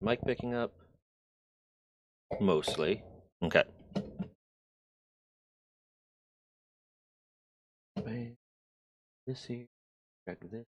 Mic picking up? Mostly. Okay. This here. Check this.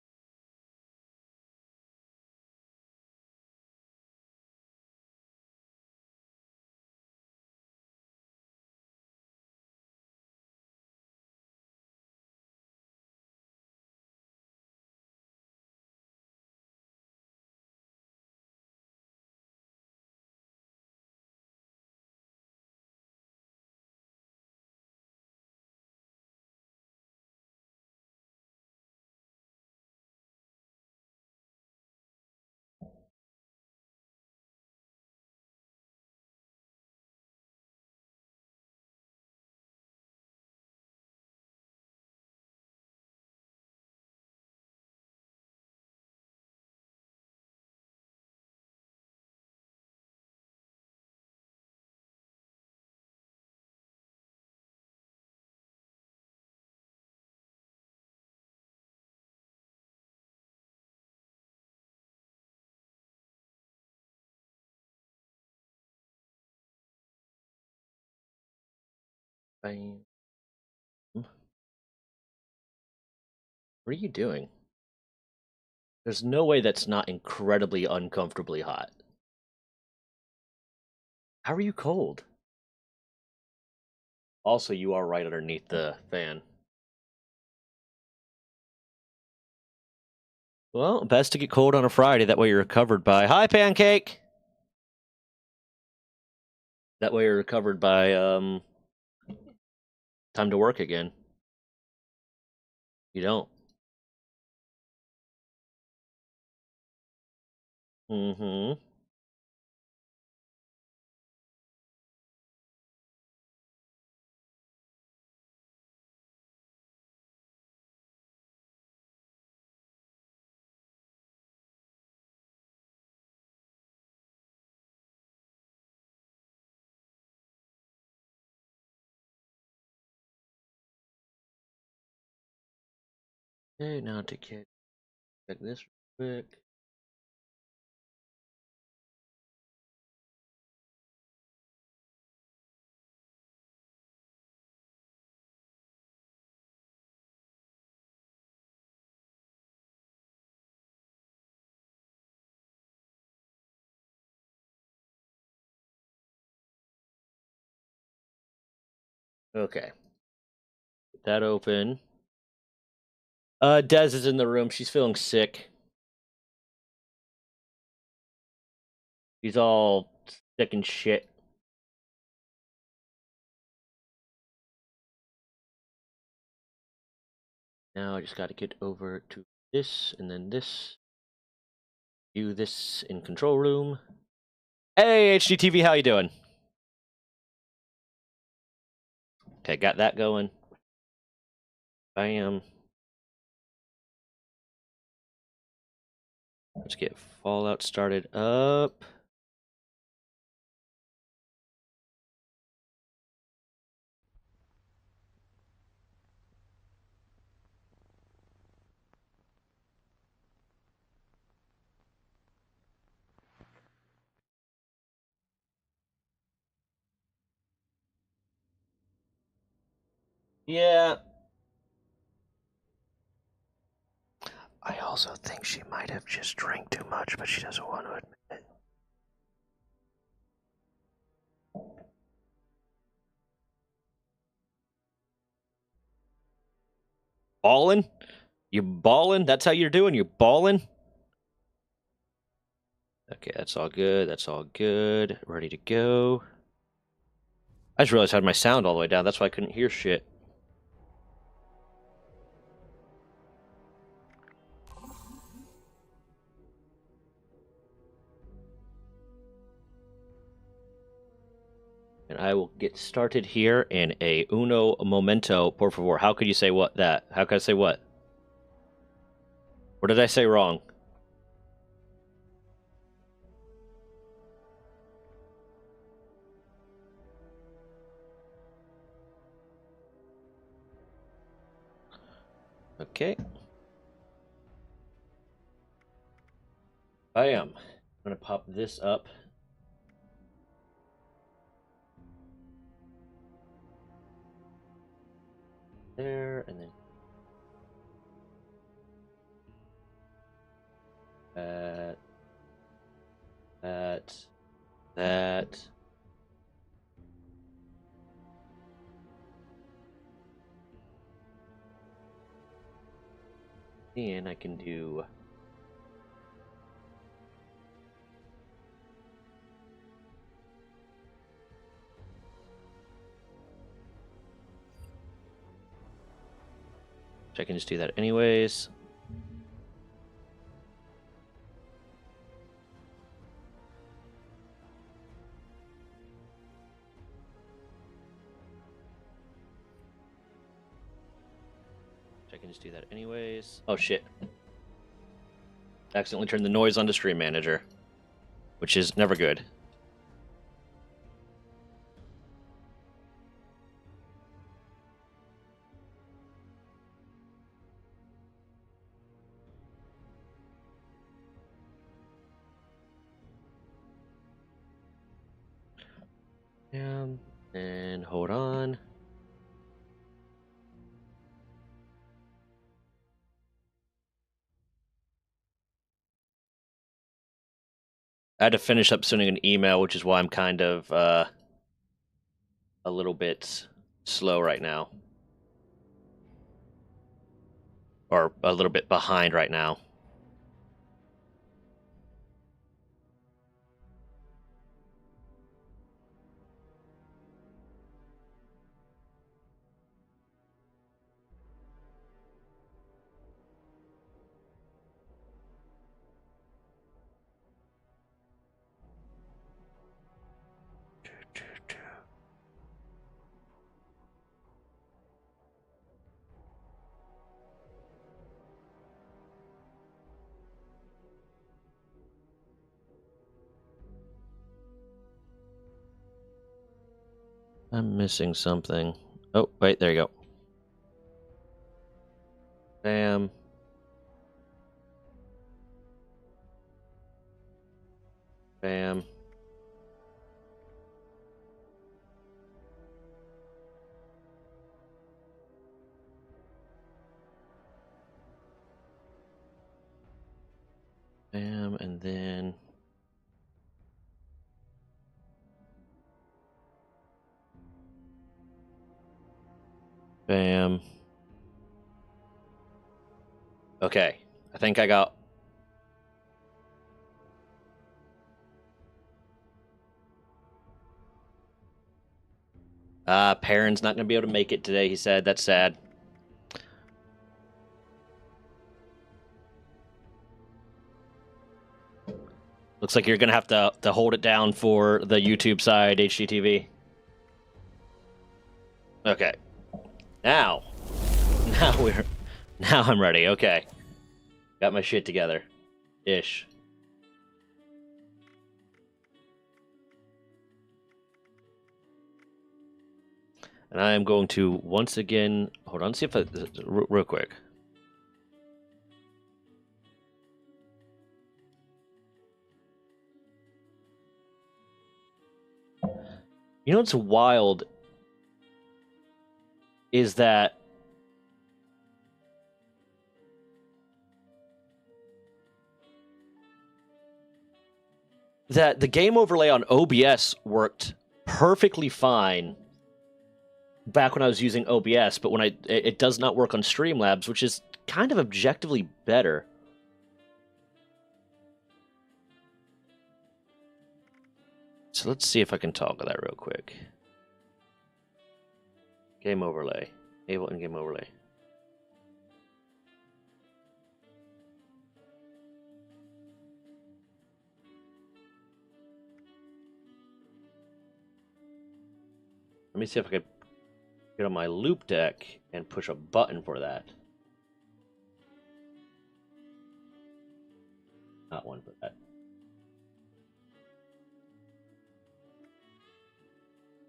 Bam. What are you doing? There's no way that's not incredibly uncomfortably hot. How are you cold? Also, you are right underneath the fan. Well, best to get cold on a Friday. That way you're covered by... Hi, Pancake! That way you're covered by, time to work again. You don't. Mm-hmm. Okay, now to check this real quick. Okay. Get that open. Des is in the room. She's feeling sick. He's all sick and shit. Now I just gotta get over to this, and then this. Do this in control room. Hey, HGTV, how you doing? Okay, got that going. Bam. Let's get Fallout started up. Yeah. I also think she might have just drank too much, but she doesn't want to admit it. Ballin'? You ballin'? That's how you're doing? You ballin'? Okay, that's all good. That's all good. Ready to go. I just realized I had my sound all the way down. That's why I couldn't hear shit. And I will get started here in a uno momento, por favor. How could you say what that? How could I say what? What did I say wrong? Okay. I am. I'm gonna pop this up. There, and then that. And I can do I can just do that anyways. I can just do that anyways. Oh shit. Accidentally turned the noise on to Stream Manager, which is never good. And hold on. I had to finish up sending an email, which is why I'm kind of a little bit slow right now. Or a little bit behind right now. I'm missing something. Oh, wait, there you go. Bam. Bam. Bam, and then bam. Okay, I think I got... Perrin's not going to be able to make it today, he said. That's sad. Looks like you're going to have to hold it down for the YouTube side, HGTV. Okay. Now I'm ready. Okay. Got my shit together. Ish. And I am going to once again... Hold on, see if I... Real quick. You know what's wild is that the game overlay on OBS worked perfectly fine back when I was using OBS, but when it does not work on Streamlabs, which is kind of objectively better. So let's see if I can toggle that real quick. Game overlay. Ableton game overlay. Let me see if I could get on my loop deck and push a button for that. Not one for that.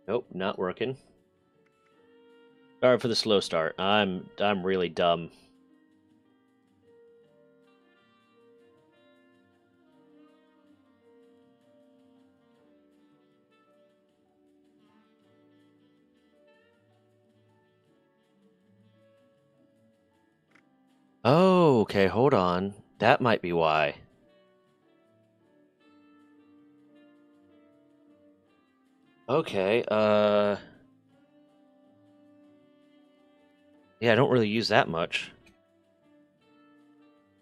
Nope, not working. Sorry for the slow start. I'm really dumb. Oh, okay, hold on. That might be why. Okay, yeah, I don't really use that much.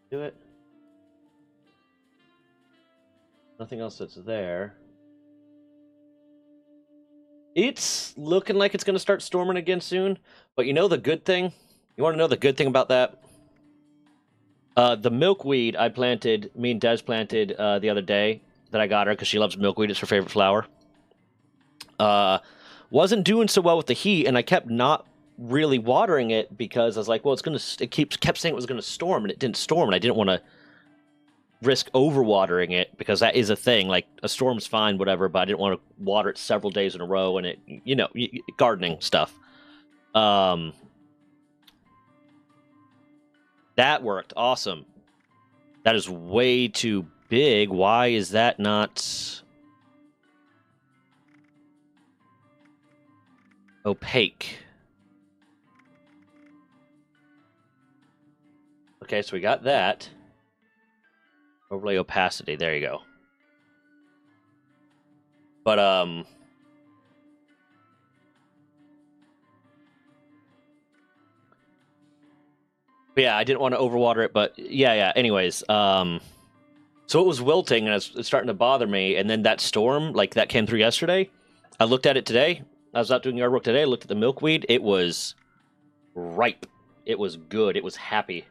Do it. Nothing else that's there. It's looking like it's going to start storming again soon, but you know the good thing? You want to know the good thing about that? The milkweed I planted, me and Des planted the other day that I got her because she loves milkweed. It's her favorite flower. Wasn't doing so well with the heat, and I kept not really watering it because I was like, well, it kept saying it was gonna storm, and it didn't storm, and I didn't want to risk overwatering it because that is a thing. Like a storm's fine, whatever, but I didn't want to water it several days in a row, and gardening stuff. That worked awesome. That is way too big. Why is that not opaque? Okay, so we got that. Overlay opacity, there you go. But, yeah, I didn't want to overwater it, but yeah, anyways, so it was wilting, and it's starting to bother me, and then that storm, like, that came through yesterday. I looked at it today. I was out doing yard work today. I looked at the milkweed. It was ripe. It was good. It was happy.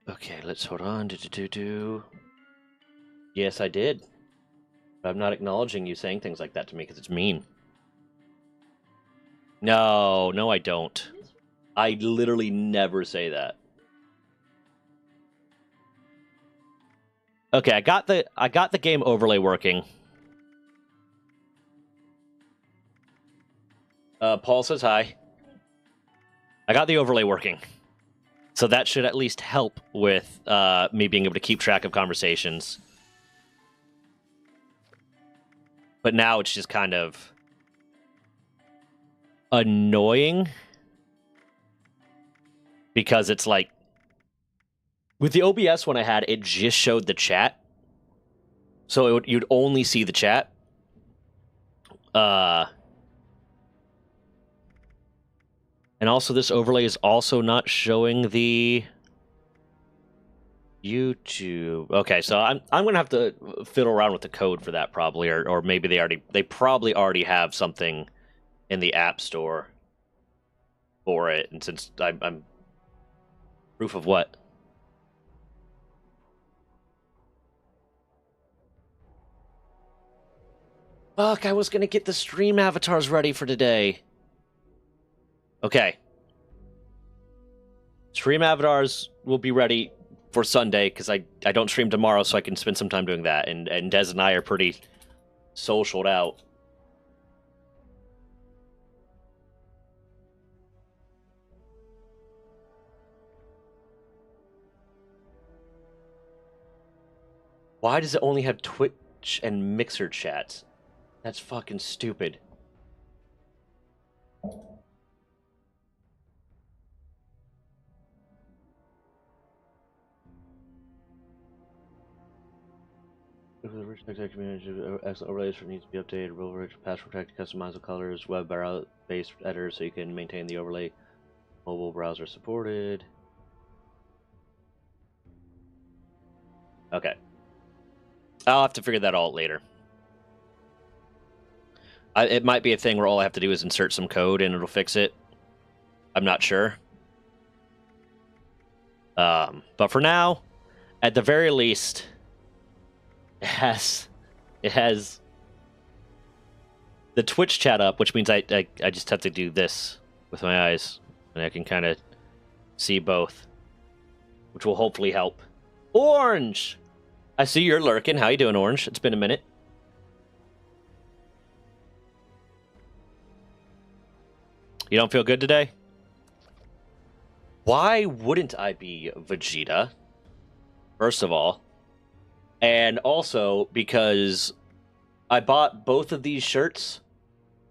Okay, let's hold on. Yes, I did. But I'm not acknowledging you saying things like that to me because it's mean. No, I don't. I literally never say that. Okay, I got the game overlay working. Paul says hi. I got the overlay working. So that should at least help with me being able to keep track of conversations. But now it's just kind of annoying because it's like with the OBS one I had, it just showed the chat. So you'd only see the chat. And also this overlay is also not showing the YouTube. Okay, so I'm gonna have to fiddle around with the code for that probably, or maybe they probably already have something in the App Store for it. And since I'm proof of what? Fuck, I was gonna get the stream avatars ready for today. Okay. Stream avatars will be ready for Sunday because I don't stream tomorrow, so I can spend some time doing that. And Des and I are pretty socialed out. Why does it only have Twitch and Mixer chats? That's fucking stupid. Excellent overlays needs to be updated. Real rich, password protected, customizable colors, web browser-based editor, so you can maintain the overlay. Mobile browser supported. Okay. I'll have to figure that out later. It might be a thing where all I have to do is insert some code and it'll fix it. I'm not sure. But for now, at the very least, It has the Twitch chat up, which means I just have to do this with my eyes, and I can kind of see both, which will hopefully help. Orange! I see you're lurking. How you doing, Orange? It's been a minute. You don't feel good today? Why wouldn't I be Vegeta? First of all. And also because I bought both of these shirts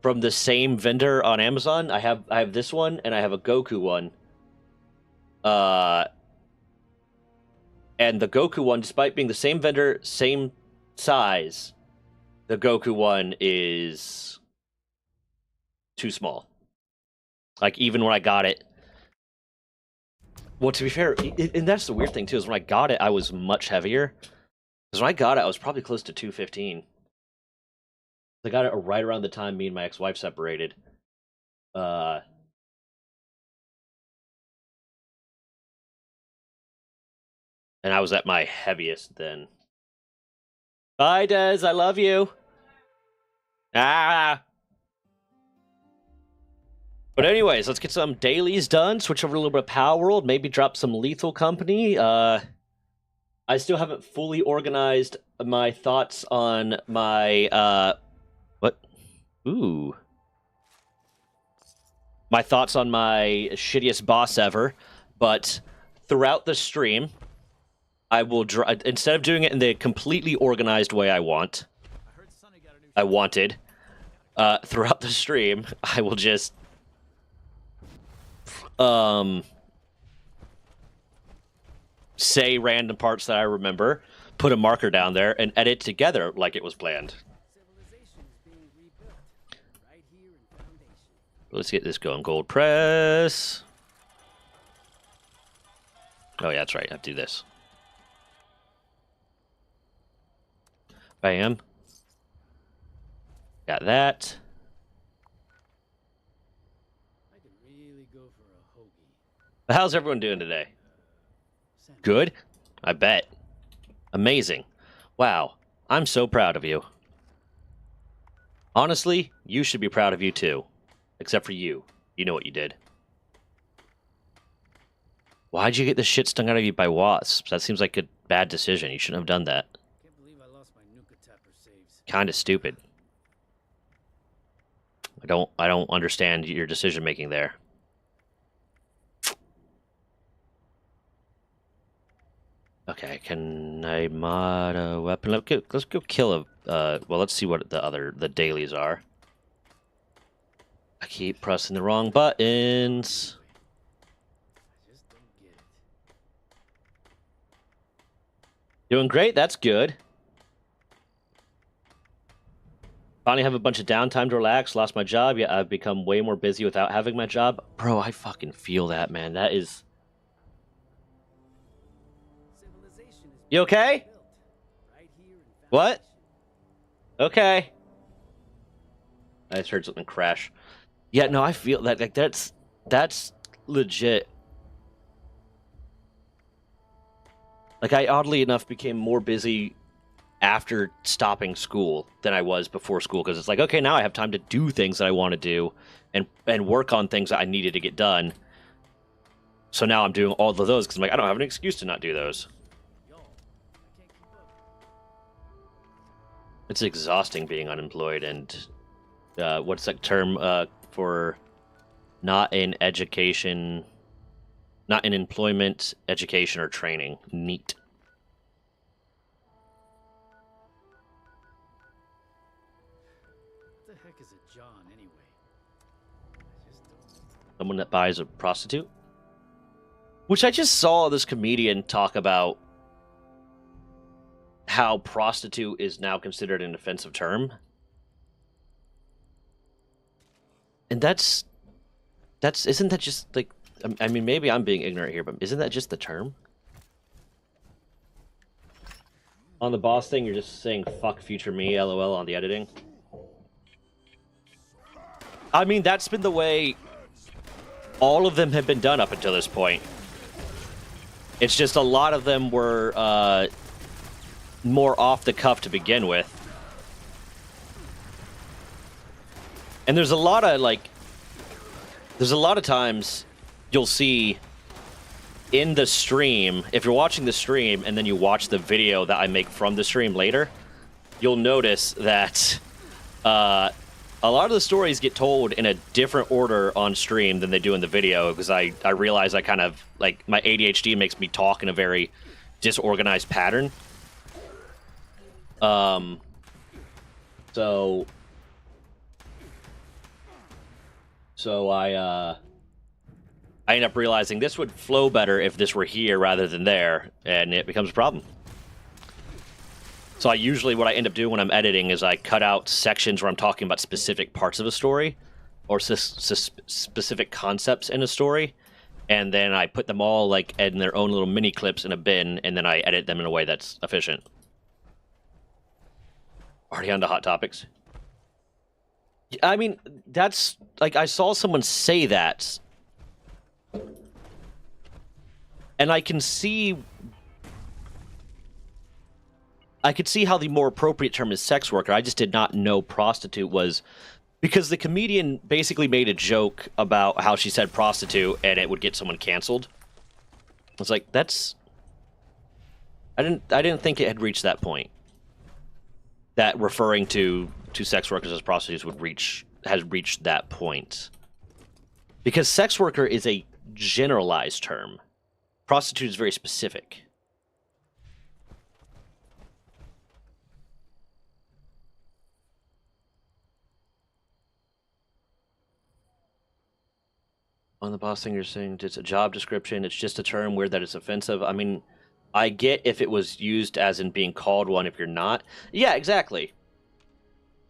from the same vendor on Amazon. I have this one and I have a Goku one. And the Goku one, despite being the same vendor, same size, the Goku one is too small. Like, even when I got it... Well, to be fair, and that's the weird thing, too, is when I got it, I was much heavier. Because when I got it, I was probably close to 215. I got it right around the time me and my ex-wife separated. And I was at my heaviest then. Bye, Des. I love you. Ah! But anyways, let's get some dailies done. Switch over a little bit of Power World. Maybe drop some Lethal Company. I still haven't fully organized my thoughts on my... What? Ooh. My thoughts on my shittiest boss ever. But throughout the stream, I will... Instead of doing it in the completely organized way I wanted, throughout the stream, I will just... say random parts that I remember, put a marker down there, and edit together like it was planned. Let's get this going. Gold press. Oh yeah, that's right. I have to do this. Bam. Got that. How's everyone doing today? Good? I bet. Amazing. Wow. I'm so proud of you. Honestly, you should be proud of you too. Except for you. You know what you did. Why'd you get the shit stung out of you by wasps? That seems like a bad decision. You shouldn't have done that. Can't believe I lost my Nuka Tapper saves. Kinda stupid. I don't understand your decision making there. Okay, can I mod a weapon? Let's go kill a... well, let's see what the dailies are. I keep pressing the wrong buttons. I just don't get it. Doing great, that's good. Finally have a bunch of downtime to relax, lost my job, yet I've become way more busy without having my job. Bro, I fucking feel that, man. That is... You okay? What? Okay. I just heard something crash. Yeah, no, I feel that like that's legit. Like, I oddly enough became more busy after stopping school than I was before school, because it's like, okay, now I have time to do things that I want to do and work on things that I needed to get done. So now I'm doing all of those because I'm like, I don't have an excuse to not do those. It's exhausting being unemployed and what's that term for not in education, not in employment, education, or training? Neat. What the heck is a John anyway? I just don't... Someone that buys a prostitute? Which I just saw this comedian talk about how prostitute is now considered an offensive term. And isn't that just like, I mean, maybe I'm being ignorant here, but isn't that just the term? On the boss thing, you're just saying fuck future me, lol, on the editing. I mean, that's been the way all of them have been done up until this point. It's just a lot of them were more off the cuff to begin with. And there's a lot of times you'll see in the stream, if you're watching the stream and then you watch the video that I make from the stream later, you'll notice that a lot of the stories get told in a different order on stream than they do in the video, because I realize I kind of, like, my ADHD makes me talk in a very disorganized pattern. So I end up realizing this would flow better if this were here rather than there, and it becomes a problem. So what I end up doing when I'm editing is I cut out sections where I'm talking about specific parts of a story or specific concepts in a story, and then I put them all like in their own little mini clips in a bin, and then I edit them in a way that's efficient. Already on to Hot Topics. I mean, that's like, I saw someone say that, and I could see how the more appropriate term is sex worker. I just did not know prostitute was, because the comedian basically made a joke about how she said prostitute and it would get someone canceled. I was like, I didn't think it had reached that point. That referring to sex workers as prostitutes has reached that point. Because sex worker is a generalized term. Prostitute is very specific. On the boss thing, you're saying it's a job description, it's just a term where that is offensive. I mean, I get if it was used as in being called one if you're not. Yeah, exactly.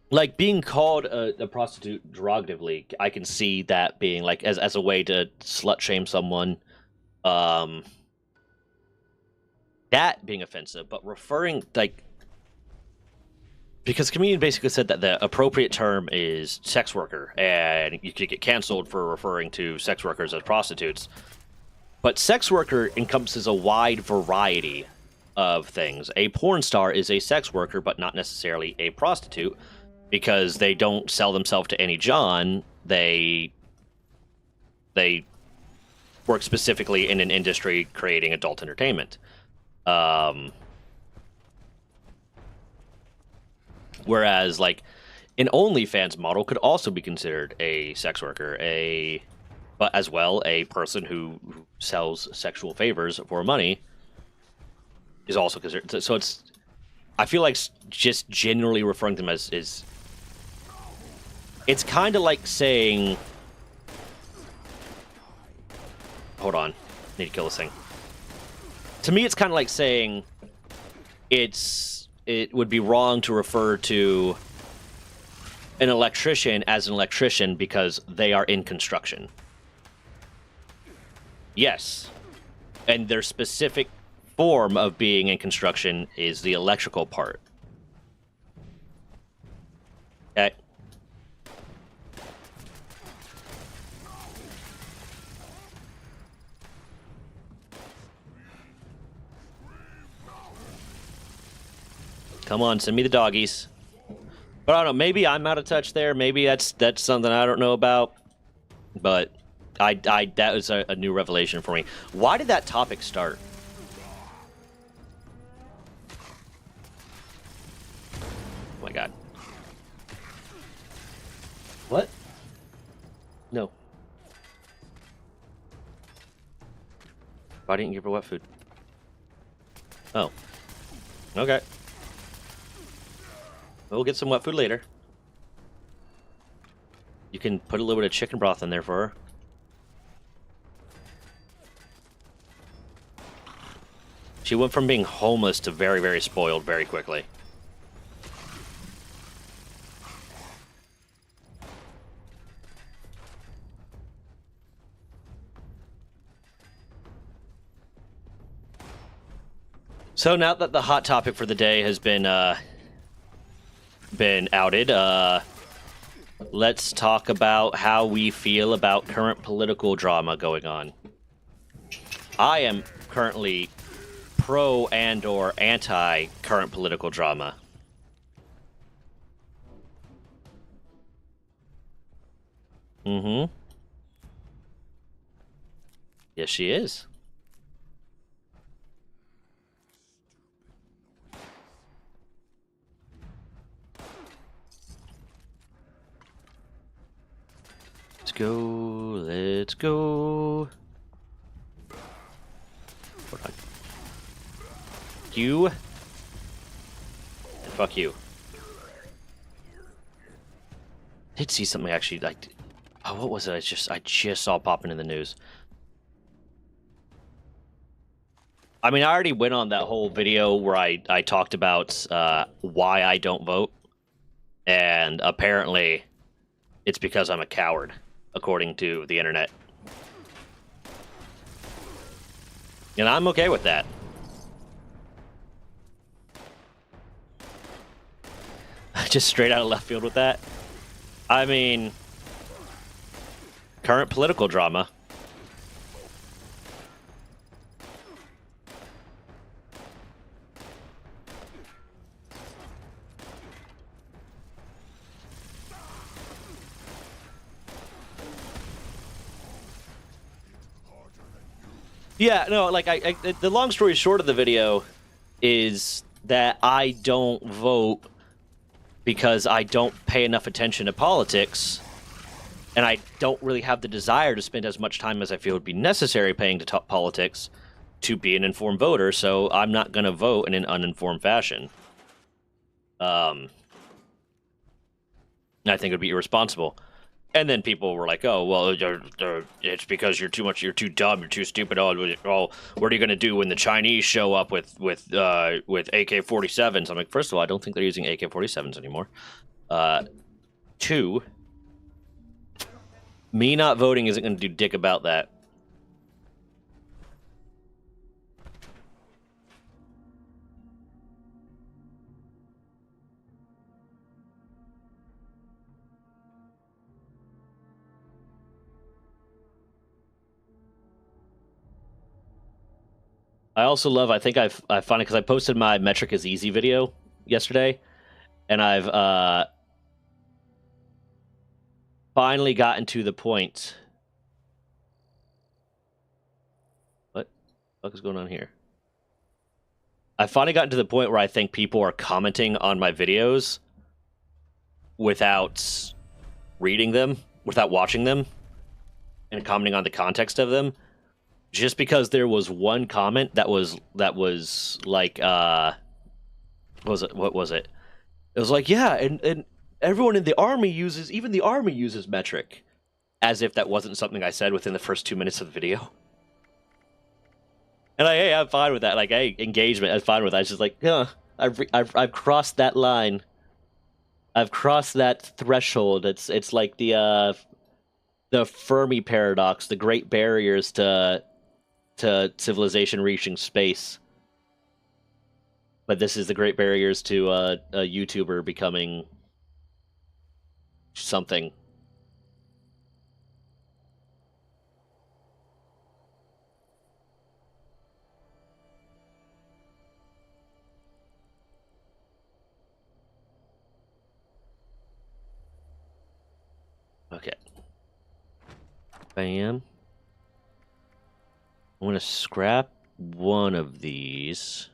Like, being called a prostitute derogatively, I can see that being, like, as a way to slut-shame someone. That being offensive, but referring, like... Because the comedian basically said that the appropriate term is sex worker, and you could get canceled for referring to sex workers as prostitutes. But sex worker encompasses a wide variety of things. A porn star is a sex worker, but not necessarily a prostitute, because they don't sell themselves to any John. They work specifically in an industry creating adult entertainment. Whereas, like, an OnlyFans model could also be considered a sex worker, but as well a person who sells sexual favors for money is also considered. So it's, I feel like just generally referring to them as is. It's kind of like saying, hold on, need to kill this thing. To me, it's kind of like saying it would be wrong to refer to an electrician as an electrician because they are in construction. Yes. And their specific form of being in construction is the electrical part. Okay. Come on, send me the doggies. But I don't know, maybe I'm out of touch there. Maybe that's something I don't know about. But that was a new revelation for me. Why did that topic start? Oh my god. What? No. Why didn't you give her wet food? Oh. Okay. We'll get some wet food later. You can put a little bit of chicken broth in there for her. She went from being homeless to very, very spoiled very quickly. So now that the hot topic for the day has been outed, let's talk about how we feel about current political drama going on. I am currently pro and or anti current political drama. Mm-hmm. Yes, she is. Let's go. Let's go. Hold on. You. And fuck you. Did see something actually like. Oh, what was it? I just saw popping in the news. I mean, I already went on that whole video where I talked about why I don't vote, and apparently, it's because I'm a coward, according to the internet. And I'm okay with that. Just straight out of left field with that. I mean, current political drama. Yeah, no, like the long story short of the video is that I don't vote because I don't pay enough attention to politics, and I don't really have the desire to spend as much time as I feel would be necessary paying to politics to be an informed voter, so I'm not going to vote in an uninformed fashion. I think it would be irresponsible. And then people were like, "Oh, well, it's because you're too dumb, you're too stupid. Oh, what are you gonna do when the Chinese show up with AK-47s?" I'm like, first of all, I don't think they're using AK-47s anymore. Two, me not voting isn't gonna do dick about that. I also love. I think I find it because I posted my metric is easy video yesterday, and I've finally gotten to the point. What the fuck is going on here? I finally gotten to the point where I think people are commenting on my videos without reading them, without watching them, and commenting on the context of them. Just because there was one comment that was like what was it? It was like, yeah, and everyone in the army even the army uses metric, as if that wasn't something I said within the first 2 minutes of the video. And hey, I'm fine with that. Like, hey, engagement, I'm fine with that. It's just like, yeah, I've crossed that line. I've crossed that threshold. It's like the Fermi paradox, the great barriers to civilization reaching space. But this is the great barriers to a YouTuber becoming something. Okay. Bam. I'm gonna scrap one of these.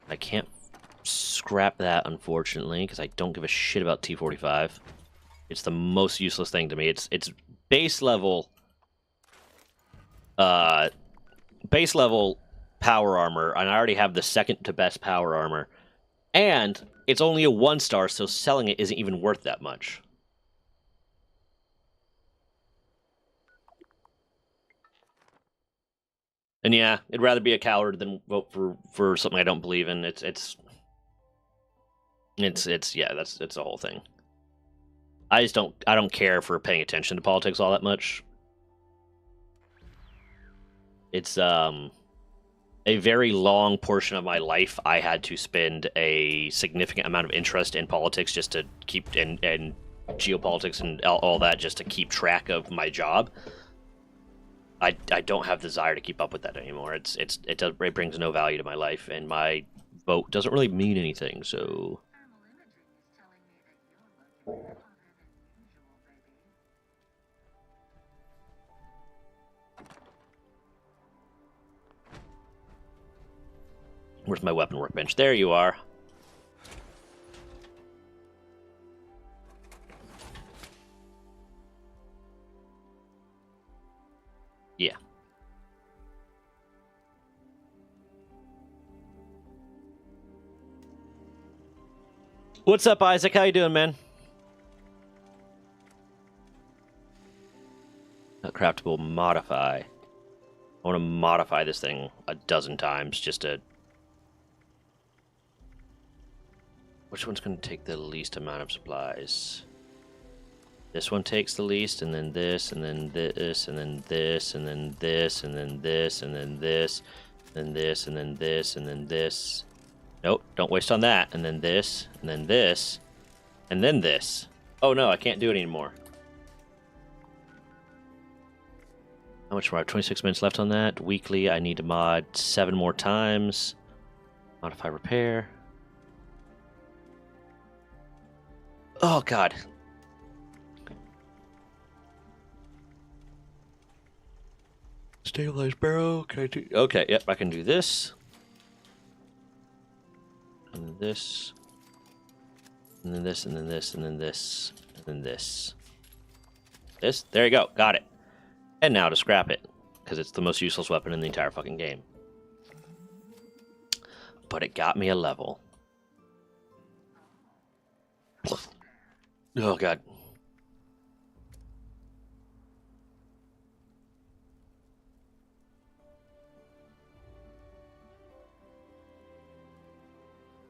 I can't scrap that, unfortunately, because I don't give a shit about T-45. It's the most useless thing to me. It's base level power armor, and I already have the second to best power armor. And it's only a 1-star, so selling it isn't even worth that much. And yeah, I'd rather be a coward than vote for something I don't believe in. It's yeah, that's the whole thing. I don't care for paying attention to politics all that much. It's a very long portion of my life I had to spend a significant amount of interest in politics just to keep and geopolitics and all that just to keep track of my job. I don't have the desire to keep up with that anymore. It brings no value to my life, and my vote doesn't really mean anything. So where's my weapon workbench? There you are. Yeah. What's up, Isaac? How you doing, man? Craftable modify. I want to modify this thing a dozen times just to... Which one's going to take the least amount of supplies? This one takes the least, and then this, and then this, and then this, and then this, and then this, and then this, and then this, and then this, and then this. Nope, don't waste on that. And then this, and then this, and then this. Oh no, I can't do it anymore. How much more? I have 26 minutes left on that. Weekly, I need to mod 7 more times. Modify repair. Oh god. Stabilize barrel. Can I do? Okay, yep, I can do this. And then this. And then this, and then this, and then this, and then this. This? There you go. Got it. And now to scrap it, because it's the most useless weapon in the entire fucking game. But it got me a level. Oh god.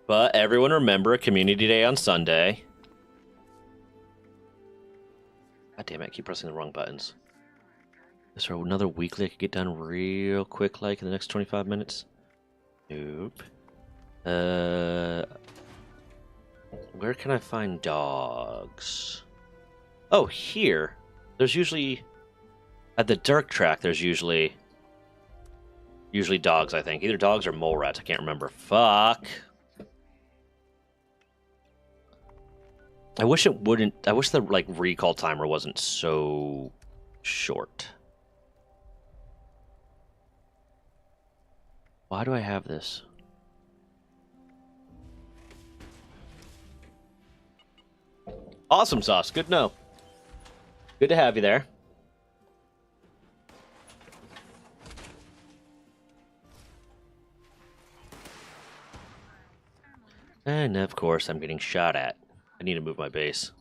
But everyone remember a community day on Sunday. God damn it, I keep pressing the wrong buttons. Is there another weekly I could get done real quick, like in the next 25 minutes? Nope. Where can I find dogs? Oh, here. There's usually... At the Dirk track, there's usually dogs, I think. Either dogs or mole rats, I can't remember. Fuck. I wish it wouldn't... I wish the, like, recall timer wasn't so short. Why do I have this? Awesome sauce. Good to know. Good to have you there. And of course, I'm getting shot at. I need to move my base.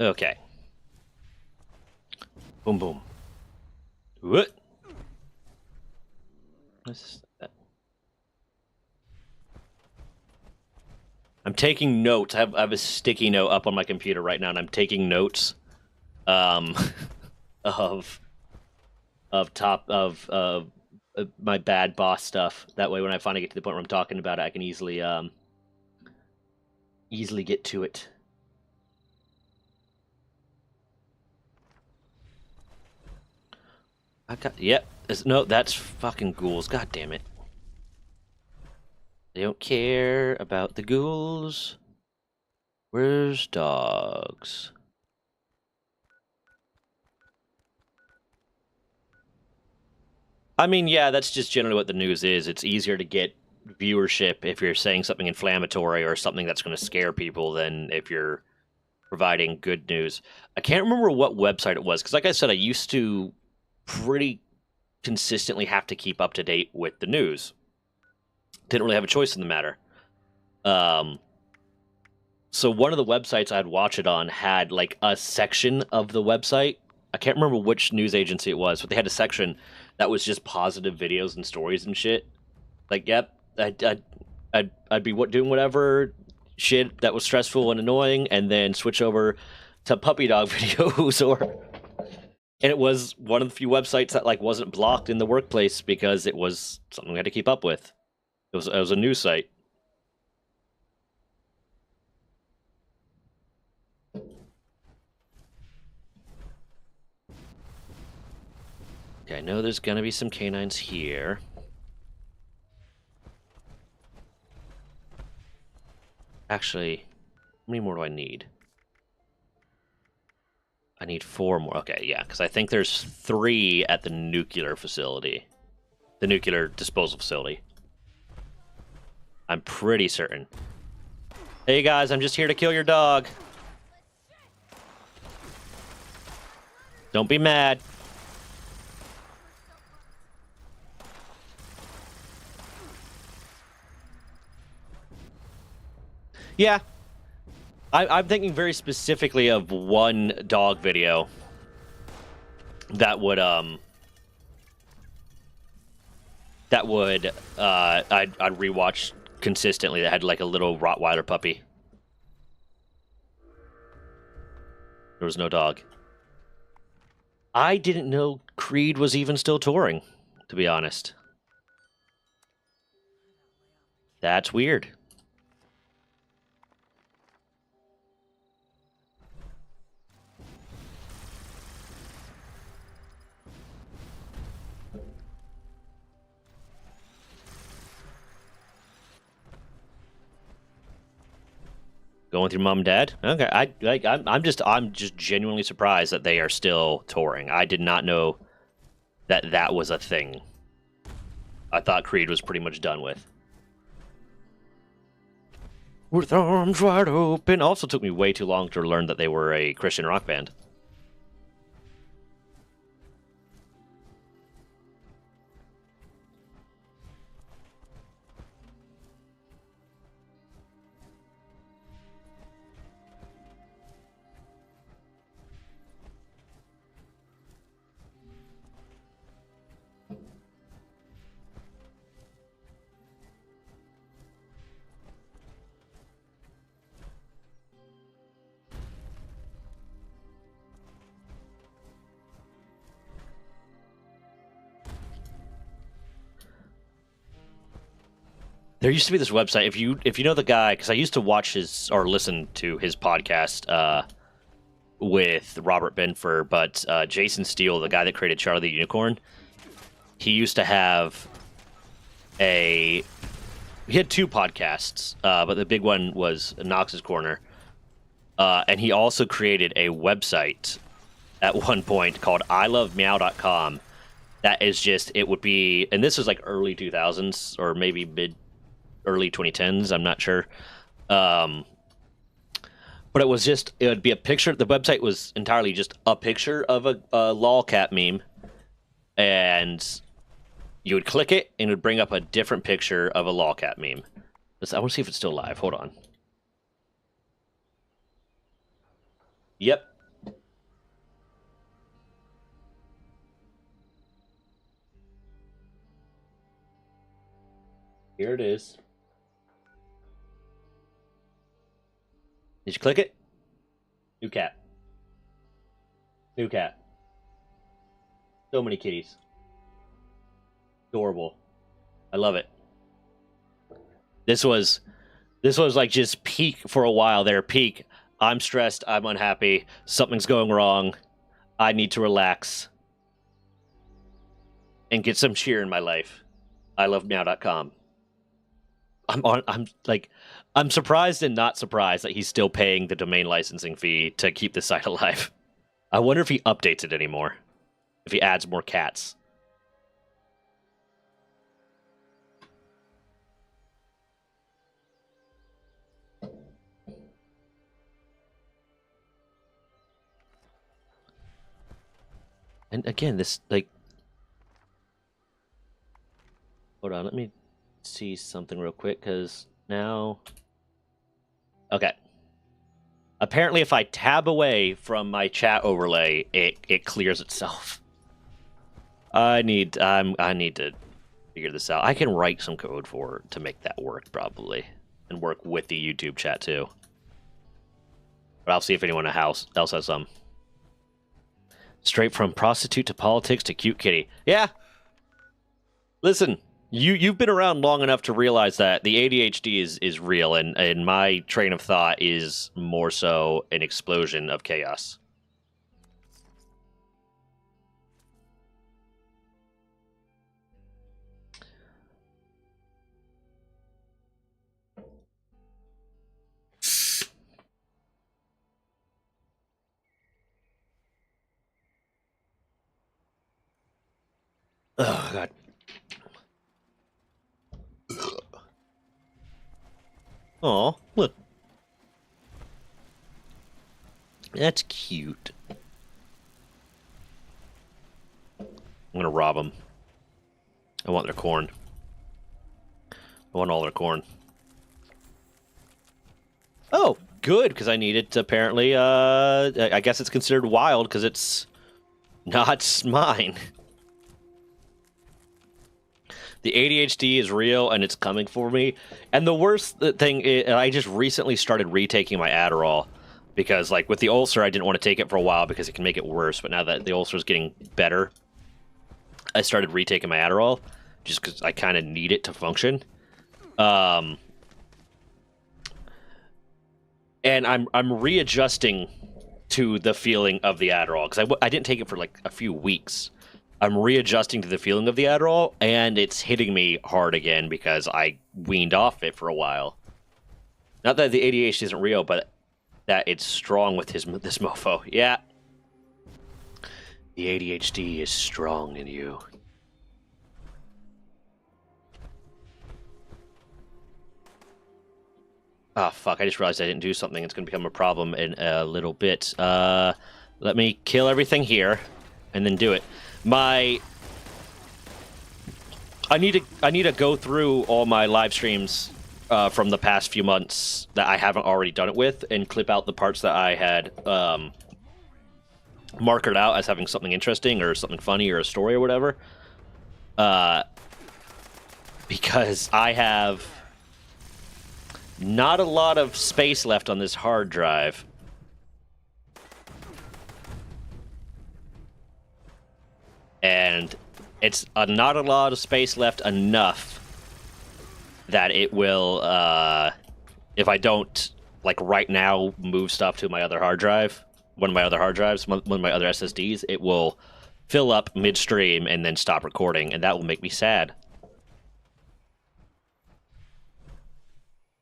Okay. Boom, boom. What? What's that? I'm taking notes. I have a sticky note up on my computer right now, and I'm taking notes, of my bad boss stuff. That way, when I finally get to the point where I'm talking about it, I can easily get to it. I got. Yep. No, that's fucking ghouls. God damn it. They don't care about the ghouls. Where's dogs? I mean, yeah, that's just generally what the news is. It's easier to get viewership if you're saying something inflammatory or something that's going to scare people than if you're providing good news. I can't remember what website it was because, like I said, I used to pretty consistently have to keep up to date with the news. Didn't really have a choice in the matter. So one of the websites I'd watch it on had like a section of the website. I can't remember which news agency it was, but they had a section that was just positive videos and stories and shit. Like, yep, I'd be doing whatever shit that was stressful and annoying, and then switch over to puppy dog videos, and it was one of the few websites that like wasn't blocked in the workplace because it was something we had to keep up with. It was a news site. Okay, I know there's gonna be some canines here. Actually, how many more do I need? I need 4 more. Okay, yeah, because I think there's 3 at the nuclear facility. The nuclear disposal facility. I'm pretty certain. Hey guys, I'm just here to kill your dog. Don't be mad. Yeah. I'm thinking very specifically of one dog video that would I'd rewatch consistently that had like a little Rottweiler puppy. There was no dog. I didn't know Creed was even still touring, to be honest. That's weird. Going with your mom and dad? Okay, I'm just genuinely surprised that they are still touring. I did not know that that was a thing. I thought Creed was pretty much done with. With arms wide open. Also took me way too long to learn that they were a Christian rock band. There used to be this website. If you know the guy, because I used to watch his or listen to his podcast with Robert Benfer, but Jason Steele, the guy that created Charlie the Unicorn, he used to have he had 2 podcasts, but the big one was Knox's Corner, and he also created a website at one point called ilovemeow.com. That is just, it would be, and this was like early 2000s or maybe early 2010s, I'm not sure. But it would be a picture. The website was entirely just a picture of a lolcat meme, and you would click it, and it would bring up a different picture of a lolcat meme. I want to see if it's still live. Hold on. Yep. Here it is. Did you click it? New cat. New cat. So many kitties. Adorable. I love it. This was like just peak for a while there. Peak. I'm stressed. I'm unhappy. Something's going wrong. I need to relax. and get some cheer in my life. ilovemeow.com. I'm surprised and not surprised that he's still paying the domain licensing fee to keep the site alive. I wonder if he updates it anymore. If he adds more cats. And again, this, like... Hold on, let me see something real quick, because now... Okay. Apparently, if I tab away from my chat overlay, it clears itself. I need to figure this out. I can write some code to make that work, probably. And work with the YouTube chat, too. But I'll see if anyone else has some. Straight from prostitute to politics to cute kitty. Yeah. Listen, you've been around long enough to realize that the ADHD is real, and my train of thought is more so an explosion of chaos. Oh, God. Aw, look. That's cute. I'm gonna rob them. I want their corn. I want all their corn. Oh, good, because I need it, apparently. I guess it's considered wild, because it's not mine. The ADHD is real, and it's coming for me. And the worst thing is, I just recently started retaking my Adderall. Because, like, with the ulcer, I didn't want to take it for a while because it can make it worse. But now that the ulcer is getting better, I started retaking my Adderall. Just because I kind of need it to function. And I'm readjusting to the feeling of the Adderall. Because I didn't take it for, like, a few weeks. I'm readjusting to the feeling of the Adderall, and it's hitting me hard again because I weaned off it for a while. Not that the ADHD isn't real, but that it's strong with this mofo. Yeah. The ADHD is strong in you. Oh, fuck, I just realized I didn't do something. It's going to become a problem in a little bit. Let me kill everything here, and then do it. I need to go through all my live streams from the past few months that I haven't already done it with, and clip out the parts that I had markered out as having something interesting or something funny or a story or whatever. Because I have not a lot of space left on this hard drive. And it's not a lot of space left enough that it will, if I don't, like, right now move stuff to my other hard drive, one of my other hard drives, one of my other SSDs, it will fill up midstream and then stop recording, and that will make me sad.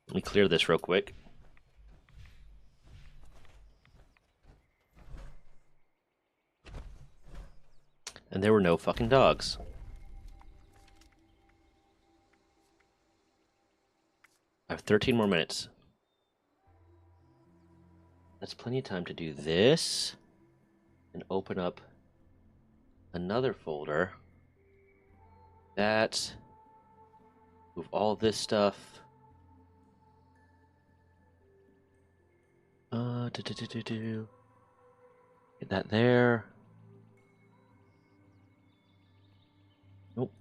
Let me clear this real quick. And there were no fucking dogs. I have 13 more minutes. That's plenty of time to do this. And open up another folder. That. Move all this stuff. Get that there. Nope.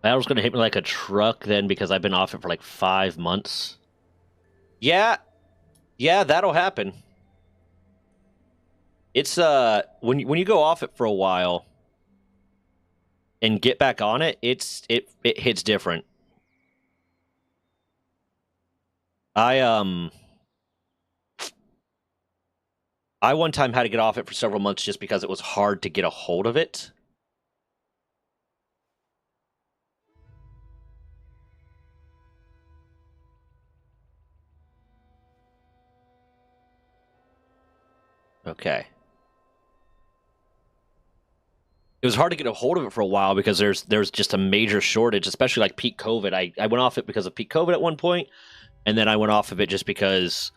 That was going to hit me like a truck then because I've been off it for like 5 months. Yeah, that'll happen. It's when you go off it for a while, and get back on it, it hits different. I one time had to get off it for several months just because it was hard to get a hold of it. Okay. It was hard to get a hold of it for a while because there's just a major shortage, especially like peak COVID. I went off it because of peak COVID at one point, and then I went off of it just because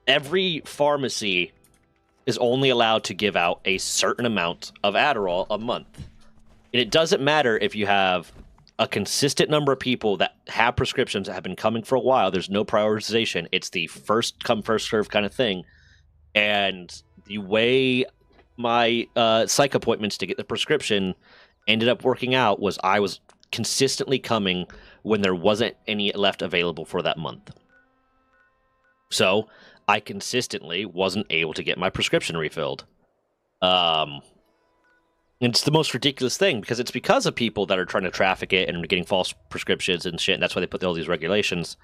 every pharmacy is only allowed to give out a certain amount of Adderall a month. And it doesn't matter if you have a consistent number of people that have prescriptions that have been coming for a while. There's no prioritization. It's the first come, first serve kind of thing. And the way my psych appointments to get the prescription ended up working out was I was consistently coming when there wasn't any left available for that month. So I consistently wasn't able to get my prescription refilled. It's the most ridiculous thing because it's because of people that are trying to traffic it and getting false prescriptions and shit. And that's why they put all these regulations.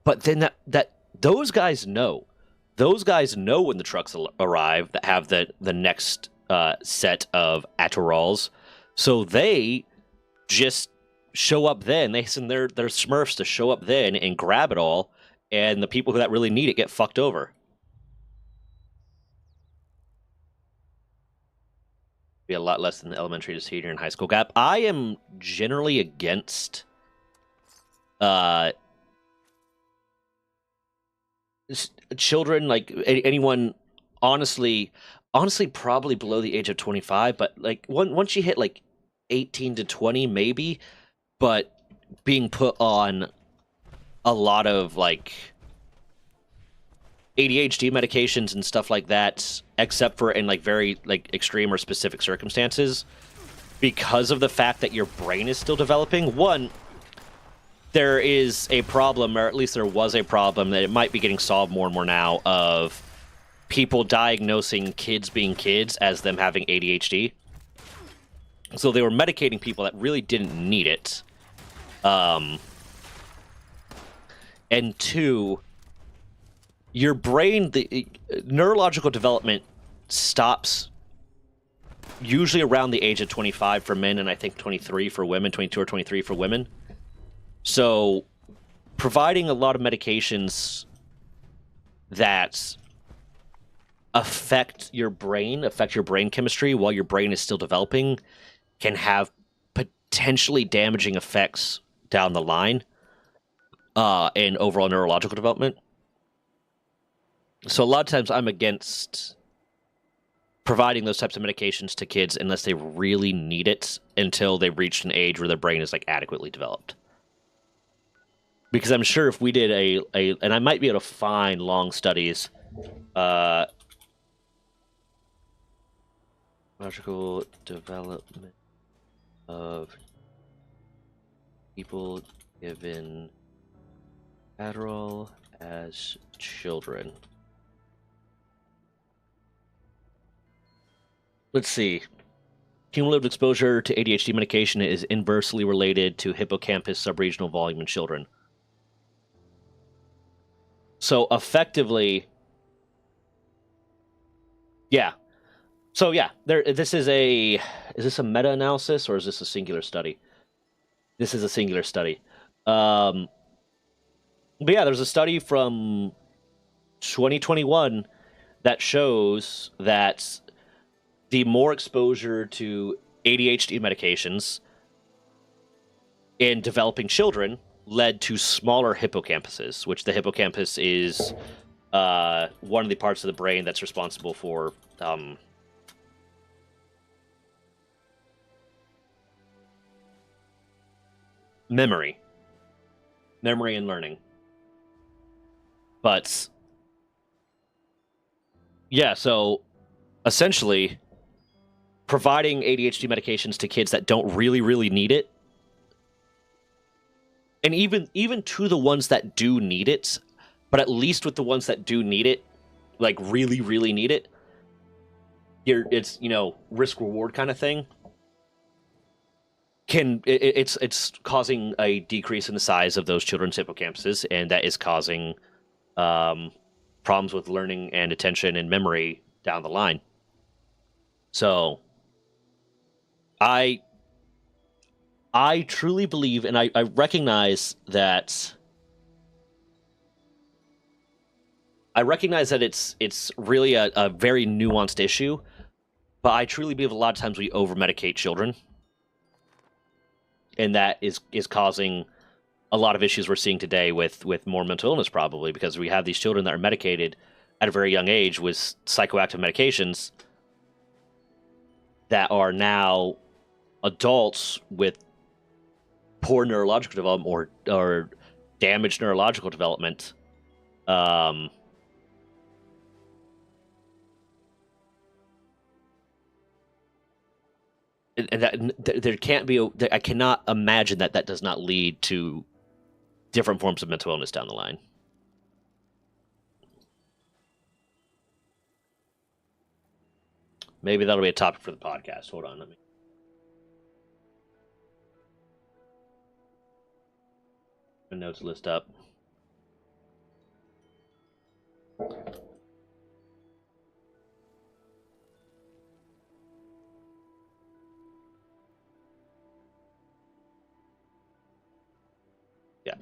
But then that those guys know. Those guys know when the trucks arrive that have the next set of Adderalls. So they just show up then. They send their Smurfs to show up then and grab it all. And the people that really need it get fucked over. Be a lot less than the elementary to senior and high school gap. I am generally against children, like anyone, honestly probably below the age of 25, but like once you hit like 18 to 20 maybe, but being put on a lot of like ADHD medications and stuff like that, except for in like very like extreme or specific circumstances, because of the fact that your brain is still developing. One, there is a problem, or at least there was a problem, that it might be getting solved more and more now, of people diagnosing kids being kids as them having ADHD. So they were medicating people that really didn't need it. And two, your brain, the neurological development stops usually around the age of 25 for men, and I think 23 for women, 22 or 23 for women. So providing a lot of medications that affect your brain chemistry while your brain is still developing can have potentially damaging effects down the line in overall neurological development. So a lot of times I'm against providing those types of medications to kids unless they really need it until they've reached an age where their brain is like adequately developed. Because I'm sure if we did a and I might be able to find long studies, neurological development of people given Adderall as children. Let's see. Cumulative exposure to ADHD medication is inversely related to hippocampus subregional volume in children. So effectively, yeah. So yeah, this is this a meta-analysis or is this a singular study? This is a singular study. But yeah, there's a study from 2021 that shows that the more exposure to ADHD medications in developing children led to smaller hippocampuses, which the hippocampus is one of the parts of the brain that's responsible for memory and learning. But yeah, so essentially providing ADHD medications to kids that don't really need it, and even to the ones that do need it, but at least with the ones that do need it, like really need it, it's risk reward kind of thing. it's causing a decrease in the size of those children's hippocampuses, and that is causing problems with learning and attention and memory down the line. So I truly believe, and I recognize that it's really a very nuanced issue, but I truly believe a lot of times we over medicate children, and that is causing a lot of issues we're seeing today with more mental illness, probably because we have these children that are medicated at a very young age with psychoactive medications that are now adults with poor neurological development or damaged neurological development. And that there can't be I cannot imagine that does not lead to different forms of mental illness down the line. Maybe that'll be a topic for the podcast. Hold on, let me. The notes list up. Yeah.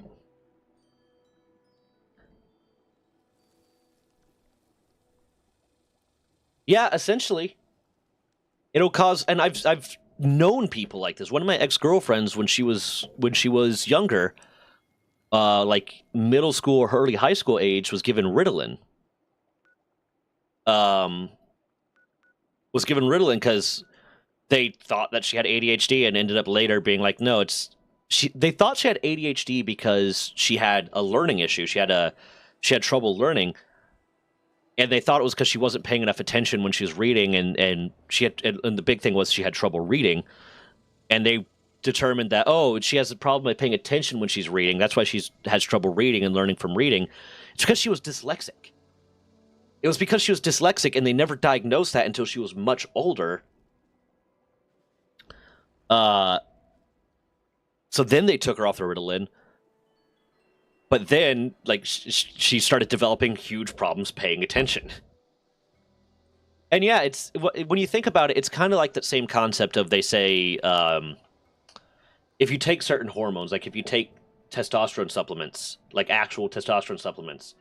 Yeah, essentially. It'll cause, and I've known people like this. One of my ex-girlfriends, when she was younger, like middle school or early high school age, was given Ritalin. Was given Ritalin because they thought that she had ADHD, and ended up later being like, no, they thought she had ADHD because she had a learning issue. She had trouble learning, and they thought it was because she wasn't paying enough attention when she was reading, and the big thing was she had trouble reading, and they determined that, oh, she has a problem with paying attention when she's reading. That's why she has trouble reading and learning from reading. It's because she was dyslexic. It was because she was dyslexic, and they never diagnosed that until she was much older. So then they took her off the Ritalin. But then, like, she started developing huge problems paying attention. And yeah, when you think about it, it's kind of like that same concept of, they say, if you take certain hormones, like if you take testosterone supplements, like actual testosterone supplements,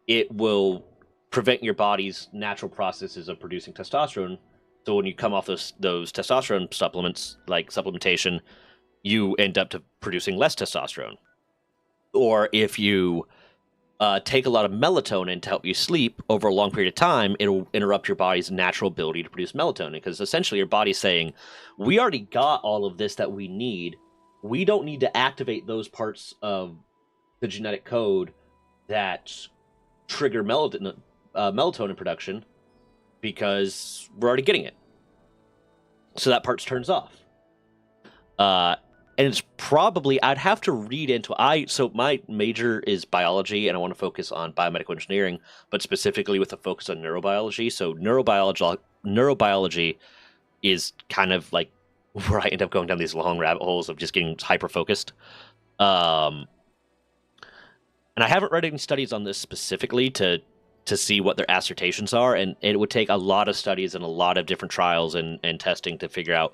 it will prevent your body's natural processes of producing testosterone. So when you come off those testosterone supplements, like supplementation, you end up producing less testosterone. Or if you take a lot of melatonin to help you sleep over a long period of time, it'll interrupt your body's natural ability to produce melatonin, because essentially your body's saying, we already got all of this that we need. We don't need to activate those parts of the genetic code that trigger melatonin production, because we're already getting it. So that part turns off. And it's probably, I'd have to read into, so my major is biology, and I want to focus on biomedical engineering, but specifically with a focus on neurobiology. So neurobiology is kind of like where I end up going down these long rabbit holes of just getting hyper-focused. And I haven't read any studies on this specifically to see what their assertions are, and it would take a lot of studies and a lot of different trials and testing to figure out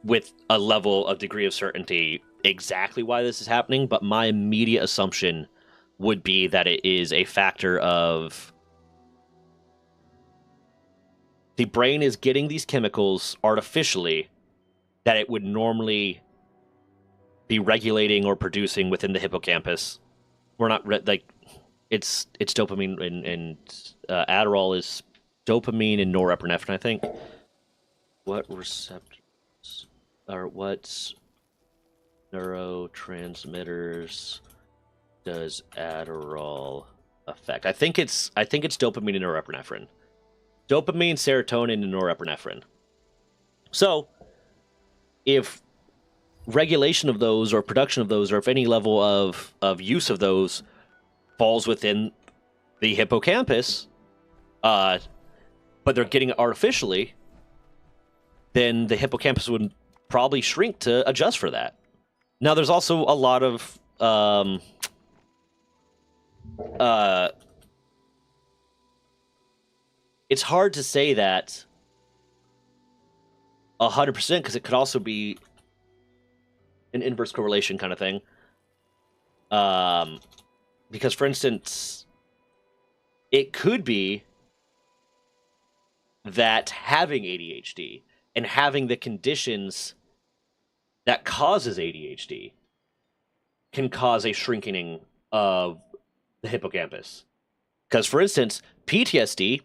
with a level of degree of certainty exactly why this is happening. But my immediate assumption would be that it is a factor of the brain is getting these chemicals artificially that it would normally be regulating or producing within the hippocampus. We're not like it's dopamine and Adderall is dopamine and norepinephrine, I think. What receptors or what neurotransmitters does Adderall affect? I think it's dopamine and norepinephrine. Dopamine, serotonin, and norepinephrine. So, if regulation of those or production of those, or if any level of use of those falls within the hippocampus, but they're getting it artificially, then the hippocampus would probably shrink to adjust for that. Now, there's also a lot of it's hard to say that 100% because it could also be an inverse correlation kind of thing. Because, for instance, it could be that having ADHD and having the conditions that causes ADHD can cause a shrinking of the hippocampus. Because, for instance, PTSD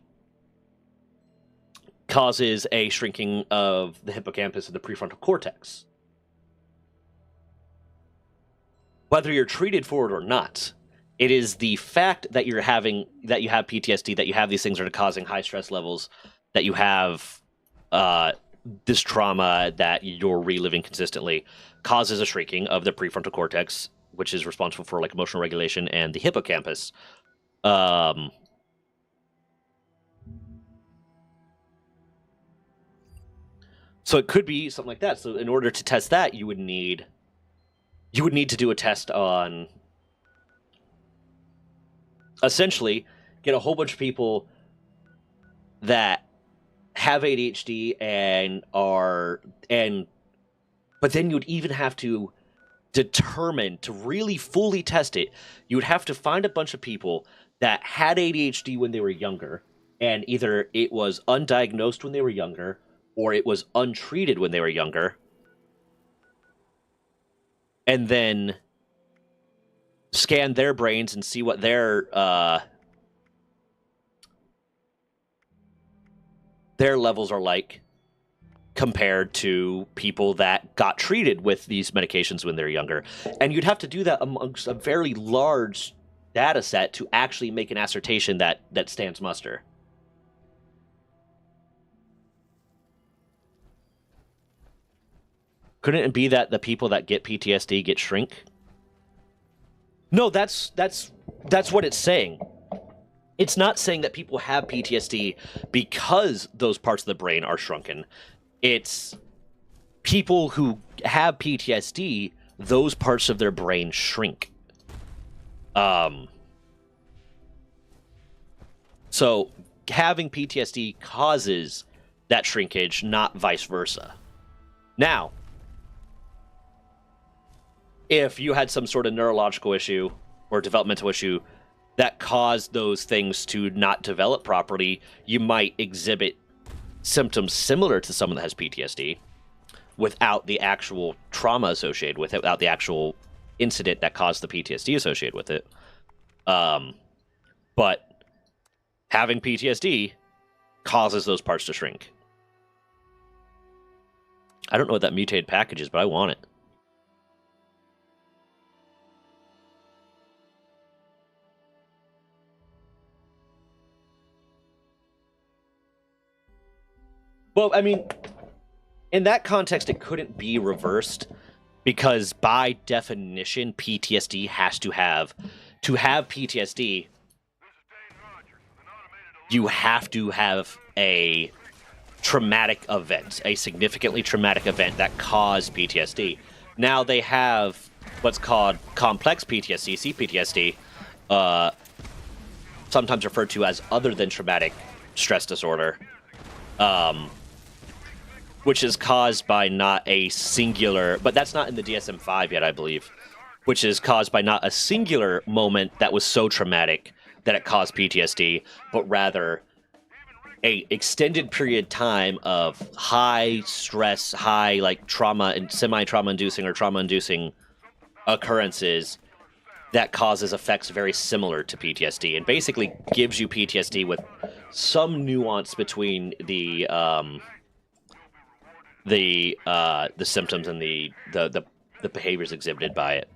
causes a shrinking of the hippocampus and the prefrontal cortex. Whether you're treated for it or not, it is the fact that you have PTSD, that you have these things that are causing high stress levels, that you have this trauma that you're reliving consistently, causes a shrinking of the prefrontal cortex, which is responsible for like emotional regulation, and the hippocampus. So it could be something like that. So in order to test that, you would need to do a test on, essentially, get a whole bunch of people that have ADHD but then you'd even have to determine, to really fully test it, you would have to find a bunch of people that had ADHD when they were younger, and either it was undiagnosed when they were younger, or it was untreated when they were younger, and then scan their brains and see what their levels are like compared to people that got treated with these medications when they're younger. And you'd have to do that amongst a very large data set to actually make an assertion that stands muster. Couldn't it be that the people that get PTSD get shrink? No, that's what it's saying. It's not saying that people have PTSD because those parts of the brain are shrunken. It's people who have PTSD, those parts of their brain shrink. So having PTSD causes that shrinkage, not vice versa. Now, if you had some sort of neurological issue or developmental issue that caused those things to not develop properly, you might exhibit symptoms similar to someone that has PTSD without the actual trauma associated with it, without the actual incident that caused the PTSD associated with it. But having PTSD causes those parts to shrink. I don't know what that mutated package is, but I want it. Well, I mean, in that context, it couldn't be reversed because by definition, PTSD has to have PTSD, you have to have a traumatic event, a significantly traumatic event that caused PTSD. Now they have what's called complex PTSD, CPTSD, sometimes referred to as other than traumatic stress disorder, which is caused by not a singular, but that's not in the DSM-5 yet, I believe, which is caused by not a singular moment that was so traumatic that it caused PTSD, but rather a extended period time of high stress, high like trauma and semi-trauma inducing or trauma inducing occurrences that causes effects very similar to PTSD and basically gives you PTSD with some nuance between the symptoms and the behaviors exhibited by it.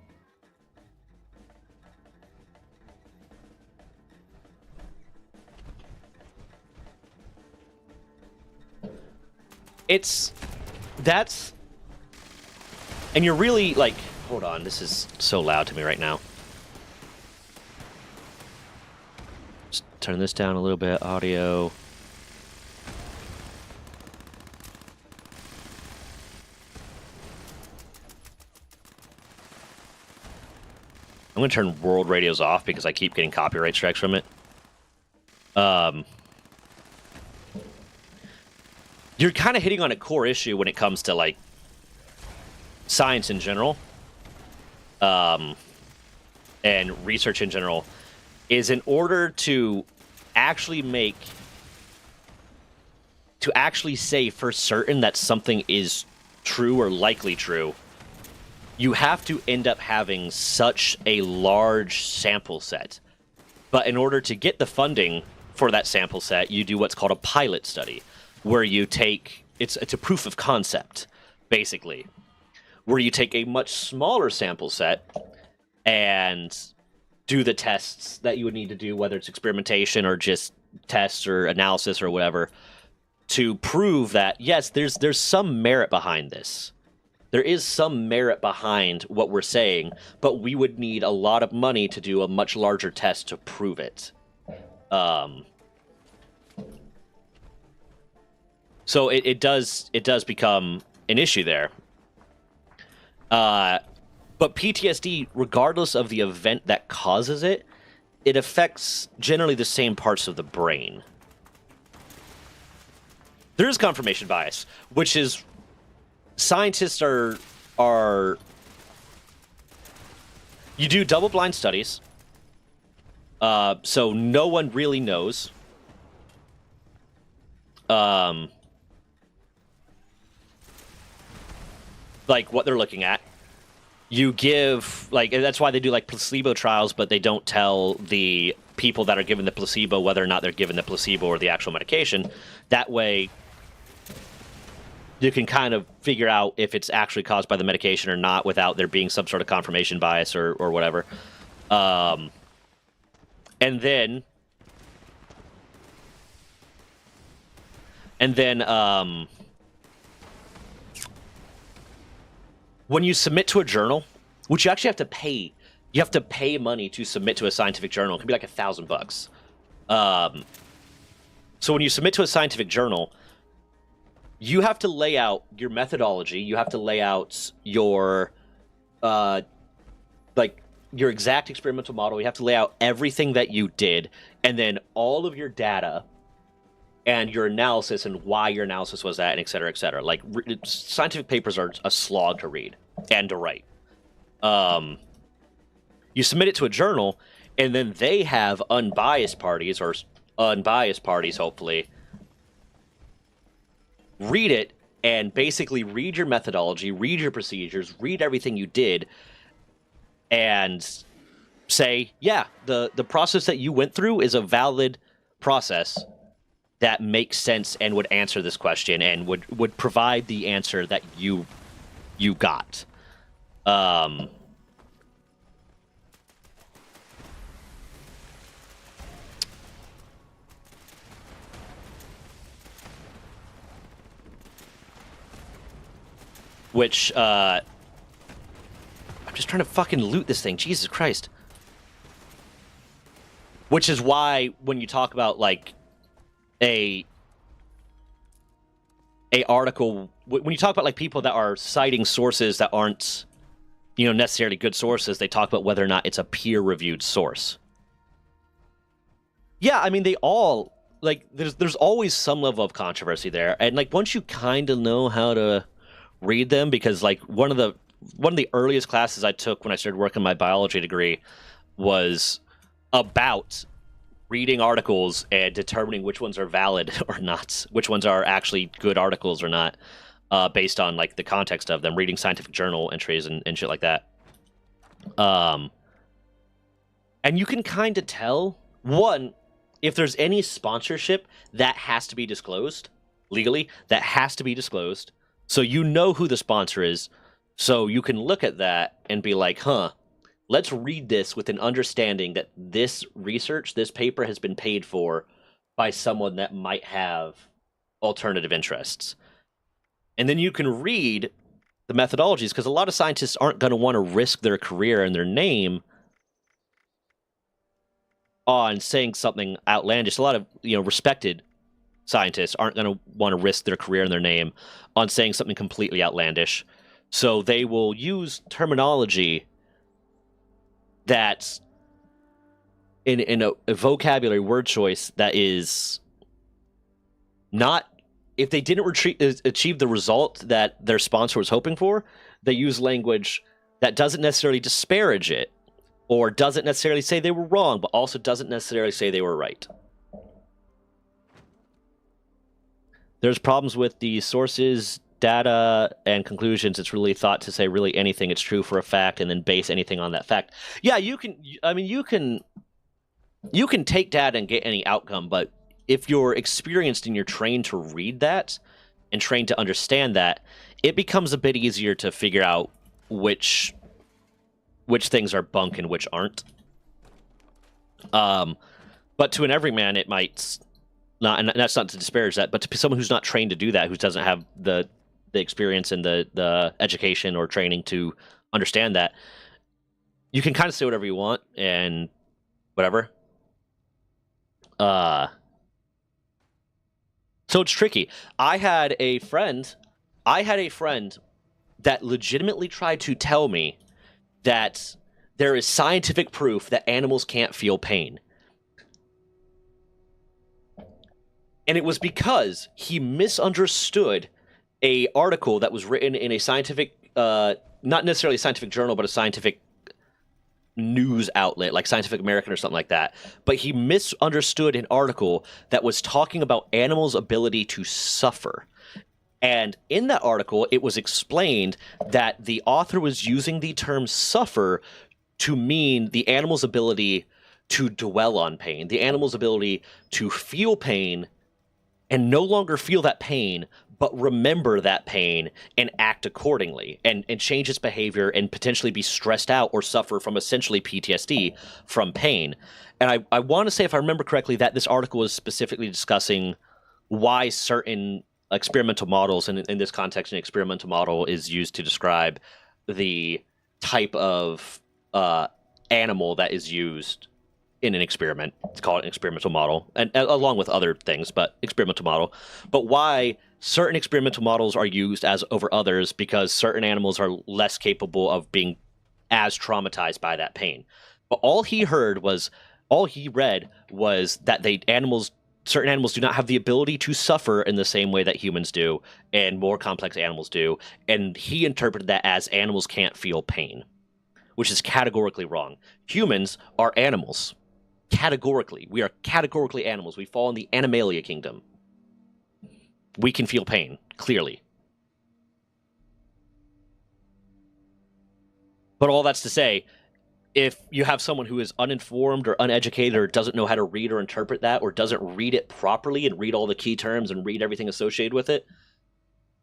And you're really like, hold on, this is so loud to me right now. Just turn this down a little bit, audio. I'm going to turn world radios off because I keep getting copyright strikes from it. You're kind of hitting on a core issue when it comes to, like, science in general, and research in general, is in order to actually say for certain that something is true or likely true, you have to end up having such a large sample set. But in order to get the funding for that sample set, you do what's called a pilot study, where you take it's a proof of concept, basically, where you take a much smaller sample set and do the tests that you would need to do, whether it's experimentation or just tests or analysis or whatever, to prove that, yes, there's some merit behind this. There is some merit behind what we're saying, but we would need a lot of money to do a much larger test to prove it. So it does become an issue there. But PTSD, regardless of the event that causes it, it affects generally the same parts of the brain. There is confirmation bias, which is scientists are you do double-blind studies, so no one really knows. Like what they're looking at. You give, like, that's why they do like placebo trials, but they don't tell the people that are given the placebo whether or not they're given the placebo or the actual medication. That way, you can kind of figure out if it's actually caused by the medication or not without there being some sort of confirmation bias or whatever. And then when you submit to a journal, which you actually have to pay, you have to pay money to submit to a scientific journal. It can be like $1,000. So when you submit to a scientific journal, you have to lay out your methodology. You have to lay out your, like, your exact experimental model. You have to lay out everything that you did, and then all of your data and your analysis and why your analysis was that, and et cetera, et cetera. Like, scientific papers are a slog to read and to write. You submit it to a journal, and then they have unbiased parties, hopefully, read it and basically read your methodology, read your procedures, read everything you did, and say, yeah, the process that you went through is a valid process that makes sense and would answer this question and would provide the answer that you got. Which, I'm just trying to fucking loot this thing. Jesus Christ. Which is why when you talk about, like, a article, when you talk about, like, people that are citing sources that aren't, necessarily good sources, they talk about whether or not it's a peer-reviewed source. Yeah, I mean, they all, like, there's always some level of controversy there. And, like, once you kind of know how to read them, because, like, one of the earliest classes I took when I started working my biology degree was about reading articles and determining which ones are valid or not, which ones are actually good articles or not, based on, like, the context of them, reading scientific journal entries and shit like that. And you can kind of tell, one, if there's any sponsorship, that has to be disclosed legally, that has to be disclosed. So you know who the sponsor is, so you can look at that and be like, let's read this with an understanding that this research, this paper has been paid for by someone that might have alternative interests. And then you can read the methodologies, because a lot of scientists aren't going to want to risk their career and their name on saying something outlandish. A lot of, respected scientists aren't going to want to risk their career and their name on saying something completely outlandish. So they will use terminology that in a vocabulary word choice that is not, if they didn't achieve the result that their sponsor was hoping for, they use language that doesn't necessarily disparage it, or doesn't necessarily say they were wrong, but also doesn't necessarily say they were right. There's problems with the sources, data, and conclusions. It's really thought to say really anything. It's true for a fact, and then base anything on that fact. Yeah, you can. I mean, you can take data and get any outcome, but if you're experienced and you're trained to read that and trained to understand that, it becomes a bit easier to figure out which things are bunk and which aren't. But to an everyman, it might not, and that's not to disparage that, but to someone who's not trained to do that, who doesn't have the experience and the education or training to understand that, you can kind of say whatever you want and whatever. So it's tricky. I had a friend that legitimately tried to tell me that there is scientific proof that animals can't feel pain. And it was because he misunderstood a article that was written in a scientific, not necessarily a scientific journal, but a scientific news outlet like Scientific American or something like that. But he misunderstood an article that was talking about animals' ability to suffer. And in that article, it was explained that the author was using the term suffer to mean the animal's ability to dwell on pain, the animal's ability to feel pain and no longer feel that pain, but remember that pain and act accordingly and change its behavior and potentially be stressed out or suffer from essentially PTSD from pain. And I want to say, if I remember correctly, that this article was specifically discussing why certain experimental models, and in this context, an experimental model is used to describe the type of animal that is used in an experiment. It's called an experimental model, and along with other things, but experimental model. But why certain experimental models are used as over others, because certain animals are less capable of being as traumatized by that pain. But all he read was that certain animals do not have the ability to suffer in the same way that humans do, and more complex animals do. And he interpreted that as animals can't feel pain, which is categorically wrong. Humans are animals. Categorically. We are categorically animals. We fall in the Animalia kingdom. We can feel pain, clearly. But all that's to say, if you have someone who is uninformed or uneducated or doesn't know how to read or interpret that, or doesn't read it properly and read all the key terms and read everything associated with it,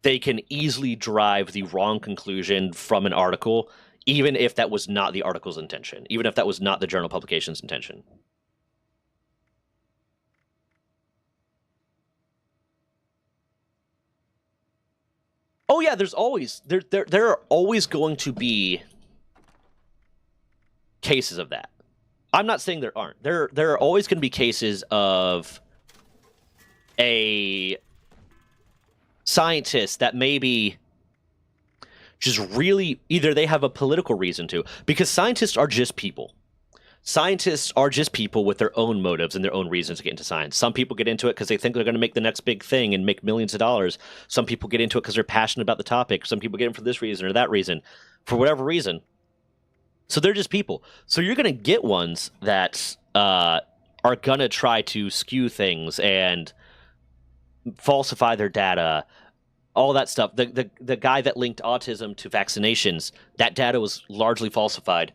they can easily derive the wrong conclusion from an article, even if that was not the article's intention, even if that was not the journal publication's intention. Oh yeah, there are always going to be cases of that. I'm not saying there aren't. There are always going to be cases of a scientist that maybe just really, either they have a political reason to, because scientists are just people. Scientists are just people with their own motives and their own reasons to get into science. Some people get into it because they think they're going to make the next big thing and make millions of dollars. Some people get into it because they're passionate about the topic. Some people get in for this reason or that reason, for whatever reason. So they're just people. So you're going to get ones that are going to try to skew things and falsify their data, all that stuff. The guy that linked autism to vaccinations, that data was largely falsified.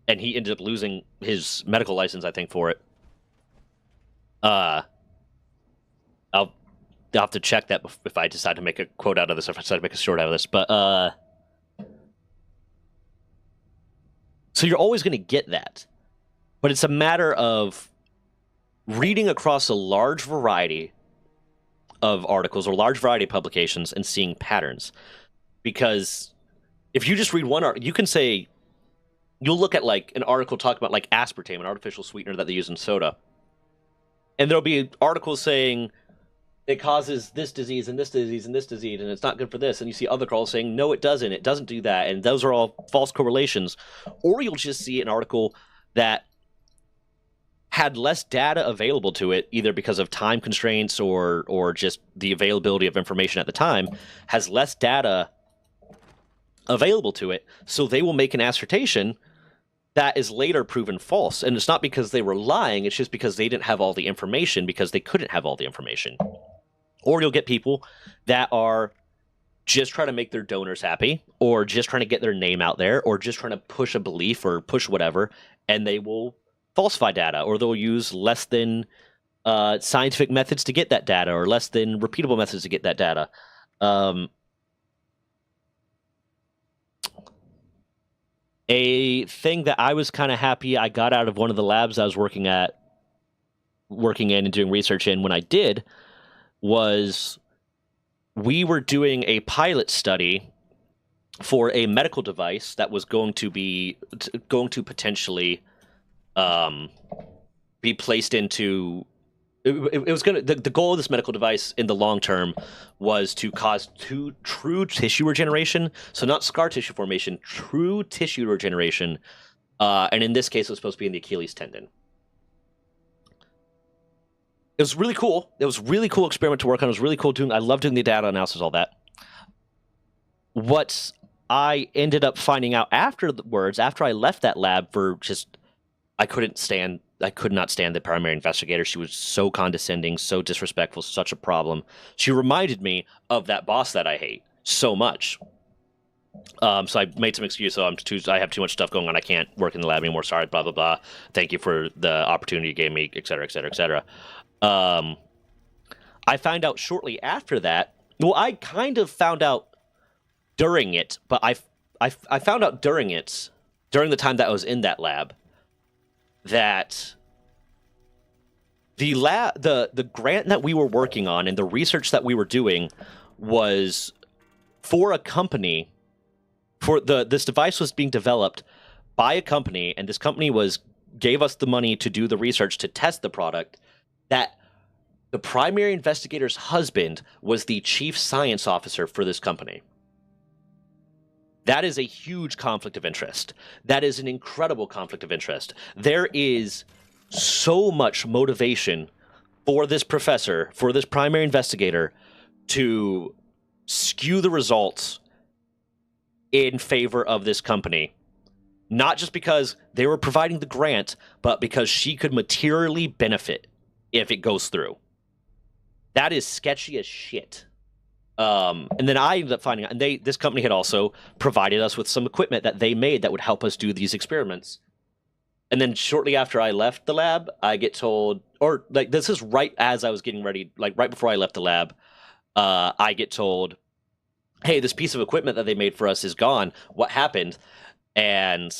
And he ended up losing his medical license, I think, for it. I'll have to check that if I decide to make a quote out of this, if I decide to make a short out of this. But so you're always going to get that. But it's a matter of reading across a large variety of articles or large variety of publications and seeing patterns. Because if you just read one article, you can say, you'll look at like an article talking about like aspartame, an artificial sweetener that they use in soda. And there'll be articles saying it causes this disease and this disease and this disease, and it's not good for this. And you see other articles saying, no, it doesn't. It doesn't do that. And those are all false correlations. Or you'll just see an article that had less data available to it, either because of time constraints or just the availability of information at the time, has less data available to it. So they will make an assertion that is later proven false. And it's not because they were lying, it's just because they didn't have all the information, because they couldn't have all the information. Or you'll get people that are just trying to make their donors happy, or just trying to get their name out there, or just trying to push a belief or push whatever, and they will falsify data, or they'll use less than scientific methods to get that data, or less than repeatable methods to get that data. A thing that I was kind of happy I got out of one of the labs I was working in and doing research in when I did was we were doing a pilot study for a medical device that was going to potentially be placed into. It was going to. The goal of this medical device in the long term was to cause true tissue regeneration. So not scar tissue formation, true tissue regeneration. And in this case, it was supposed to be in the Achilles tendon. It was really cool. It was a really cool experiment to work on. It was really cool doing. I love doing the data analysis, all that. What I ended up finding out afterwards, after I left that lab for just, I could not stand the primary investigator. She was so condescending, so disrespectful, such a problem. She reminded me of that boss that I hate so much. So I made some excuse. So I have too much stuff going on. I can't work in the lab anymore. Sorry, blah, blah, blah. Thank you for the opportunity you gave me, et cetera, et cetera, et cetera. I found out shortly after that. Well, I kind of found out during it, but I found out during the time that I was in that lab, that the grant that we were working on and the research that we were doing was for a company. This device was being developed by a company, and this company gave us the money to do the research to test the product. That the primary investigator's husband was the chief science officer for this company. That is a huge conflict of interest. That is an incredible conflict of interest. There is so much motivation for this professor, for this primary investigator, to skew the results in favor of this company. Not just because they were providing the grant, but because she could materially benefit if it goes through. That is sketchy as shit. And then I ended up finding out, and this company had also provided us with some equipment that they made that would help us do these experiments. And then shortly after I left the lab, I get told, or like this is right as I was getting ready, like right before I left the lab, I get told, hey, this piece of equipment that they made for us is gone. What happened? And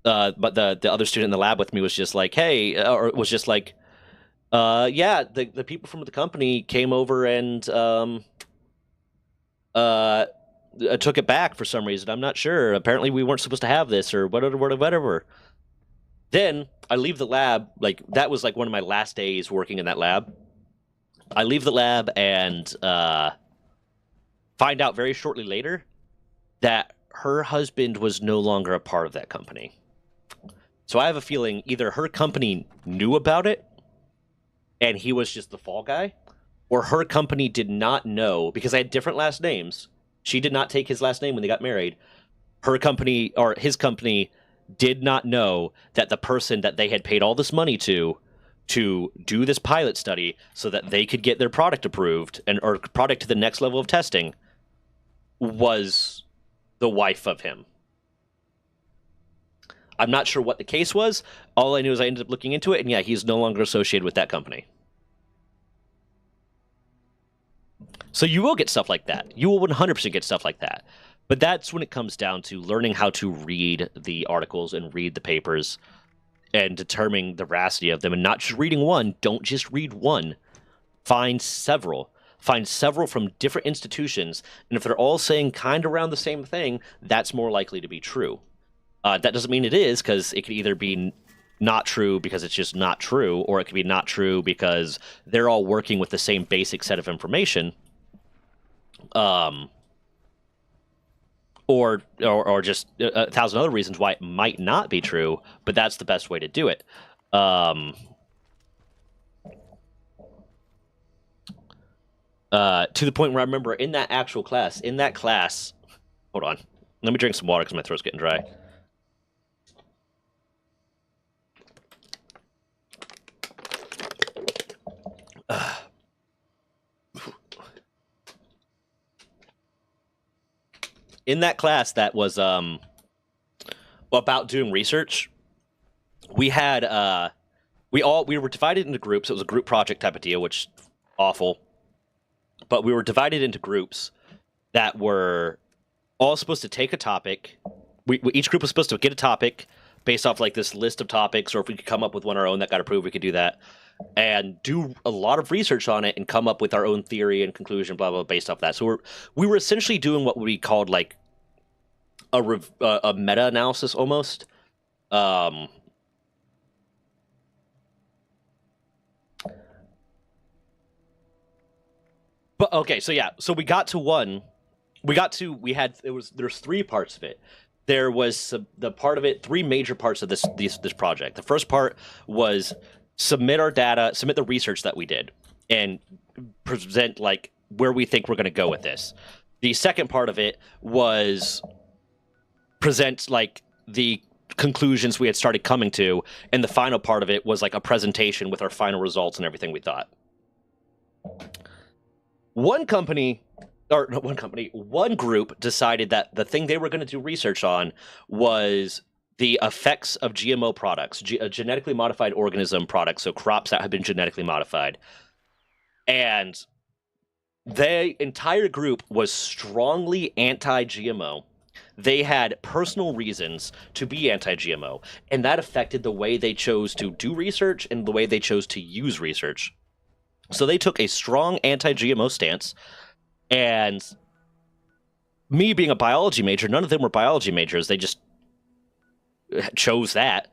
but the other student in the lab with me was just like, hey, or was just like, yeah, the people from the company came over and took it back for some reason. I'm not sure. Apparently we weren't supposed to have this or whatever. Then I leave the lab. Like that was like one of my last days working in that lab. I leave the lab and find out very shortly later that her husband was no longer a part of that company. So I have a feeling either her company knew about it and he was just the fall guy, or her company did not know, because they had different last names. She did not take his last name when they got married. Her company, or his company, did not know that the person that they had paid all this money to do this pilot study so that they could get their product approved or product to the next level of testing was the wife of him. I'm not sure what the case was. All I knew is I ended up looking into it, and yeah, he's no longer associated with that company. So you will get stuff like that. You will 100% get stuff like that. But that's when it comes down to learning how to read the articles and read the papers and determining the veracity of them, and not just reading one. Don't just read one. Find several. Find several from different institutions, and if they're all saying kind of around the same thing, that's more likely to be true. That doesn't mean it is, because it could either be not true because it's just not true, or it could be not true because they're all working with the same basic set of information. Or just a thousand other reasons why it might not be true, but that's the best way to do it. To the point where I remember in that class, hold on, let me drink some water because my throat's getting dry. In that class that was about doing research, we had we were divided into groups. It was a group project type of deal, which awful. But we were divided into groups that were all supposed to take a topic. Each group was supposed to get a topic based off like this list of topics, or if we could come up with one our own that got approved, we could do that, and do a lot of research on it and come up with our own theory and conclusion, blah blah, based off that. So we were essentially doing what we called like a meta analysis almost. But okay, so yeah, so there's 3 parts of it. There was the part of it, 3 major parts of this project. The first part was submit the research that we did, and present like where we think we're going to go with this. The second part of it was present like the conclusions we had started coming to, and the final part of it was like a presentation with our final results and everything we thought. One group decided that the thing they were going to do research on was the effects of GMO products, genetically modified organism products, so crops that have been genetically modified. And the entire group was strongly anti-GMO. They had personal reasons to be anti-GMO, and that affected the way they chose to do research and the way they chose to use research. So they took a strong anti-GMO stance, and me being a biology major, none of them were biology majors. They just chose that.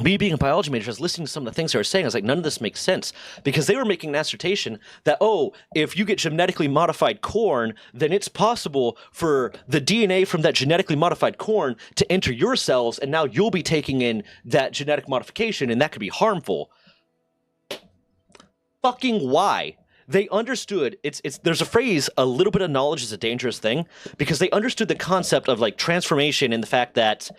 Me being a biology major, I was listening to some of the things they were saying. I was like, none of this makes sense, because they were making an assertion that, oh, if you get genetically modified corn, then it's possible for the DNA from that genetically modified corn to enter your cells, and now you'll be taking in that genetic modification, and that could be harmful. Fucking why? They understood there's a phrase, a little bit of knowledge is a dangerous thing, because they understood the concept of like transformation and the fact that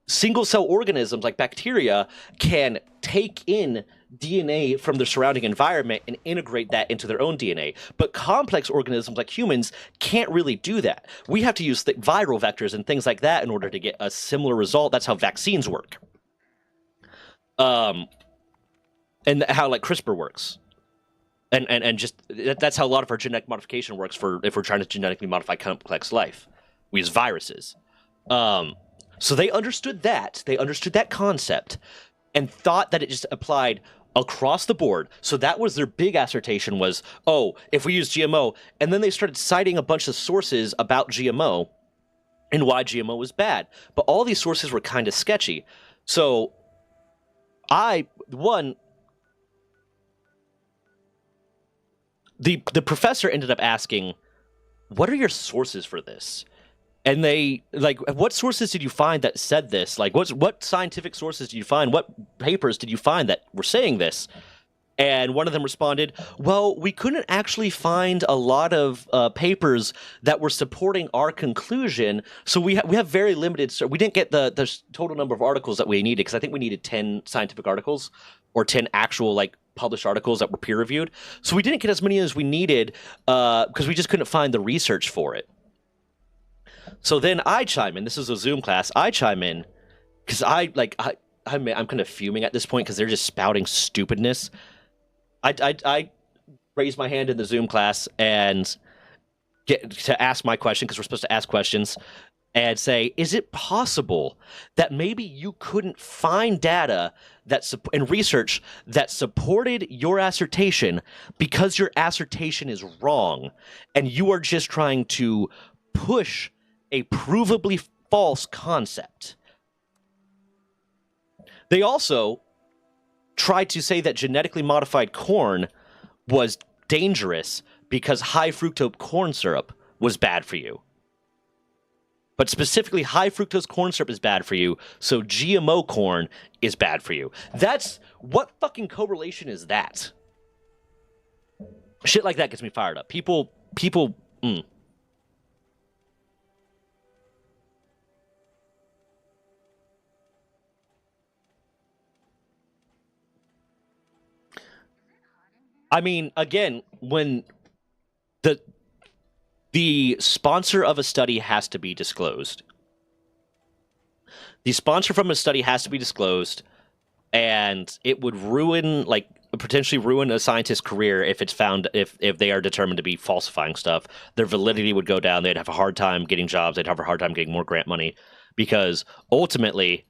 single cell organisms like bacteria can take in DNA from their surrounding environment and integrate that into their own DNA. But complex organisms like humans can't really do that. We have to use viral vectors and things like that in order to get a similar result. That's how vaccines work. And how like CRISPR works, and just that's how a lot of our genetic modification works for if we're trying to genetically modify complex life. We use viruses. So they understood that concept, and thought that it just applied across the board. So that was their big assertion was, oh, if we use GMO, and then they started citing a bunch of sources about GMO and why GMO was bad. But all these sources were kind of sketchy. So the professor ended up asking, what are your sources for this? And they, like, what sources did you find that said this? Like, what scientific sources did you find? What papers did you find that were saying this? And one of them responded, well, we couldn't actually find a lot of papers that were supporting our conclusion, so we have very limited, so we didn't get the total number of articles that we needed, because I think we needed 10 scientific articles, or 10 actual, like, published articles that were peer-reviewed. So we didn't get as many as we needed, because we just couldn't find the research for it. So then I chime in. This is a Zoom class. I chime in, because I'm kind of fuming at this point, because they're just spouting stupidness. I raise my hand in the Zoom class and get to ask my question, because we're supposed to ask questions, and say, is it possible that maybe you couldn't find data and research that supported your assertion because your assertion is wrong, and you are just trying to push a provably false concept? They also tried to say that genetically modified corn was dangerous because high fructose corn syrup was bad for you. But specifically, high fructose corn syrup is bad for you, so GMO corn is bad for you. That's what fucking correlation is that? Shit like that gets me fired up. People. I mean, again, when the sponsor of a study has to be disclosed. The sponsor from a study has to be disclosed, and it would potentially ruin a scientist's career if it's found if they are determined to be falsifying stuff. Their validity would go down. They'd have a hard time getting jobs. They'd have a hard time getting more grant money, because ultimately,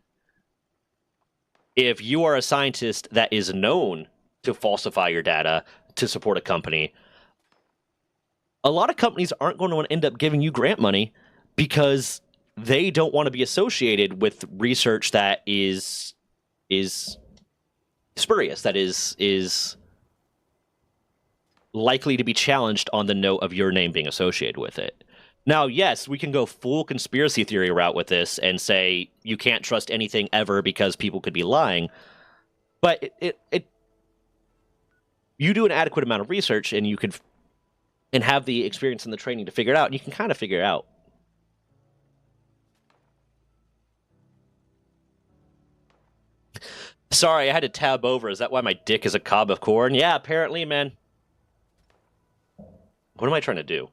if you are a scientist that is known to falsify your data to support a company, a lot of companies aren't going to end up giving you grant money because they don't want to be associated with research that is spurious, that is likely to be challenged on the note of your name being associated with it. Now, yes, we can go full conspiracy theory route with this and say you can't trust anything ever because people could be lying, but you do an adequate amount of research and you could and have the experience and the training to figure it out, and you can kind of figure it out. Sorry, I had to tab over. Is that why my dick is a cob of corn? Yeah, apparently, man. What am I trying to do?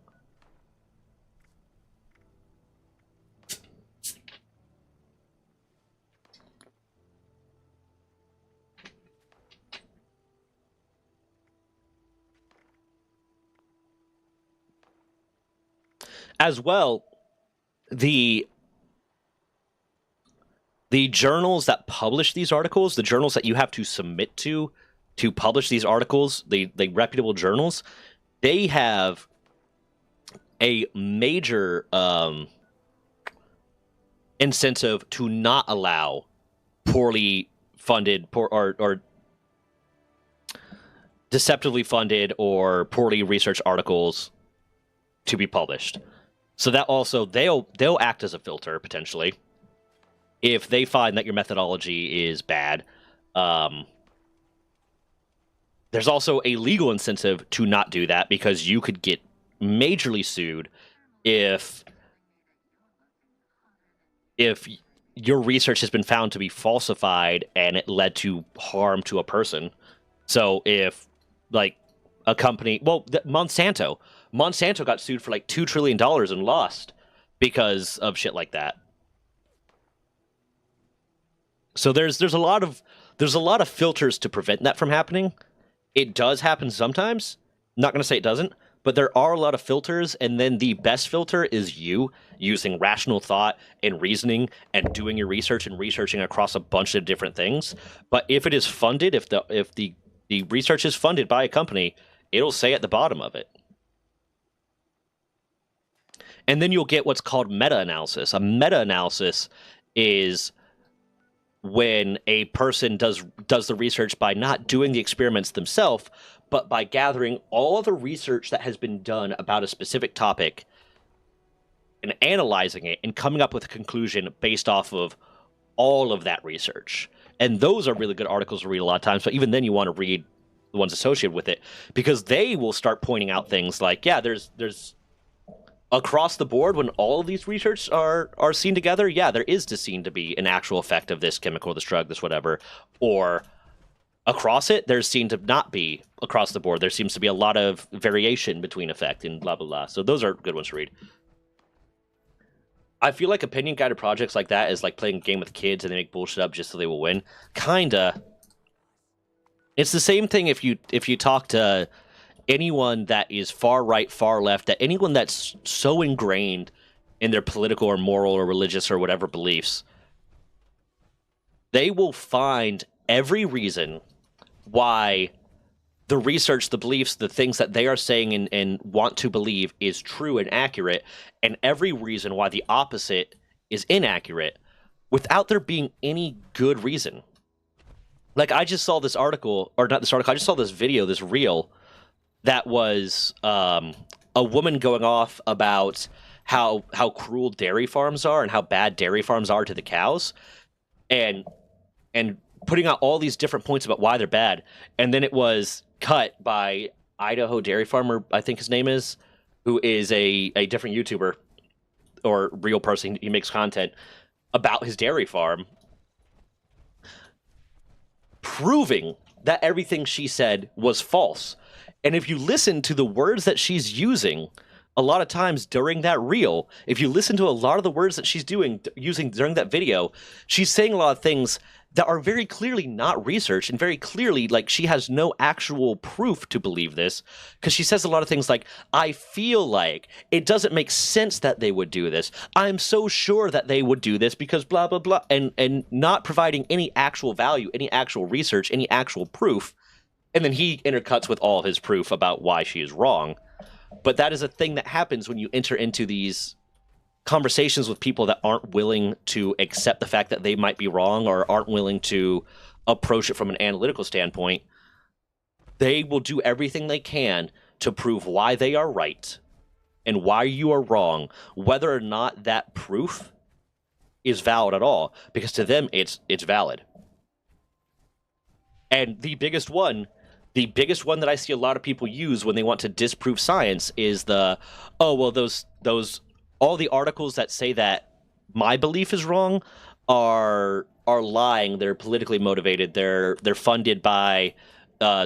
As well, the journals that publish these articles, the journals that you have to submit to publish these articles, the reputable journals, they have a major incentive to not allow poorly funded or deceptively funded or poorly researched articles to be published. So that also they'll act as a filter potentially if they find that your methodology is bad. There's also a legal incentive to not do that because you could get majorly sued if your research has been found to be falsified and it led to harm to a person. So if like a company, Monsanto got sued for like $2 trillion and lost because of shit like that. So there's a lot of filters to prevent that from happening. It does happen sometimes. I'm not going to say it doesn't, but there are a lot of filters, and then the best filter is you using rational thought and reasoning and doing your research and researching across a bunch of different things. But if it is funded, if the research is funded by a company, it'll say at the bottom of it. And then you'll get what's called meta-analysis. A meta-analysis is when a person does the research by not doing the experiments themselves, but by gathering all of the research that has been done about a specific topic and analyzing it and coming up with a conclusion based off of all of that research. And those are really good articles to read a lot of times, but even then you want to read the ones associated with it, because they will start pointing out things like, yeah, there's across the board, when all of these research are seen together, yeah, there is seen to be an actual effect of this chemical, this drug, this whatever. Or across it, there's seen to not be across the board. There seems to be a lot of variation between effect and blah, blah, blah. So those are good ones to read. I feel like opinion-guided projects like that is like playing a game with kids and they make bullshit up just so they will win. Kinda. It's the same thing if you talk to anyone that is far right, far left, that anyone that's so ingrained in their political or moral or religious or whatever beliefs, they will find every reason why the research, the beliefs, the things that they are saying and want to believe is true and accurate, and every reason why the opposite is inaccurate, without there being any good reason. Like, I just saw this article, or not this article, I just saw this video, this reel, that was a woman going off about how cruel dairy farms are and how bad dairy farms are to the cows, and and putting out all these different points about why they're bad, and then it was cut by Idaho Dairy Farmer, I think his name is, who is a different YouTuber or real person. He makes content about his dairy farm, proving that everything she said was false. And if you listen to the words that she's using, a lot of times during that reel, if you listen to a lot of the words that she's using during that video, she's saying a lot of things that are very clearly not researched, and very clearly, like, she has no actual proof to believe this, because she says a lot of things like, I feel like, it doesn't make sense that they would do this, I'm so sure that they would do this because blah blah blah, and not providing any actual value, any actual research, any actual proof. And then he intercuts with all of his proof about why she is wrong. But that is a thing that happens when you enter into these conversations with people that aren't willing to accept the fact that they might be wrong, or aren't willing to approach it from an analytical standpoint. They will do everything they can to prove why they are right and why you are wrong, whether or not that proof is valid at all, because to them it's valid. And the biggest one that I see a lot of people use when they want to disprove science is those all the articles that say that my belief is wrong are lying. They're politically motivated. They're funded by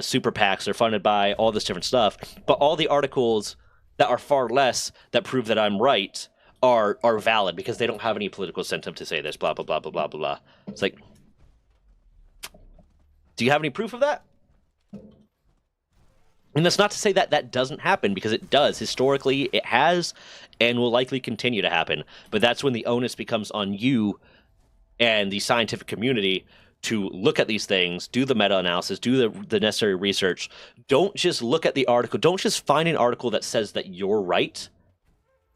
super PACs. They're funded by all this different stuff. But all the articles that are far less that prove that I'm right are valid because they don't have any political incentive to say this. Blah blah blah blah blah blah. It's like, do you have any proof of that? And that's not to say that that doesn't happen, because it does. Historically, it has and will likely continue to happen. But that's when the onus becomes on you and the scientific community to look at these things, do the meta-analysis, do the necessary research. Don't just look at the article. Don't just find an article that says that you're right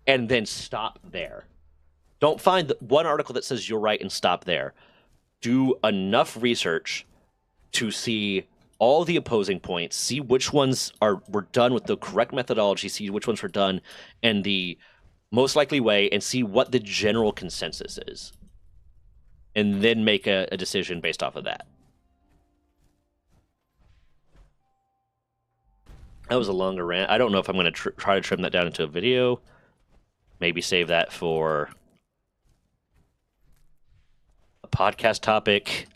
and then stop there. Don't find one article that says you're right and stop there. Do enough research to see all the opposing points, see which ones were done with the correct methodology, see which ones were done in the most likely way, and see what the general consensus is. And then make a decision based off of that. That was a longer rant. I don't know if I'm going to try to trim that down into a video. Maybe save that for a podcast topic.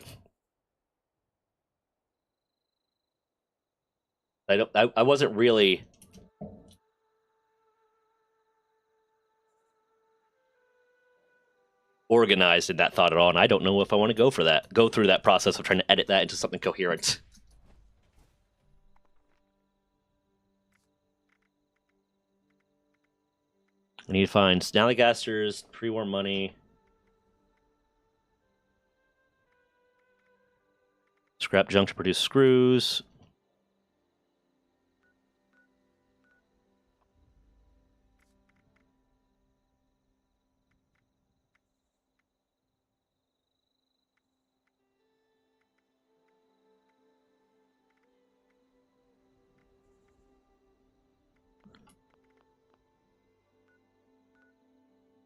I wasn't really organized in that thought at all, and I don't know if I want to go through that process of trying to edit that into something coherent. I need to find Snallygasters, pre-war money, scrap junk to produce screws.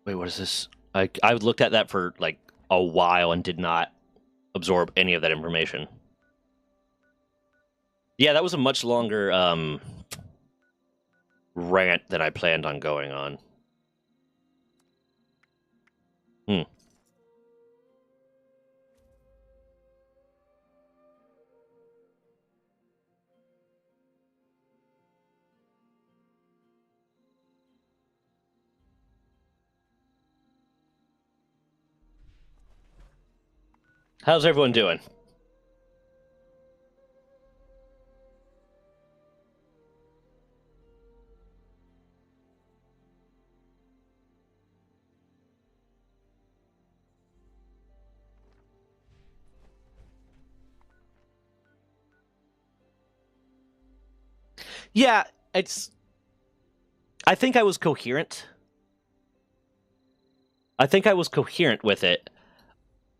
Wait, what is this? I looked at that for like a while and did not absorb any of that information. Yeah, that was a much longer rant than I planned on going on. How's everyone doing? Yeah, I think I was coherent. I think I was coherent with it.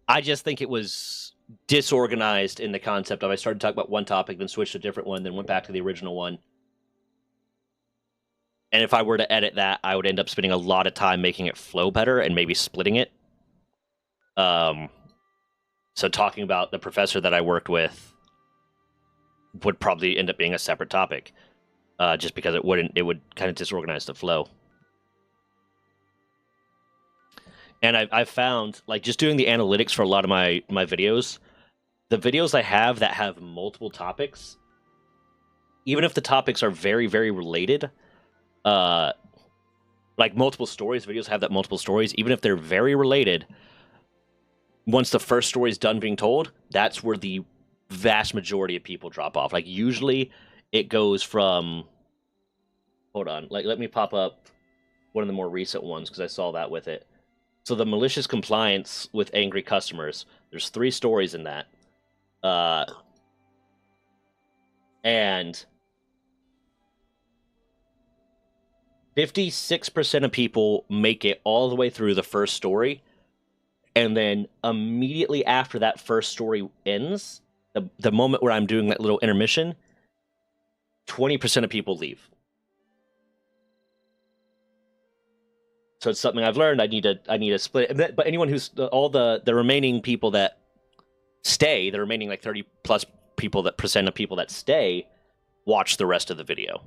I just think it was disorganized in the concept of I started talking about one topic, then switched to a different one, then went back to the original one. And if I were to edit that, I would end up spending a lot of time making it flow better and maybe splitting it. So talking about the professor that I worked with would probably end up being a separate topic, just because it would kind of disorganize the flow. And I've found, like, just doing the analytics for a lot of my videos, the videos I have that have multiple topics, even if the topics are very, very related, like multiple stories, videos have that multiple stories, even if they're very related, once the first story is done being told, that's where the vast majority of people drop off. Like, usually it goes from, hold on, like, let me pop up one of the more recent ones because I saw that with it. So the malicious compliance with angry customers, there's 3 stories in that. And 56% of people make it all the way through the first story, and then immediately after that first story ends, the moment where I'm doing that little intermission, 20% of people leave. So it's something I've learned. I need to split it. But anyone who's all the remaining people that stay, the remaining like 30 plus percent of people that stay, watch the rest of the video.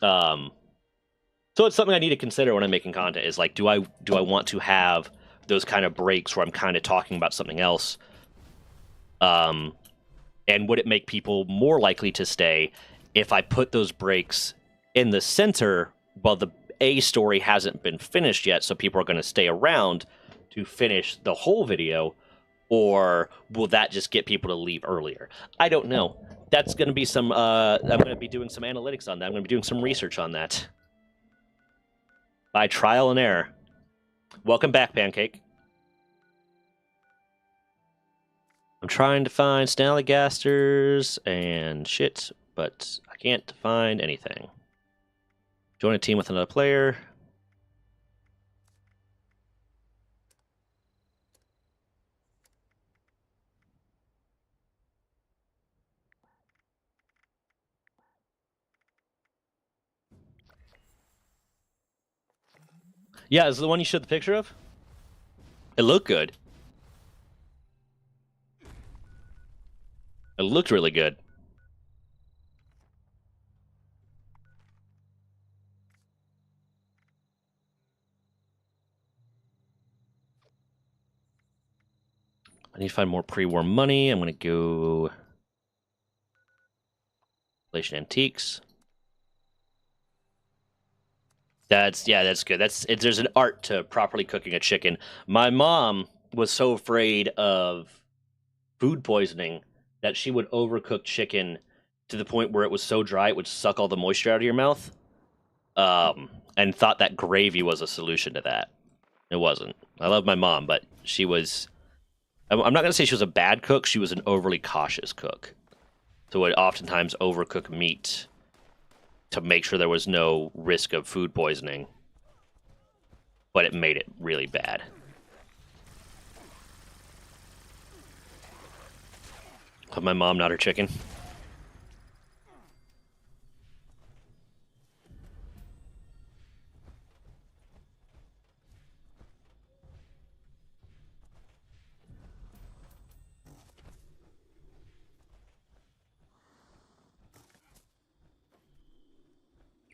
So it's something I need to consider when I'm making content, is like, do I want to have those kind of breaks where I'm kind of talking about something else? And would it make people more likely to stay if I put those breaks in the center while the A story hasn't been finished yet, so people are going to stay around to finish the whole video? Or will that just get people to leave earlier? I don't know. That's going to be some, I'm going to be doing some analytics on that. I'm going to be doing some research on that. By trial and error. Welcome back, Pancake. I'm trying to find Snallygasters and shit, but I can't find anything. Join a team with another player. Yeah, is it the one you showed the picture of? It looked good. It looked really good. I need to find more pre-war money. I'm going to go Relation Antiques. That's good. There's an art to properly cooking a chicken. My mom was so afraid of food poisoning that she would overcook chicken to the point where it was so dry it would suck all the moisture out of your mouth. And thought that gravy was a solution to that. It wasn't. I love my mom, but she was... I'm not going to say she was a bad cook. She was an overly cautious cook. So would oftentimes overcook meat to make sure there was no risk of food poisoning. But it made it really bad. But my mom, not her chicken.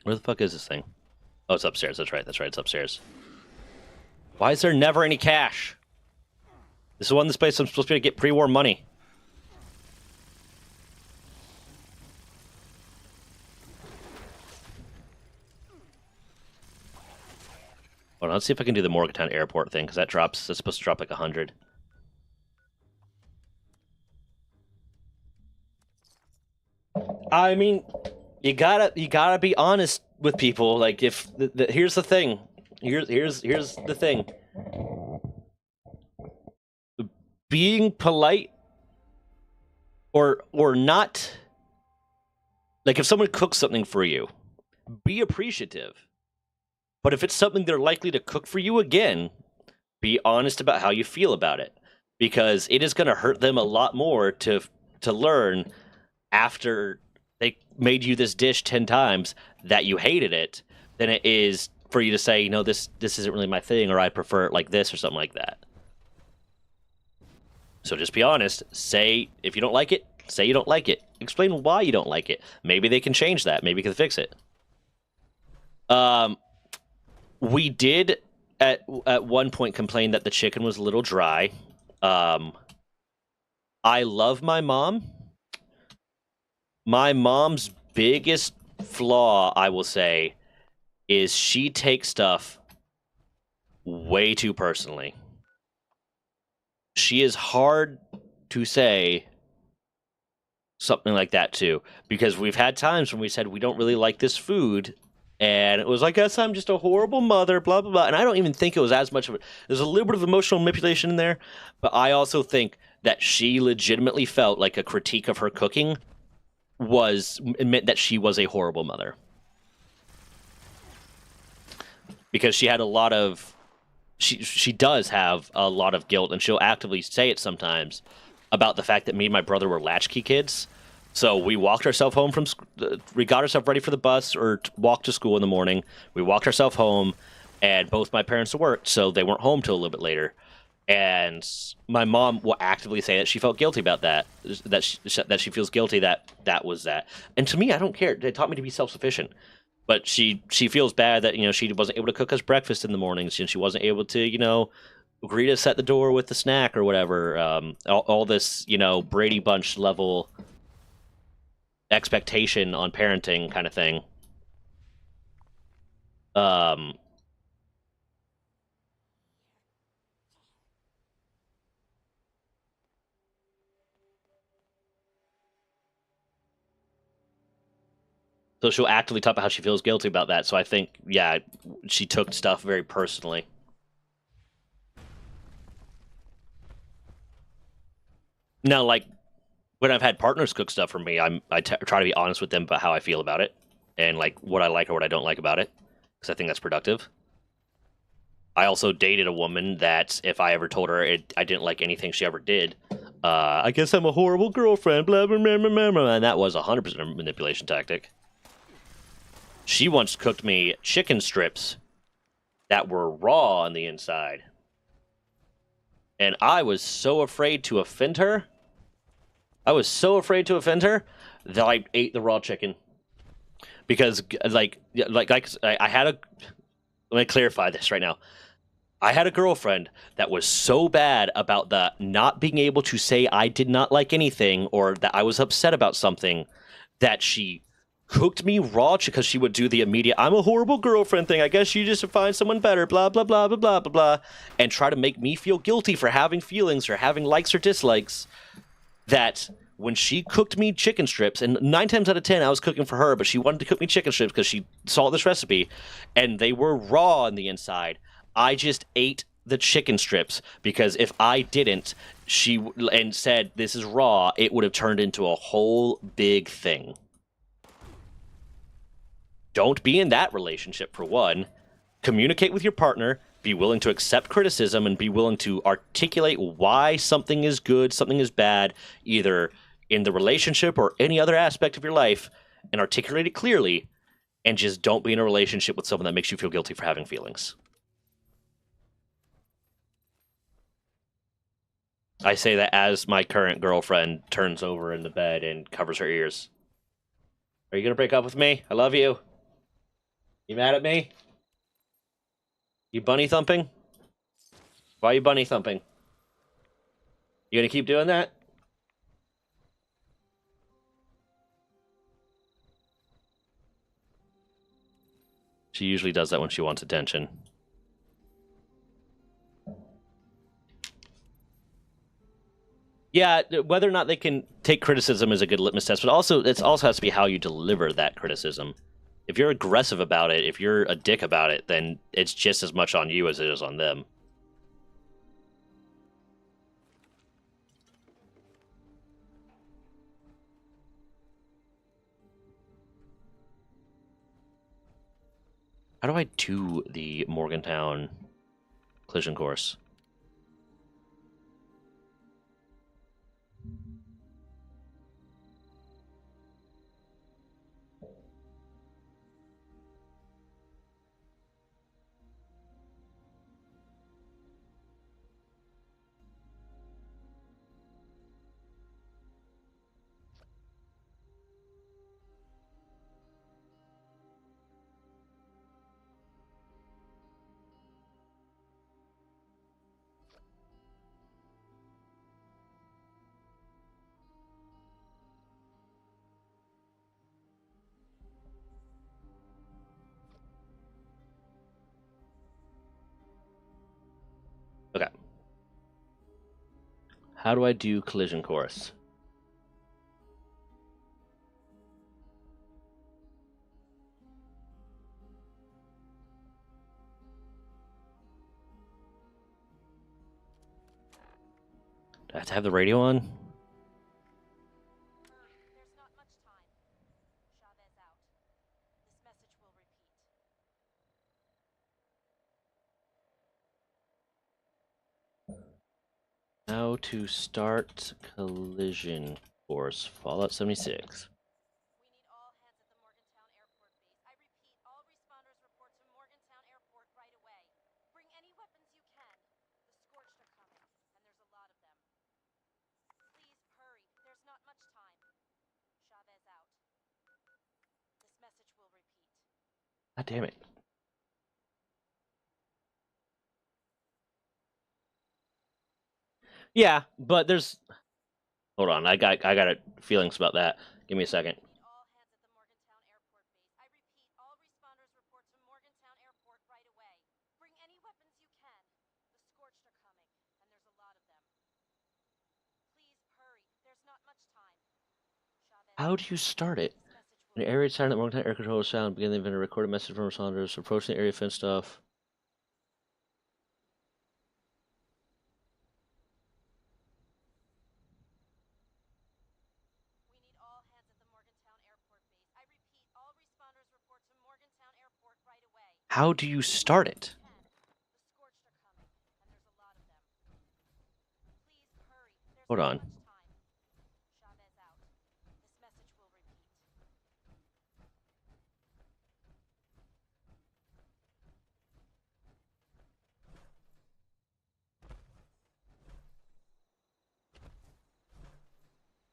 Where the fuck is this thing? Oh, it's upstairs. That's right. It's upstairs. Why is there never any cash? This is one of the place I'm supposed to be able to get pre-war money. Hold on, let's see if I can do the Morgantown Airport thing, because that's supposed to drop like 100. I mean, you gotta be honest with people. Like, if here's the thing, here's the thing. Being polite or not, like, if someone cooks something for you, be appreciative. But if it's something they're likely to cook for you again, be honest about how you feel about it. because it is going to hurt them a lot more to learn after they made you this dish 10 times that you hated it than it is for you to say, no, this isn't really my thing, or I prefer it like this or something like that. So just be honest. Say if you don't like it, say you don't like it. Explain why you don't like it. Maybe they can change that. Maybe they can fix it. We did at one point complain that the chicken was a little dry. I love my mom. My mom's biggest flaw, I will say, is she takes stuff way too personally. She is hard to say something like that to, because we've had times when we said we don't really like this food, and it was like, I guess I'm just a horrible mother, blah blah blah. And I don't even think it was as much of it. There's a little bit of emotional manipulation in there, but I also think that she legitimately felt like a critique of her cooking meant that she was a horrible mother, because she had a lot of she does have a lot of guilt, and she'll actively say it sometimes about the fact that me and my brother were latchkey kids. So we walked ourselves home we got ourselves ready for the bus or walked to school in the morning. We walked ourselves home, and both my parents worked, so they weren't home till a little bit later. And my mom will actively say that she felt guilty about that she feels guilty that was that. And to me, I don't care. They taught me to be self-sufficient. But she feels bad that, she wasn't able to cook us breakfast in the mornings, and she wasn't able to, greet us at the door with the snack or whatever. All this, Brady Bunch level expectation on parenting kind of thing. So she'll actively talk about how she feels guilty about that. So I think, yeah, she took stuff very personally. Now, like, when I've had partners cook stuff for me, I try to be honest with them about how I feel about it, and like what I like or what I don't like about it, because I think that's productive. I also dated a woman that if I ever told her I didn't like anything she ever did, I guess I'm a horrible girlfriend, blah, blah, blah, blah, blah, and that was 100% a manipulation tactic. She once cooked me chicken strips that were raw on the inside, and I was so afraid to offend her. That I ate the raw chicken. Because, like I had a... Let me clarify this right now. I had a girlfriend that was so bad about the not being able to say I did not like anything or that I was upset about something that she cooked me raw, because she would do the immediate, I'm a horrible girlfriend thing, I guess you just find someone better, blah, blah, blah, blah, blah, blah, blah, and try to make me feel guilty for having feelings or having likes or dislikes. That when she cooked me chicken strips, and 9 times out of 10 I was cooking for her, but she wanted to cook me chicken strips because she saw this recipe, and they were raw on the inside, I just ate the chicken strips, because if I didn't, and said this is raw, it would have turned into a whole big thing. Don't be in that relationship, for one. Communicate with your partner. Be willing to accept criticism and be willing to articulate why something is good, something is bad, either in the relationship or any other aspect of your life, and articulate it clearly, and just don't be in a relationship with someone that makes you feel guilty for having feelings. I say that as my current girlfriend turns over in the bed and covers her ears. Are you going to break up with me? I love you. You mad at me? You bunny thumping? Why are you bunny thumping? You gonna keep doing that? She usually does that when she wants attention. Yeah, whether or not they can take criticism is a good litmus test, but also it also has to be how you deliver that criticism. If you're aggressive about it, if you're a dick about it, then it's just as much on you as it is on them. How do I do the Morgantown collision course? How do I do collision course? Do I have to have the radio on? There's not much time. Chavez out. This message will repeat. How to start collision course. Fallout 76. We need all hands at the Morgantown Airport base. I repeat, all responders report to Morgantown Airport right away. Bring any weapons you can. The Scorched are coming, and there's a lot of them. Please hurry. There's not much time. Chavez out. This message will repeat. God damn it. Yeah, but there's. Hold on, I got feelings about that. Give me a second. We need all hands at the Morgantown Airport base. I repeat, all responders report to Morgantown Airport right away. Bring any weapons you can. The Scorched are coming, and there's a lot of them. Please hurry. There's not much time. Chavez How out. do you start it? This message An will area silent at Morgantown Air Control sound. Begin the event. A recorded message from responders approaching the area fenced off. We need all hands at the Morgantown Airport base. I repeat, all responders report to Morgantown Airport right away. How do you start it? The Scorched are coming, and there's a lot of them. Please hurry. There's Hold not on. much time. Chavez out. This message will repeat.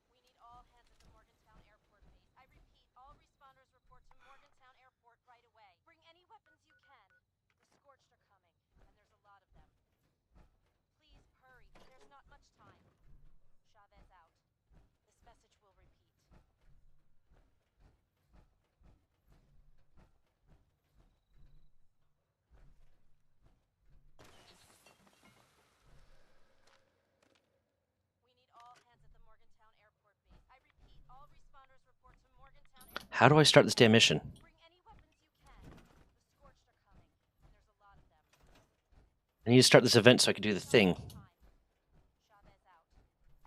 We need all hands at the Morgantown Airport base. I repeat, all responders report to Morgantown Airport right away. Bring any weapons you can. The Scorched are coming, and there's a lot of them. Please hurry. There's not much time. Chavez out. This message will repeat. We need all hands at the Morgantown Airport base. I repeat, all responders report to Morgantown Airport. How do I start this damn mission? Bring any weapons you can. The Scorched are coming, and there's a lot of them. I need to start this event so I can do the thing. Time. Chavez out.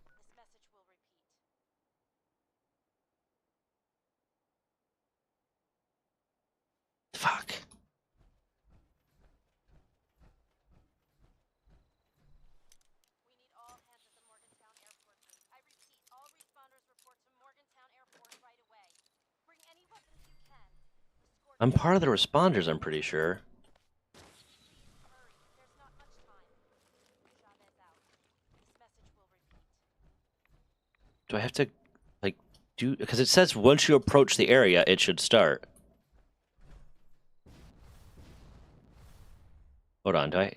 This message will repeat. Fuck. We need all hands at the Morgantown Airport base. I repeat, all responders report to Morgantown Airport right away. Bring any weapons you can. The Scorched I'm part of the responders, I'm pretty sure. Please hurry. There's not much time. Chavez out. This message will repeat. Do I have to, like, do... Because it says once you approach the area, it should start. Hold on, do I... We need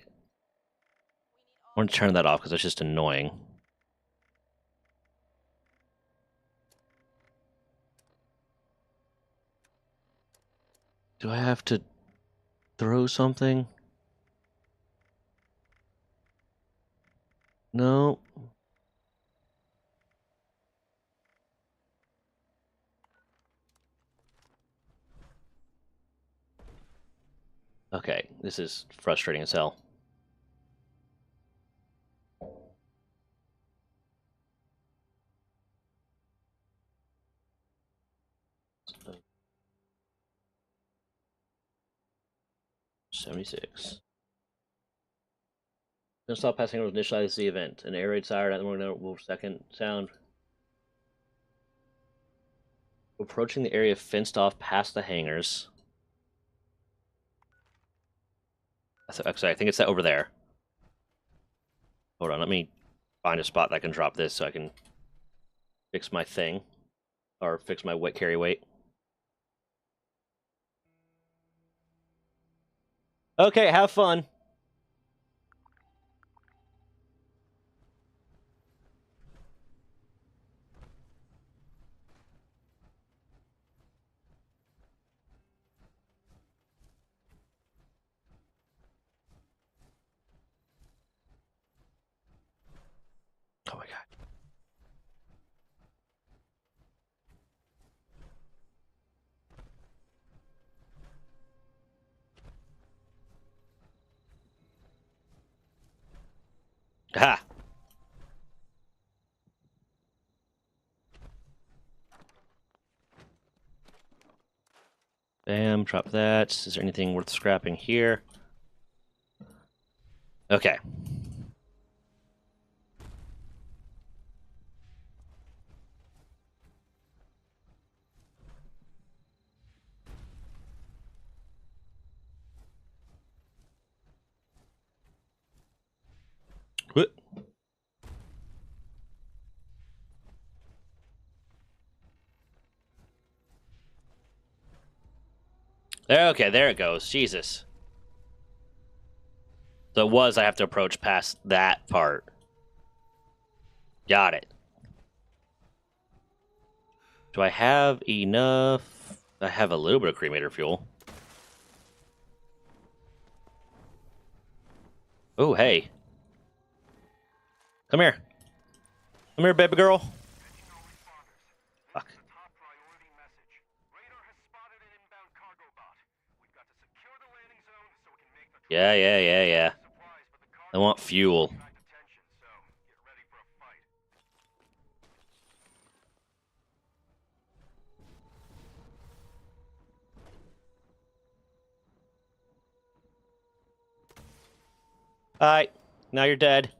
all I want to turn that off because that's just annoying. Do I have to throw something? No. Okay, this is frustrating as hell. $76. Gonna stop passing over initialize the event. An air raid siren at the moment will second sound. Approaching the area fenced off past the hangars. Actually, I think it's that over there. Hold on, let me find a spot that I can drop this so I can fix my thing. Or fix my weight carry weight. Okay, have fun. Oh my god. Aha! Bam, drop that. Is there anything worth scrapping here? Okay. What? Okay, there it goes. Jesus. So it was I have to approach past that part. Got it. Do I have enough? I have a little bit of cremator fuel. Oh, hey. Come here. Come here, baby girl. Fuck. Yeah. I want fuel. Alright. Now you're dead.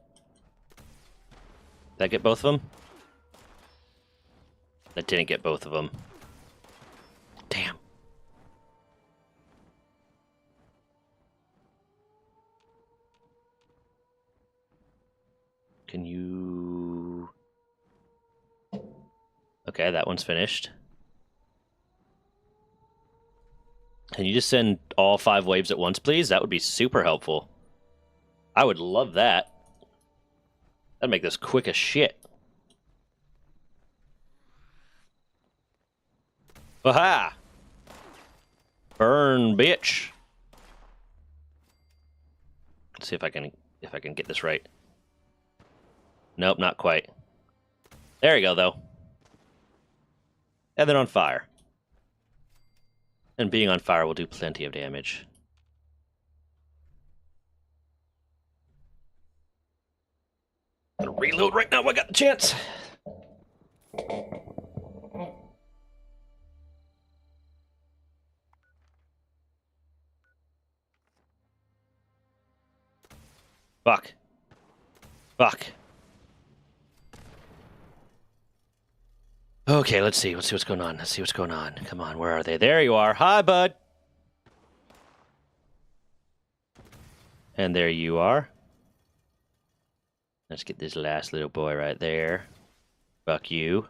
Did I get both of them? I didn't get both of them. Damn. Can you... Okay, that one's finished. Can you just send all 5 waves at once, please? That would be super helpful. I would love that. That'd make this quick as shit. Aha! Burn, bitch. Let's see if I can get this right. Nope, not quite. There you go, though. And then on fire. And being on fire will do plenty of damage. I'm gonna reload right now. I got the chance. Fuck. Fuck. Okay, let's see. Let's see what's going on. Let's see what's going on. Come on, where are they? There you are. Hi, bud. And there you are. Let's get this last little boy right there. Fuck you.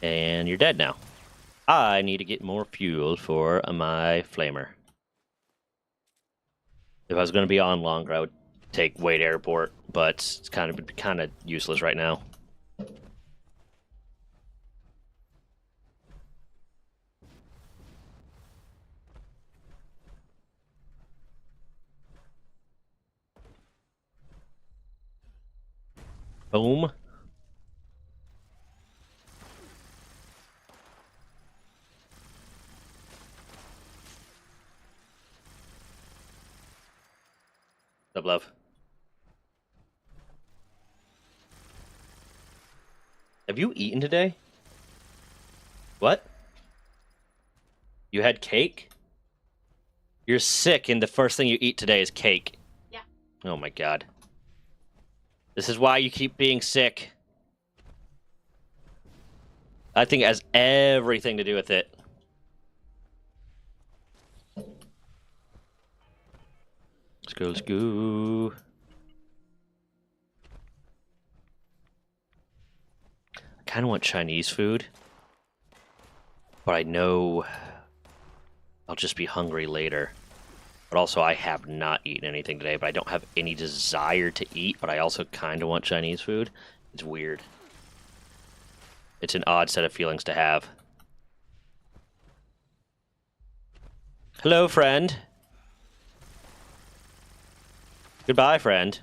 And you're dead now. I need to get more fuel for my flamer. If I was going to be on longer, I would take Wade Airport, but it's kind of useless right now. Boom. What's up, love? Have you eaten today? What? You had cake? You're sick and the first thing you eat today is cake. Yeah. Oh my god. This is why you keep being sick. I think it has everything to do with it. Let's go, let's go. I kind of want Chinese food. But I know I'll just be hungry later. But also, I have not eaten anything today, but I don't have any desire to eat, but I also kind of want Chinese food. It's weird. It's an odd set of feelings to have. Hello, friend. Goodbye, friend.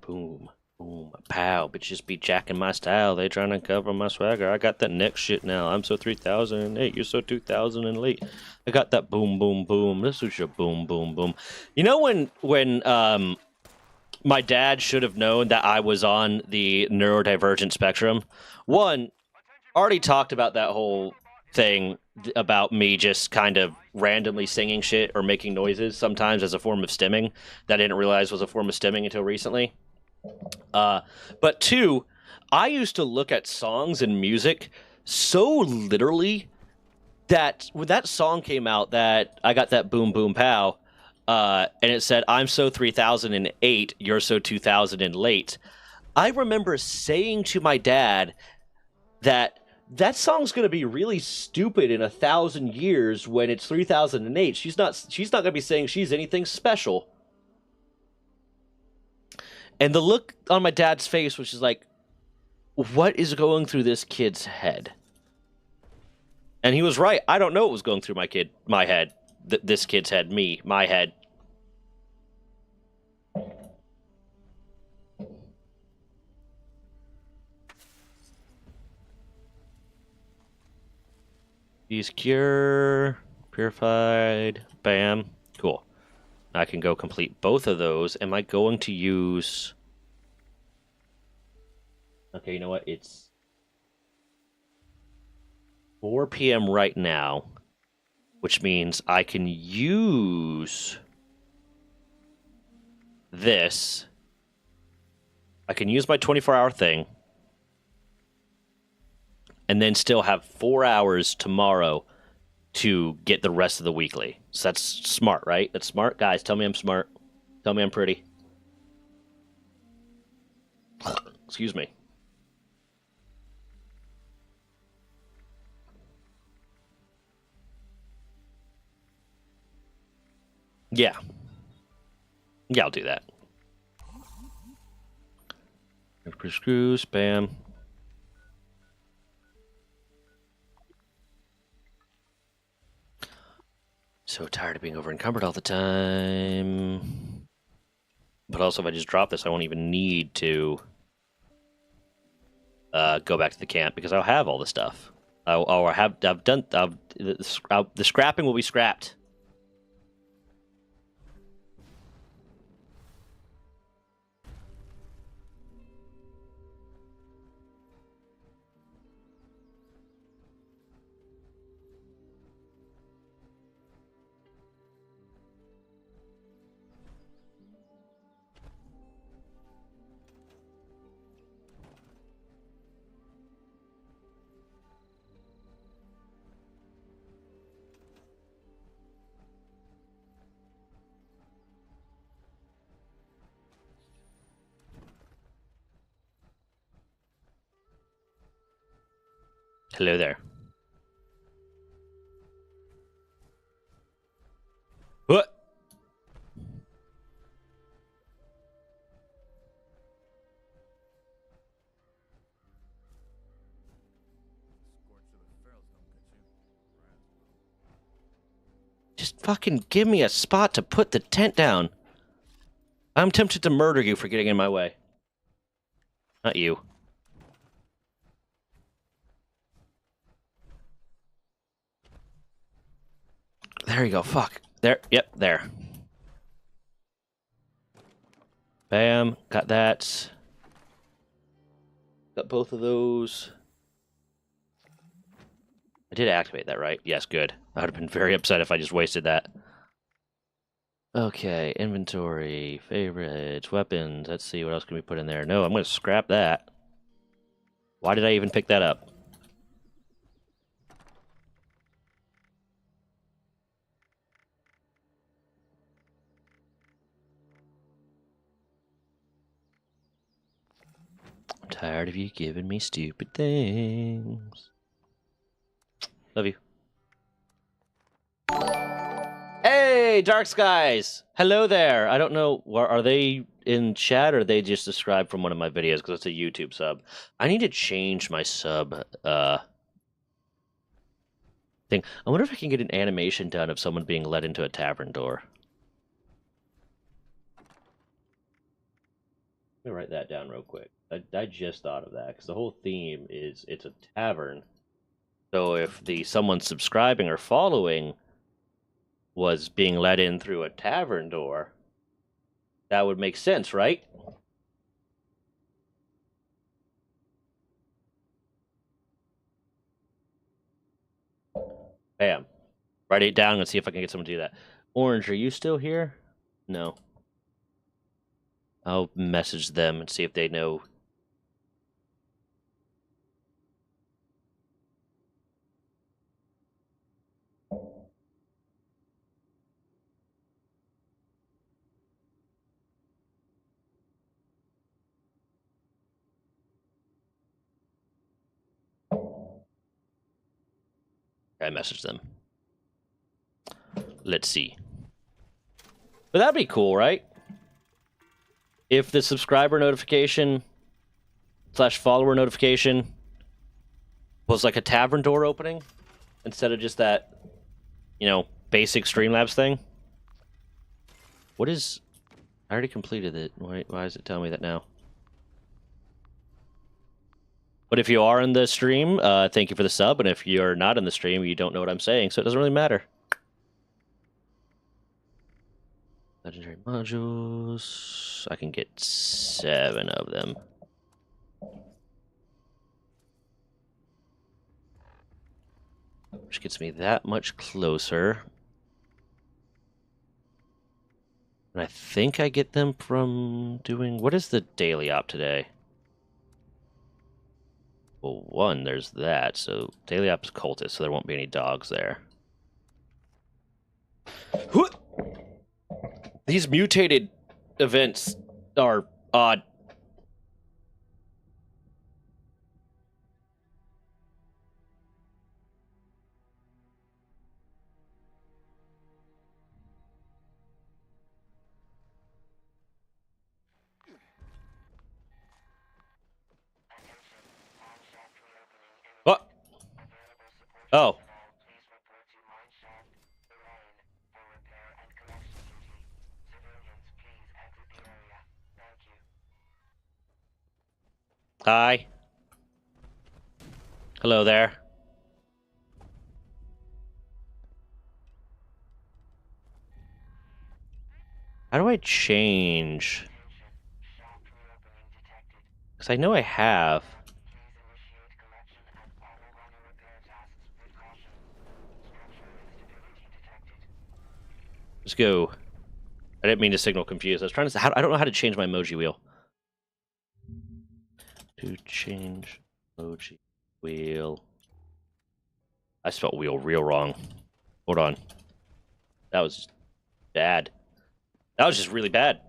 Boom. Boom, pow, bitches be jacking my style. They trying to cover my swagger. I got that next shit now. I'm so 3008. You're so 2000 and late. I got that boom, boom, boom. This was your boom, boom, boom. You know when my dad should have known that I was on the neurodivergent spectrum. One, already talked about that whole thing about me just kind of randomly singing shit or making noises sometimes as a form of stimming that I didn't realize was a form of stimming until recently. But two, I used to look at songs and music so literally that when that song came out, that I got that boom boom pow, and it said I'm so 3008, you're so 2000 and late. I remember saying to my dad that song's gonna be really stupid in 1,000 years when it's 3008. She's not gonna be saying she's anything special. And the look on my dad's face was just like, what is going through this kid's head? And he was right. I don't know what was going through my head. This kid's head, my head. He's purified, bam, cool. I can go complete both of those. Am I going to use... Okay, you know what? It's 4 p.m. right now, which means I can use this. I can use my 24-hour thing and then still have 4 hours tomorrow to get the rest of the weekly. So that's smart, right? That's smart. Guys, tell me I'm smart. Tell me I'm pretty. Excuse me. Yeah. Yeah, I'll do that. Screw, spam. So tired of being over encumbered all the time. But also, if I just drop this, I won't even need to go back to the camp because I'll have all the stuff. The scrapping will be scrapped. Hello there. What? Just fucking give me a spot to put the tent down. I'm tempted to murder you for getting in my way. Not you. There you go. Fuck. There. Yep, there. Bam. Got that. Got both of those. I did activate that, right? Yes, good. I would have been very upset if I just wasted that. Okay, inventory, favorites, weapons. Let's see, what else can we put in there? No, I'm going to scrap that. Why did I even pick that up? I'm tired of you giving me stupid things. Love you. Hey, Dark Skies! Hello there! I don't know, are they in chat or they just subscribed from one of my videos because it's a YouTube sub? I need to change my sub thing. I wonder if I can get an animation done of someone being led into a tavern door. Let me write that down real quick. I just thought of that because the whole theme is it's a tavern. So if the someone subscribing or following was being let in through a tavern door, that would make sense, right? Bam. Write it down and see if I can get someone to do that. Orange, are you still here? No. I'll message them and see if they know. I messaged them. Let's see. But that'd be cool, right? If the subscriber notification / follower notification was like a tavern door opening instead of just that, you know, basic Streamlabs thing. What is... I already completed it. Why is it telling me that now? But if you are in the stream, thank you for the sub. And if you're not in the stream, you don't know what I'm saying, so it doesn't really matter. Legendary modules. I can get 7 of them. Which gets me that much closer. And I think I get them from doing... What is the daily op today? Well, 1, there's that. So daily op is cultist, so there won't be any dogs there. These mutated events are odd. What? Oh. Hi. Hello there. How do I change? Because I know I have. Let's go. I didn't mean to signal confused. I was trying to... I don't know how to change my emoji wheel. To change emoji wheel. I spelled wheel real wrong. Hold on. That was bad. That was just really bad.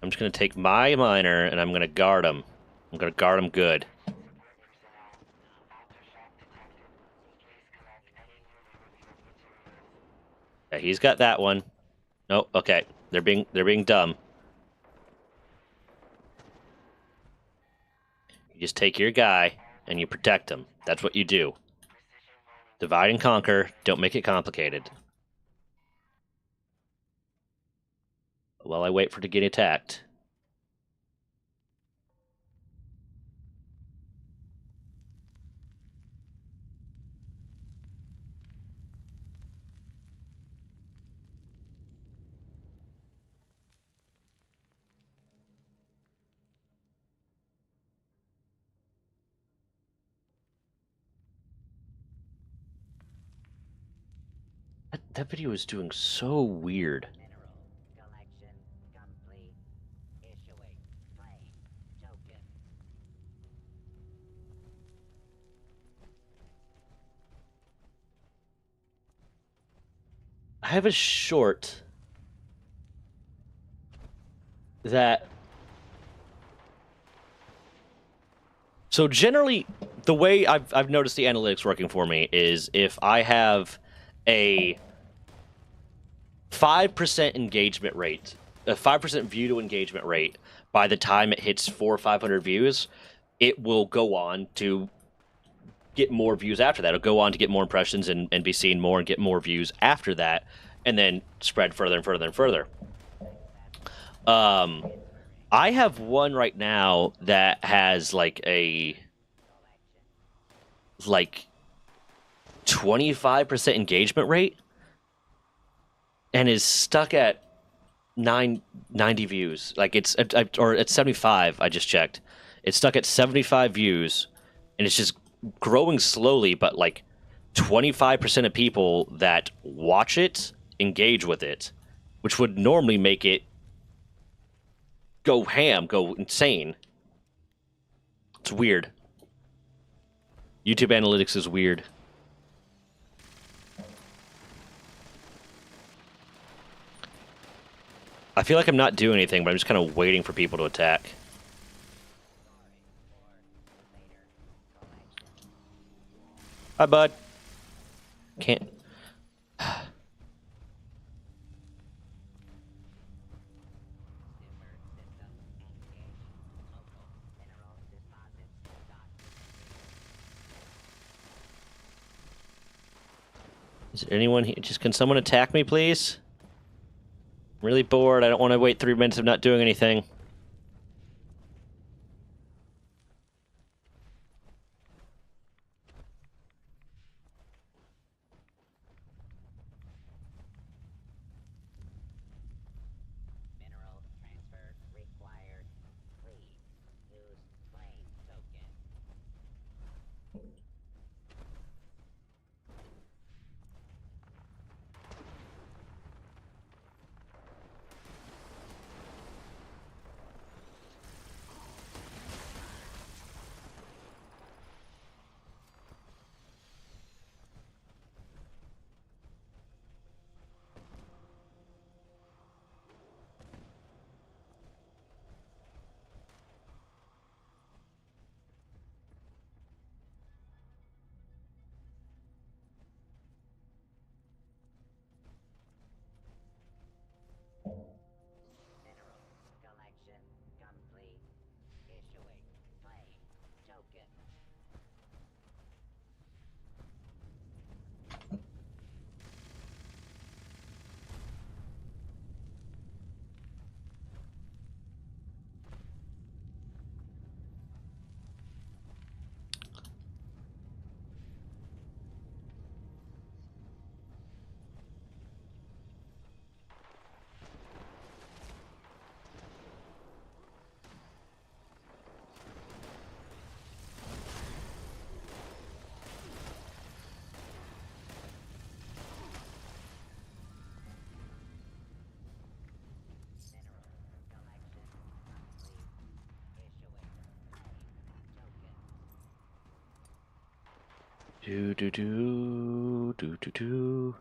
I'm just going to take my miner and I'm going to guard him. I'm going to guard him good. Yeah, he's got that one. No, okay. They're being dumb. You just take your guy and you protect him. That's what you do. Divide and conquer. Don't make it complicated. While I wait for it to get attacked. That video is doing so weird. I have a short that... So generally, the way I've noticed the analytics working for me is if I have a 5% engagement rate a 5% view to engagement rate. By the time it hits 400 or 500 views, it will go on to get more views after that. It'll go on to get more impressions and be seen more and get more views after that, and then spread further and further and further. I have one right now that has like 25% engagement rate and is stuck at 90 views. Like it's or at 75. I just checked. It's stuck at 75 views, and it's just growing slowly. But like 25% of people that watch it engage with it, which would normally make it go ham, go insane. It's weird. YouTube analytics is weird. I feel like I'm not doing anything, but I'm just kind of waiting for people to attack. Hi, bud. Can't. Is there anyone here? Just can someone attack me, please? I'm really bored. I don't want to wait 3 minutes of not doing anything. Mineral transfer required. Please use claim token. Mineral collection complete. Issuing claim token. Mineral collection complete. Issuing claim token. Do.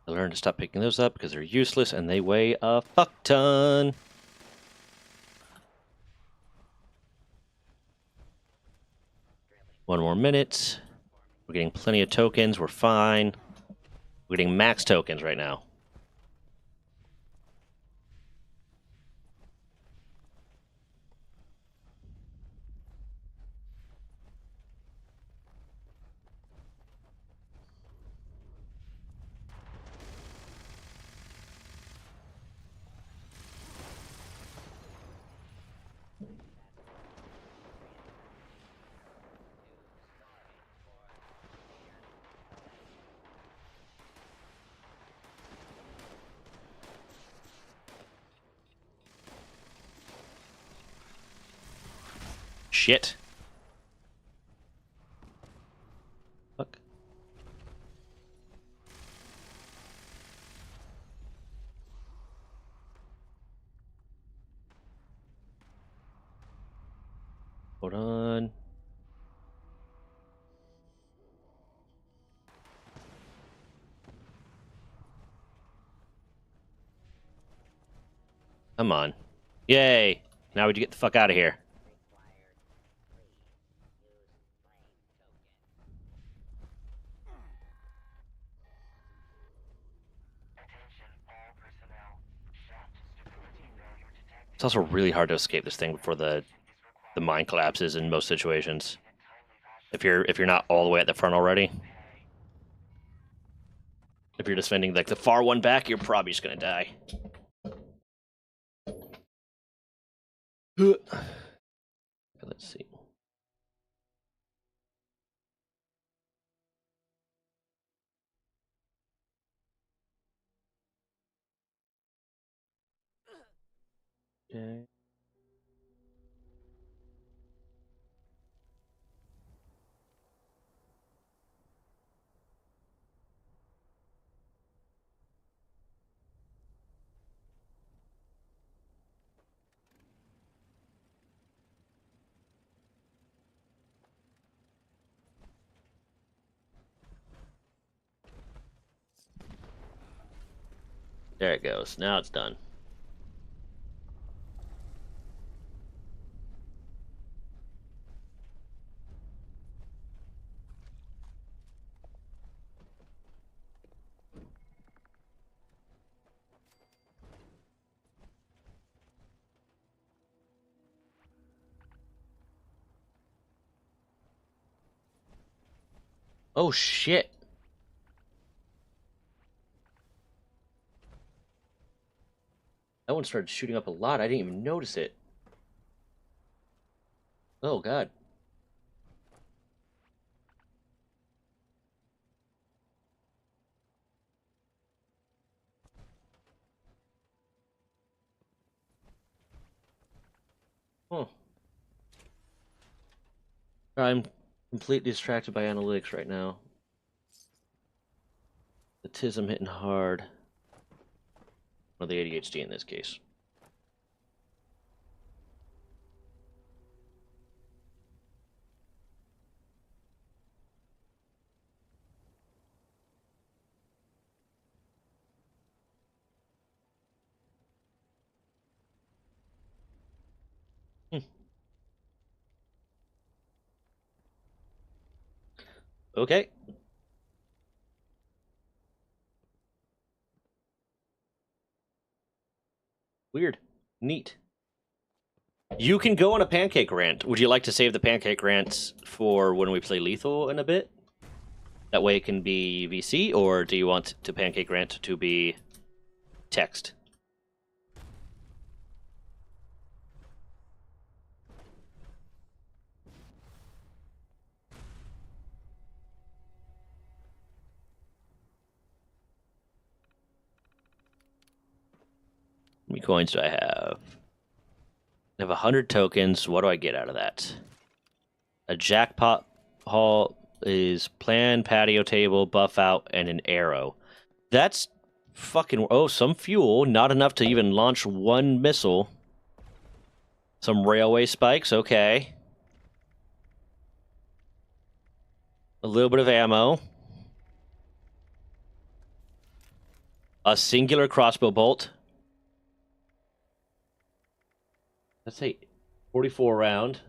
I learned to stop picking those up because they're useless and they weigh a fuck ton. One more minute. We're getting plenty of tokens. We're fine. We're getting max tokens right now. Shit. Fuck. Hold on. Come on. Yay. Now we get the fuck out of here. Required. Please use claim token. Attention all personnel. Shaft stability It's also really hard to escape this thing before the mine collapses in most situations. If you're not all the way at the front already. If you're defending like the far one back, you're probably just gonna die. Let's see. Okay. There it goes. Now it's done. Oh shit. That one started shooting up a lot. I didn't even notice it. Oh god. Huh. I'm completely distracted by analytics right now. The TISM hitting hard. Or the ADHD in this case. Okay. Weird. Neat. You can go on a pancake rant. Would you like to save the pancake rants for when we play lethal in a bit? That way it can be VC, or do you want to pancake rant to be text? How many coins do I have? I have 100 tokens. What do I get out of that? A jackpot haul is plan, patio table, buff out, and an arrow. That's fucking... Oh, some fuel. Not enough to even launch one missile. Some railway spikes. Okay. A little bit of ammo. A singular crossbow bolt. Let's say 44 round.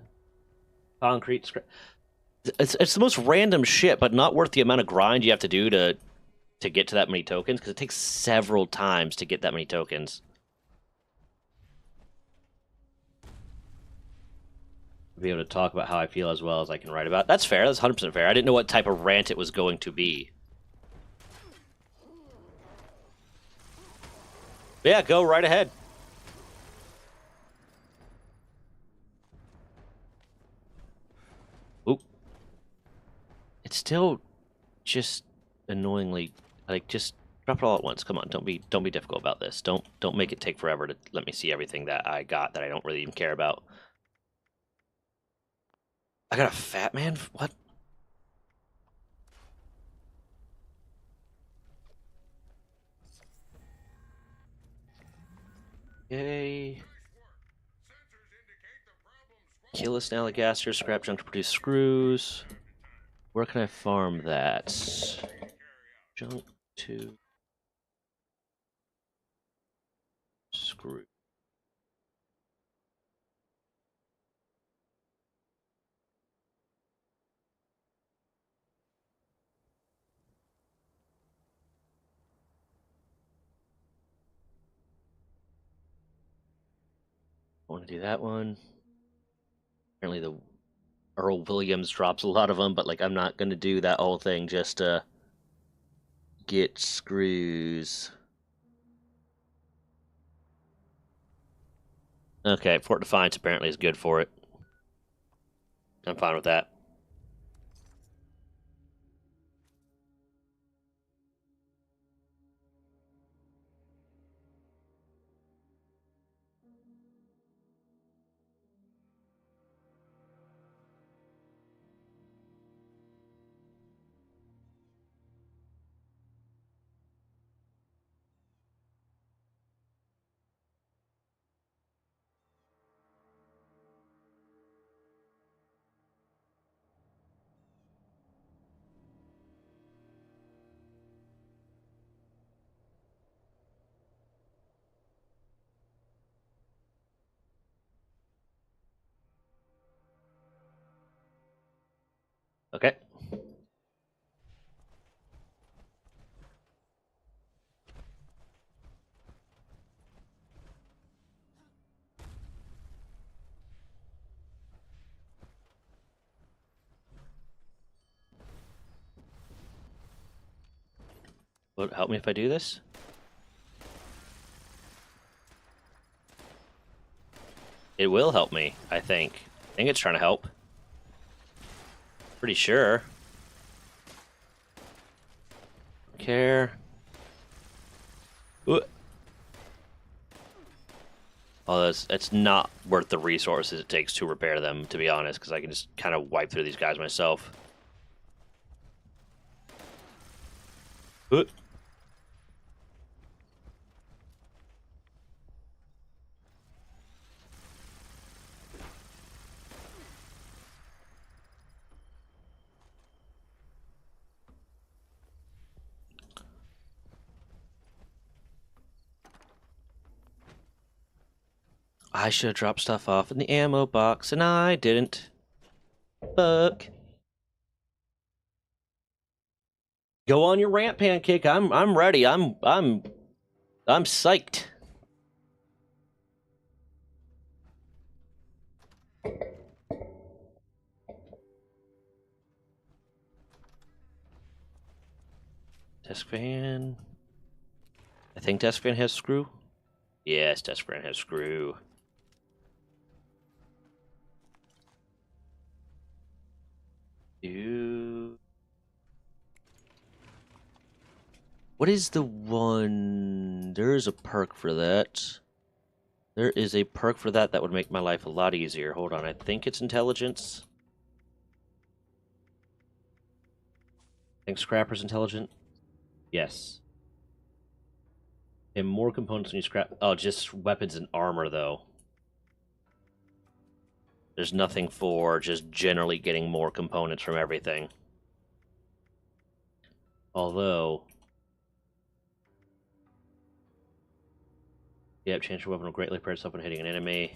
Concrete scrap. It's the most random shit, but not worth the amount of grind you have to do to get to that many tokens, because it takes several times to get that many tokens. Be able to talk about how I feel as well as I can write about. That's fair. That's 100% fair. I didn't know what type of rant it was going to be. Yeah, go right ahead. Oop. It's still just annoyingly, like, just drop it all at once. Come on, don't be difficult about this. Don't make it take forever to let me see everything that I got that I don't really even care about. I got a fat man? What? Yay. Kill a Snallygaster, scrap junk to produce screws. Where can I farm that? Junk to screw. want to do that one. Apparently the Earl Williams drops a lot of them, but like I'm not gonna do that whole thing just to get screws. Okay, Fort Defiance apparently is good for it. I'm fine with that. Okay. Will it help me if I do this? It will help me, I think. I think it's trying to help. Pretty sure. Care. Ooh. Oh, it's not worth the resources it takes to repair them, to be honest, because I can just kind of wipe through these guys myself. Ooh. I should have dropped stuff off in the ammo box, and I didn't. Fuck. Go on your rant, Pancake. I'm ready. I'm psyched. Desk fan. I think desk fan has screw. Yes, desk fan has screw. Dude. What is the one? There is a perk for that. There is a perk for that that would make my life a lot easier. Hold on, I think it's intelligence. I think Scrapper's intelligent. Yes. And more components when you scrap. Oh, just weapons and armor, though. There's nothing for just generally getting more components from everything. Although... Yep, change your weapon will greatly press up when hitting an enemy.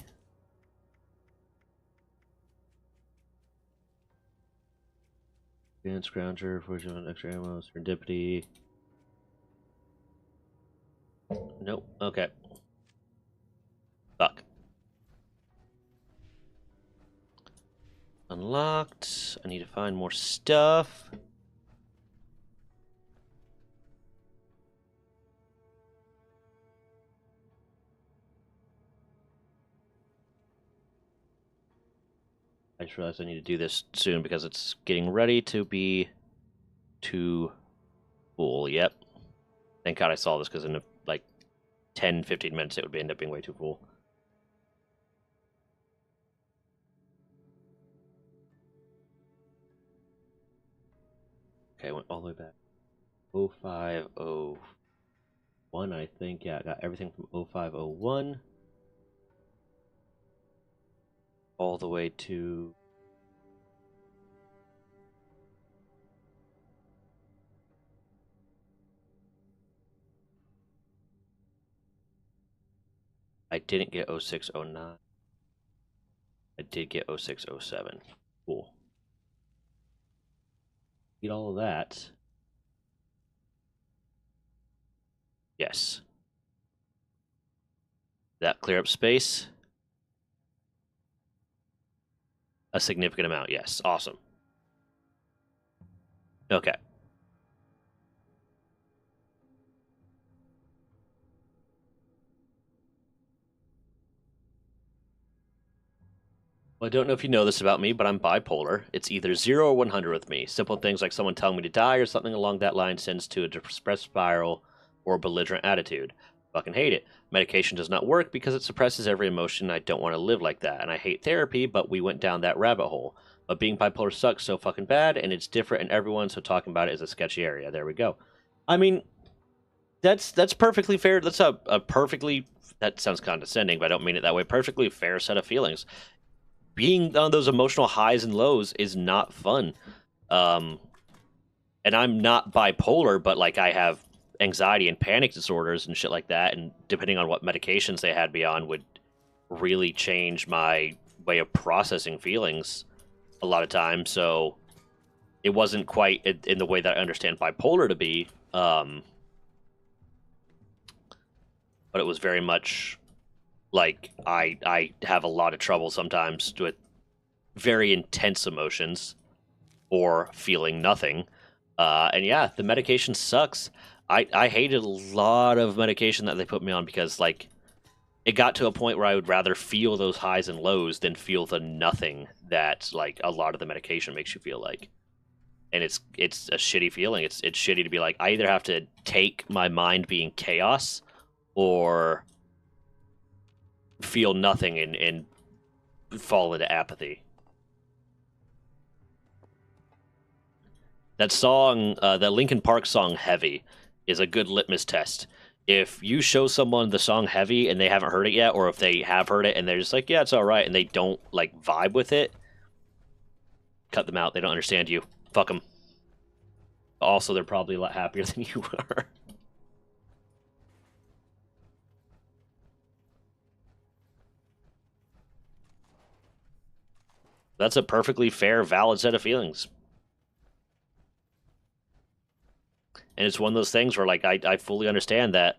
Advanced Scrounger, fortune, extra ammo, serendipity. Nope, okay. Fuck. Unlocked. I need to find more stuff. I just realized I need to do this soon because it's getting ready to be too full. Yep. Thank God I saw this because in like 10, 15 minutes it would end up being way too full. Okay, I went all the way back. 0501, I think. Yeah, I got everything from 0501 all the way to... I didn't get 0609. I did get 0607. Cool. Get all of that. Yes. That clear up space. A significant amount, yes. Awesome. Okay. Well, I don't know if you know this about me, but I'm bipolar. It's either 0 or 100 with me. Simple things like someone telling me to die or something along that line sends to a depressed spiral or a belligerent attitude. Fucking hate it. Medication does not work because it suppresses every emotion. I don't want to live like that. And I hate therapy, but we went down that rabbit hole. But being bipolar sucks so fucking bad, and it's different in everyone, so talking about it is a sketchy area. There we go. I mean, that's perfectly fair. That's a perfectly... That sounds condescending, but I don't mean it that way. Perfectly fair set of feelings. Being on those emotional highs and lows is not fun. And I'm not bipolar, but like I have anxiety and panic disorders and shit like that, and depending on what medications they had me on would really change my way of processing feelings a lot of times. So it wasn't quite in the way that I understand bipolar to be, but it was very much like I have a lot of trouble sometimes with very intense emotions or feeling nothing. And yeah, the medication sucks. I hated a lot of medication that they put me on because like it got to a point where I would rather feel those highs and lows than feel the nothing that like a lot of the medication makes you feel like. And it's a shitty feeling. It's shitty to be like I either have to take my mind being chaos or feel nothing and fall into apathy. That song, that Linkin Park song "Heavy," is a good litmus test. If you show someone the song "Heavy" and they haven't heard it yet, or if they have heard it and they're just like, "Yeah, it's all right," and they don't like vibe with it, cut them out. They don't understand you. Fuck them. Also, they're probably a lot happier than you are. That's a perfectly fair, valid set of feelings. And it's one of those things where, like, I fully understand that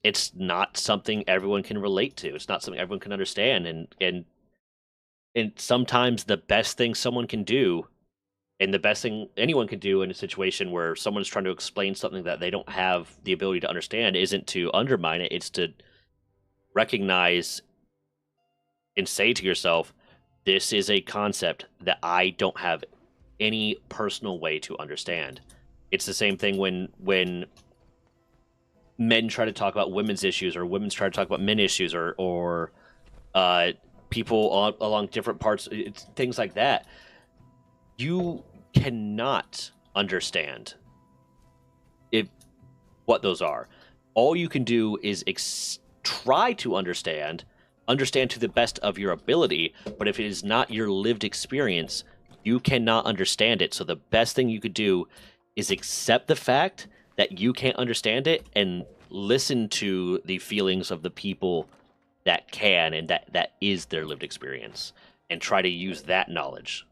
it's not something everyone can relate to. It's not something everyone can understand. And sometimes the best thing someone can do, and the best thing anyone can do in a situation where someone's trying to explain something that they don't have the ability to understand, isn't to undermine it. It's to recognize and say to yourself, this is a concept that I don't have any personal way to understand. It's the same thing when men try to talk about women's issues, or women try to talk about men issues, or people along different parts, things like that. You cannot understand what those are. All you can do is try to understand to the best of your ability, but if it is not your lived experience, you cannot understand it. So the best thing you could do is accept the fact that you can't understand it and listen to the feelings of the people that can, and that is their lived experience, and try to use that knowledge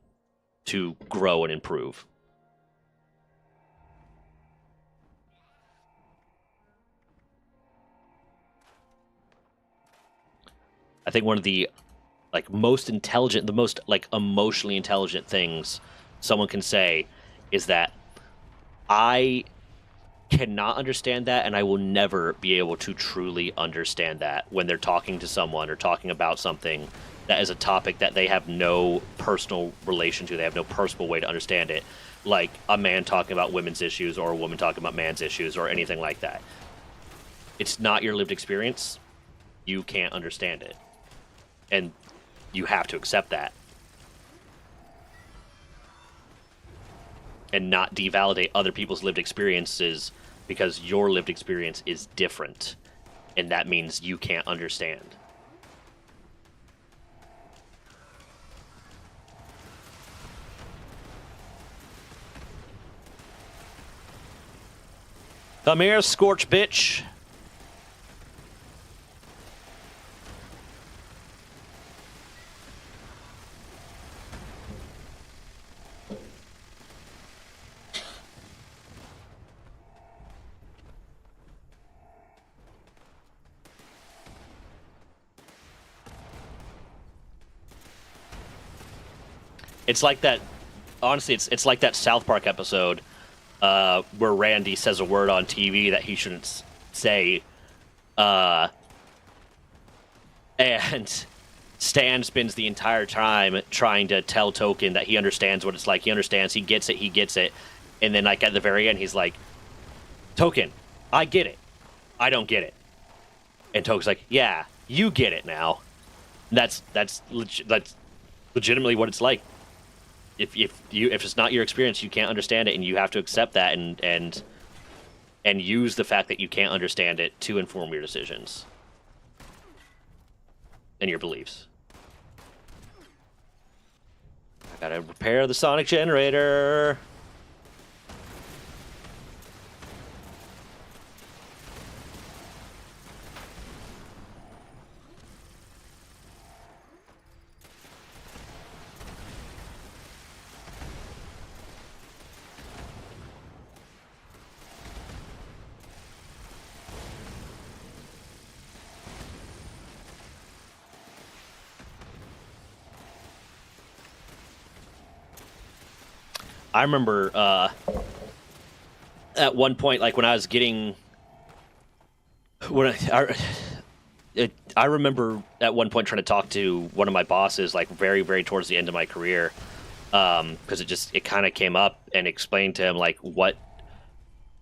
to grow and improve. I think one of the like most intelligent, the most like emotionally intelligent things someone can say is that I cannot understand that, and I will never be able to truly understand that when they're talking to someone or talking about something that is a topic that they have no personal relation to. They have no personal way to understand it, like a man talking about women's issues or a woman talking about man's issues or anything like that. It's not your lived experience. You can't understand it, and you have to accept that and not devalidate other people's lived experiences because your lived experience is different, and that means you can't understand. Come here, Scorch bitch. It's like that. Honestly, it's like that South Park episode where Randy says a word on TV that he shouldn't say, and Stan spends the entire time trying to tell Token that he understands what it's like. He understands. He gets it. And then, like, at the very end, he's like, Token, I get it. I don't get it. And Token's like, yeah, you get it now. That's legitimately what it's like. If it's not your experience, you can't understand it, and you have to accept that and use the fact that you can't understand it to inform your decisions and your beliefs. I gotta repair the sonic generator. I remember at one point, like when I was getting, I remember at one point trying to talk to one of my bosses, like very, very towards the end of my career, because it kind of came up, and explained to him like what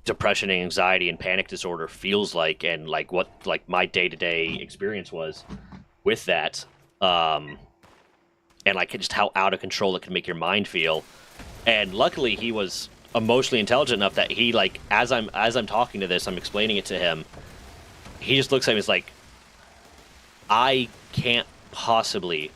depression and anxiety and panic disorder feels like, and like what like my day-to-day experience was with that, and like just how out of control it can make your mind feel. And luckily, he was emotionally intelligent enough that he, like, as I'm talking to this, I'm explaining it to him. He just looks at me and is like, I can't possibly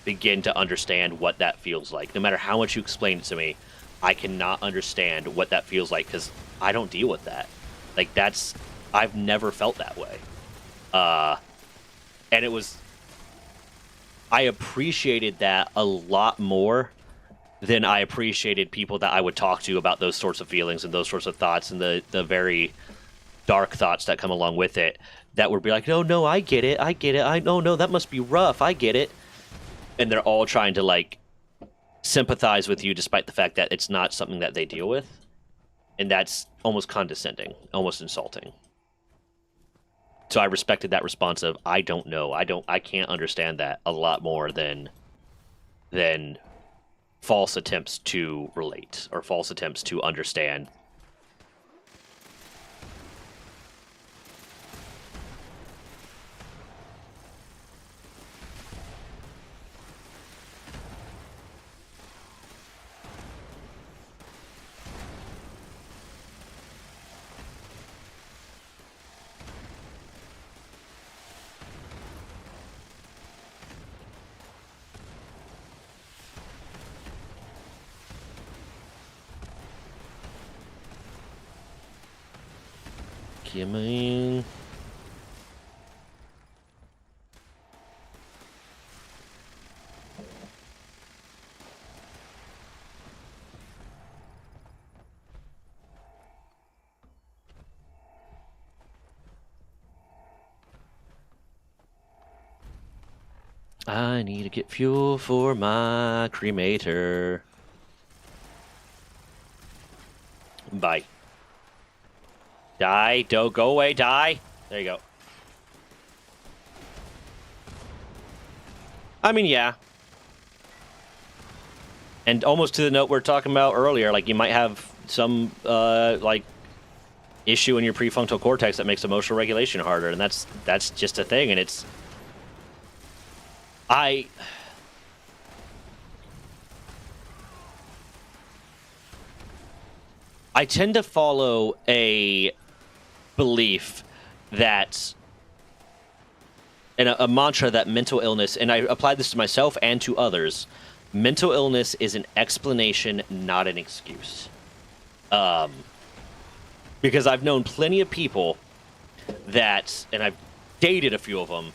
begin to understand what that feels like. No matter how much you explain it to me, I cannot understand what that feels like because I don't deal with that. Like, I've never felt that way. And it was, I appreciated that a lot more than I appreciated people that I would talk to about those sorts of feelings and those sorts of thoughts and the very dark thoughts that come along with it, that would be like, no, I get it. No, that must be rough. I get it. And they're all trying to, like, sympathize with you despite the fact that it's not something that they deal with. And that's almost condescending, almost insulting. So I respected that response of, I don't know. I can't understand that a lot more than false attempts to relate or false attempts to understand. Come on. I need to get fuel for my cremator. Bye. Die. Don't go away. Die. There you go. I mean, yeah. And almost to the note we are talking about earlier, like, you might have some, like, issue in your prefrontal cortex that makes emotional regulation harder, and that's just a thing, and it's... I tend to follow a belief that, and a mantra that mental illness, and I apply this to myself and to others, mental illness is an explanation, not an excuse. Because I've known plenty of people that, and I've dated a few of them,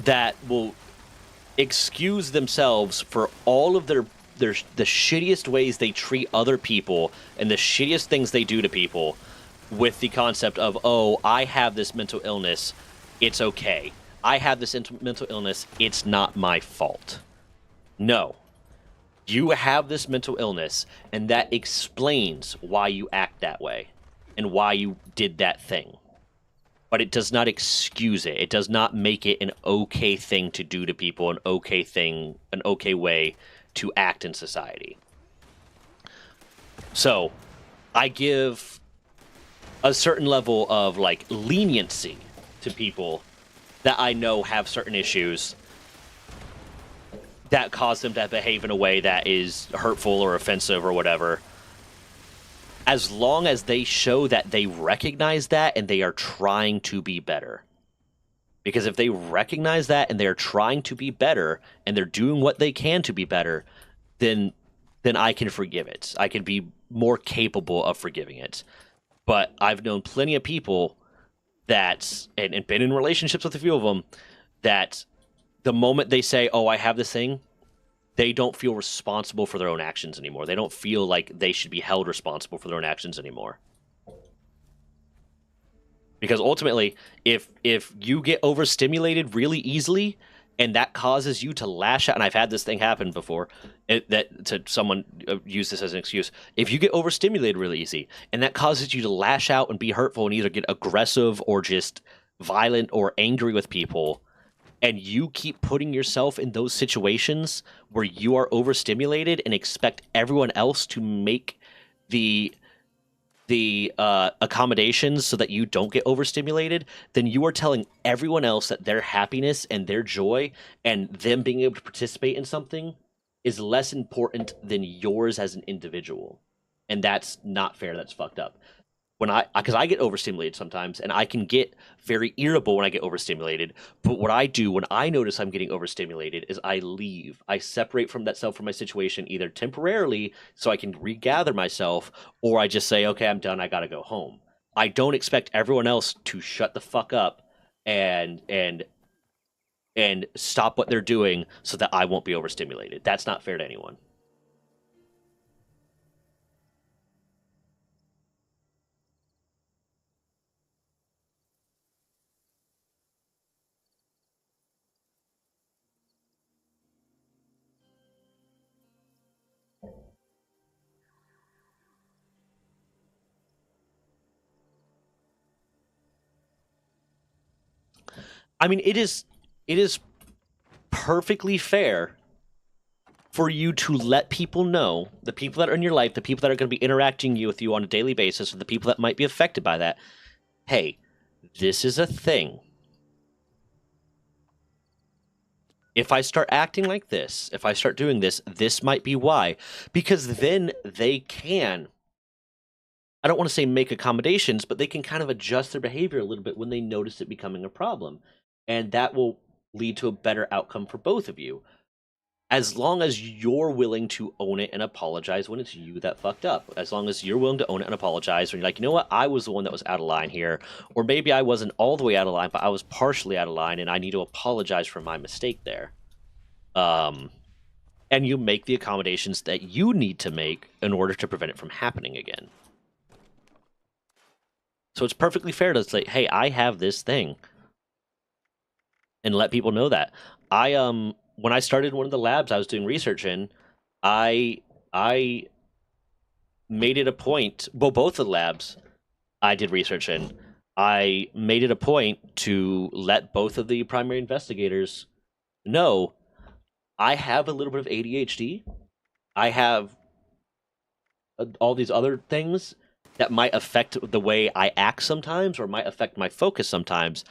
that will excuse themselves for all of the shittiest ways they treat other people and the shittiest things they do to people with the concept of, oh, I have this mental illness, it's okay. I have this mental illness, it's not my fault. No. You have this mental illness, and that explains why you act that way and why you did that thing. But it does not excuse it. It does not make it an okay thing to do to people, an okay way to act in society. So, I give a certain level of like leniency to people that I know have certain issues that cause them to behave in a way that is hurtful or offensive or whatever. As long as they show that they recognize that and they are trying to be better. Because if they recognize that and they're trying to be better and they're doing what they can to be better, then I can forgive it. I can be more capable of forgiving it. But I've known plenty of people that, and been in relationships with a few of them, that the moment they say, oh, I have this thing, they don't feel responsible for their own actions anymore. They don't feel like they should be held responsible for their own actions anymore. Because ultimately, if you get overstimulated really easily, and that causes you to lash out, and I've had this thing happen before, that to someone use this as an excuse. If you get overstimulated really easy, and that causes you to lash out and be hurtful and either get aggressive or just violent or angry with people, and you keep putting yourself in those situations where you are overstimulated and expect everyone else to make the accommodations so that you don't get overstimulated, then you are telling everyone else that their happiness and their joy and them being able to participate in something is less important than yours as an individual. And that's not fair. That's fucked up. Because I get overstimulated sometimes, and I can get very irritable when I get overstimulated. But what I do when I notice I'm getting overstimulated is I leave. I separate from my situation, either temporarily so I can regather myself, or I just say, okay, I'm done. I gotta go home. I don't expect everyone else to shut the fuck up and stop what they're doing so that I won't be overstimulated. That's not fair to anyone. I mean, it is perfectly fair for you to let people know, the people that are in your life, the people that are going to be interacting with you on a daily basis, or the people that might be affected by that, hey, this is a thing. If I start acting like this, if I start doing this, this might be why. Because then they can, I don't want to say make accommodations, but they can kind of adjust their behavior a little bit when they notice it becoming a problem. And that will lead to a better outcome for both of you. As long as you're willing to own it and apologize when it's you that fucked up. As long as you're willing to own it and apologize when you're like, you know what, I was the one that was out of line here. Or maybe I wasn't all the way out of line, but I was partially out of line and I need to apologize for my mistake there. And you make the accommodations that you need to make in order to prevent it from happening again. So it's perfectly fair to say, hey, I have this thing. And let people know that. When I started one of the labs I was doing research in, I made it a point, well, both the labs I did research in, I made it a point to let both of the primary investigators know I have a little bit of ADHD. I have all these other things that might affect the way I act sometimes or might affect my focus sometimes.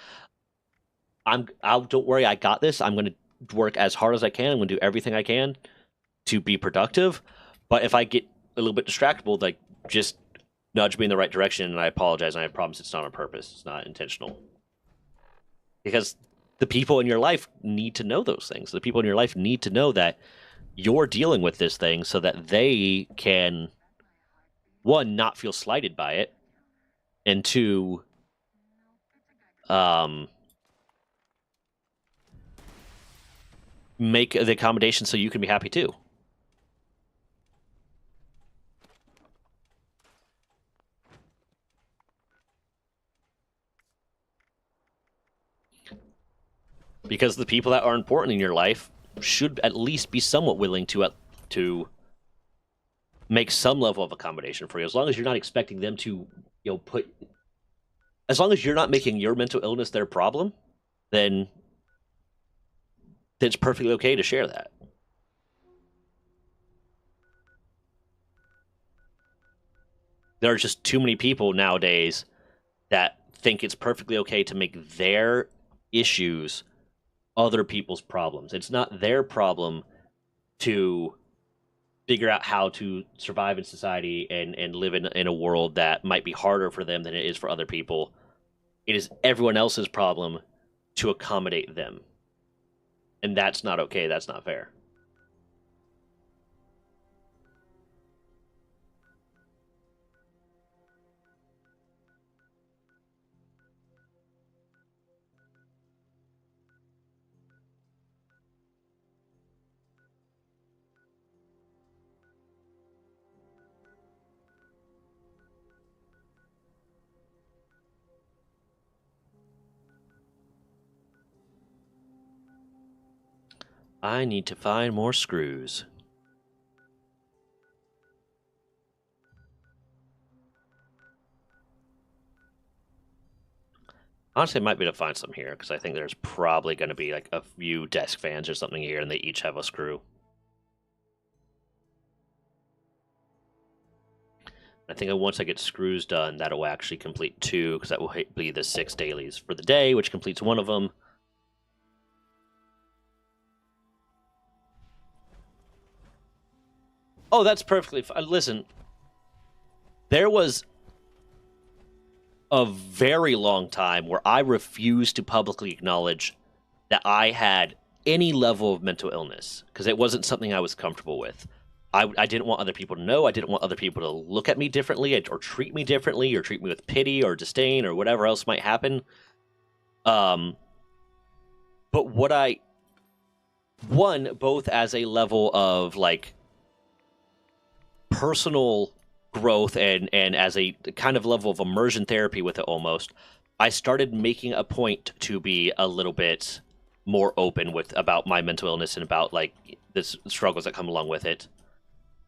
Don't worry, I got this. I'm going to work as hard as I can. I'm going to do everything I can to be productive. But if I get a little bit distractible, like, just nudge me in the right direction, and I apologize, and I promise it's not on purpose. It's not intentional. Because the people in your life need to know those things. The people in your life need to know that you're dealing with this thing so that they can, one, not feel slighted by it, and two, make the accommodation so you can be happy too. Because the people that are important in your life should at least be somewhat willing to to make some level of accommodation for you, as long as you're not expecting them to, as long as you're not making your mental illness their problem, then it's perfectly okay to share that. There are just too many people nowadays that think it's perfectly okay to make their issues other people's problems. It's not their problem to figure out how to survive in society and live in a world that might be harder for them than it is for other people. It is everyone else's problem to accommodate them. And that's not okay. That's not fair. I need to find more screws. Honestly, it might be to find some here, because I think there's probably going to be like a few desk fans or something here, and they each have a screw. I think once I get screws done, that'll actually complete 2, because that will be the 6 dailies for the day, which completes one of them. Oh, that's perfectly fine. Listen, there was a very long time where I refused to publicly acknowledge that I had any level of mental illness, because it wasn't something I was comfortable with. I didn't want other people to know. I didn't want other people to look at me differently or treat me differently or treat me with pity or disdain or whatever else might happen. But what both as a level of like personal growth and as a kind of level of immersion therapy with it almost, I started making a point to be a little bit more open about my mental illness and about like the struggles that come along with it.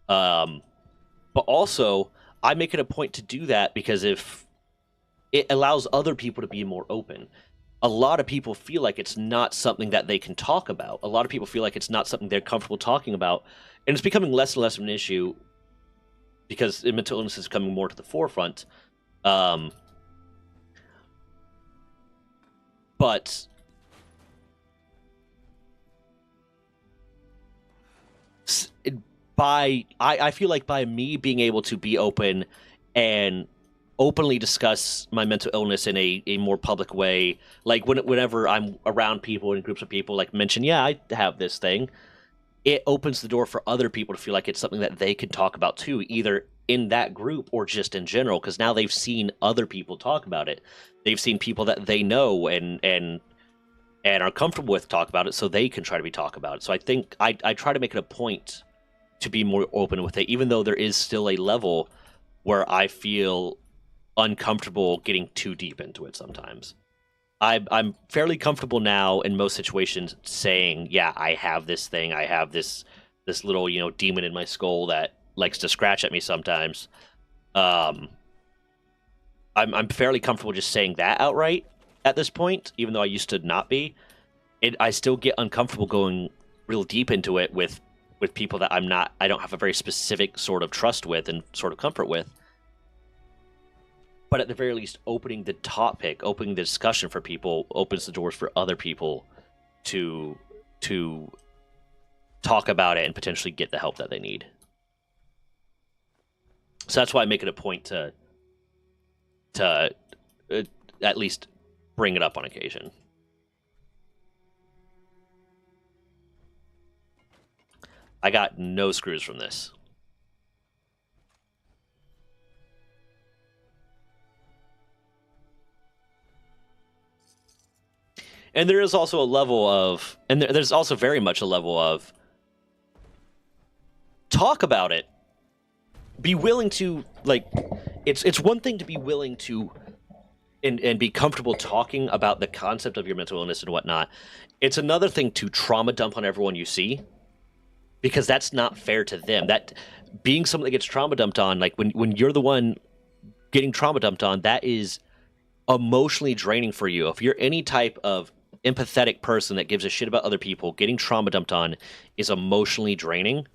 But also I make it a point to do that because if it allows other people to be more open. A lot of people feel like it's not something that they can talk about. A lot of people feel like it's not something they're comfortable talking about, and it's becoming less and less of an issue because mental illness is coming more to the forefront. But I feel like by me being able to be open and openly discuss my mental illness in a more public way, like whenever I'm around people and groups of people, like mention, yeah, I have this thing, it opens the door for other people to feel like it's something that they can talk about too, either in that group or just in general, because now they've seen other people talk about it. They've seen people that they know and are comfortable with talk about it, so they can try to talk about it. So I think I try to make it a point to be more open with it, even though there is still a level where I feel uncomfortable getting too deep into it sometimes. I'm fairly comfortable now in most situations saying, yeah, I have this thing, I have this little, demon in my skull that likes to scratch at me sometimes. I'm fairly comfortable just saying that outright at this point, even though I used to not be. I still get uncomfortable going real deep into it with people that I don't have a very specific sort of trust with and sort of comfort with. But at the very least, opening the topic, opening the discussion for people opens the doors for other people to talk about it and potentially get the help that they need. So that's why I make it a point to at least bring it up on occasion. I got no screws from this. And there is also a level of, and there's also very much a level of, talk about it. Be willing to, like, it's one thing to be willing to and be comfortable talking about the concept of your mental illness and whatnot. It's another thing to trauma dump on everyone you see. because that's not fair to them. That being someone that gets trauma dumped on, like when you're the one getting trauma dumped on, that is emotionally draining for you. If you're any type of empathetic person that gives a shit about other people, getting trauma dumped on is emotionally draining.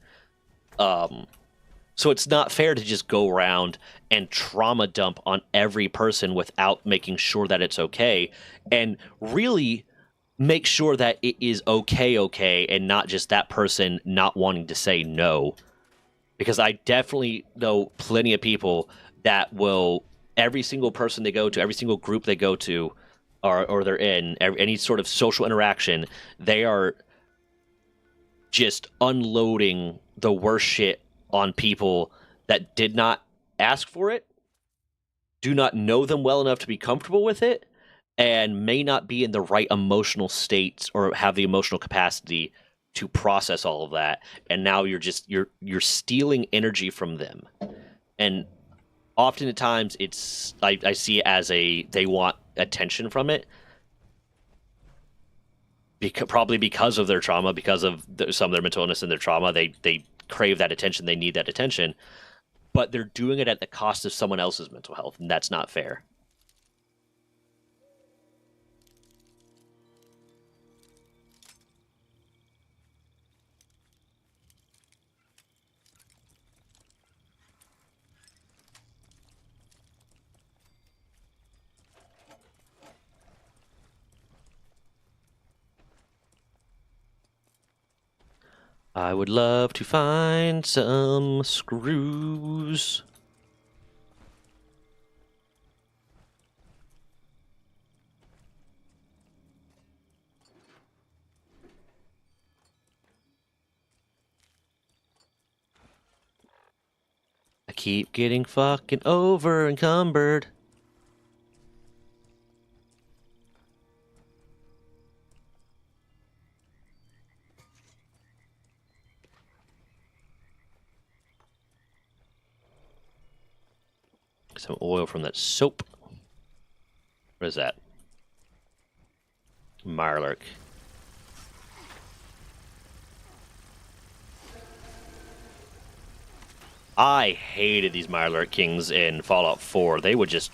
So it's not fair to just go around and trauma dump on every person without making sure that it's okay, and really make sure that it is okay, and not just that person not wanting to say no. Because I definitely know plenty of people that will, every single person they go to, every single group they go to, or they're in, any sort of social interaction, they are just unloading the worst shit on people that did not ask for it, do not know them well enough to be comfortable with it, and may not be in the right emotional states or have the emotional capacity to process all of that. And now you're stealing energy from them. And oftentimes it's I see it as they want attention from it, probably because of their trauma, because of some of their mental illness and their trauma. They crave that attention, they need that attention, but they're doing it at the cost of someone else's mental health, and that's not fair. I would love to find some screws. I keep getting fucking over encumbered. Some oil from that soap. What is that? Mirelurk. I hated these Mirelurk Kings in Fallout 4. They would just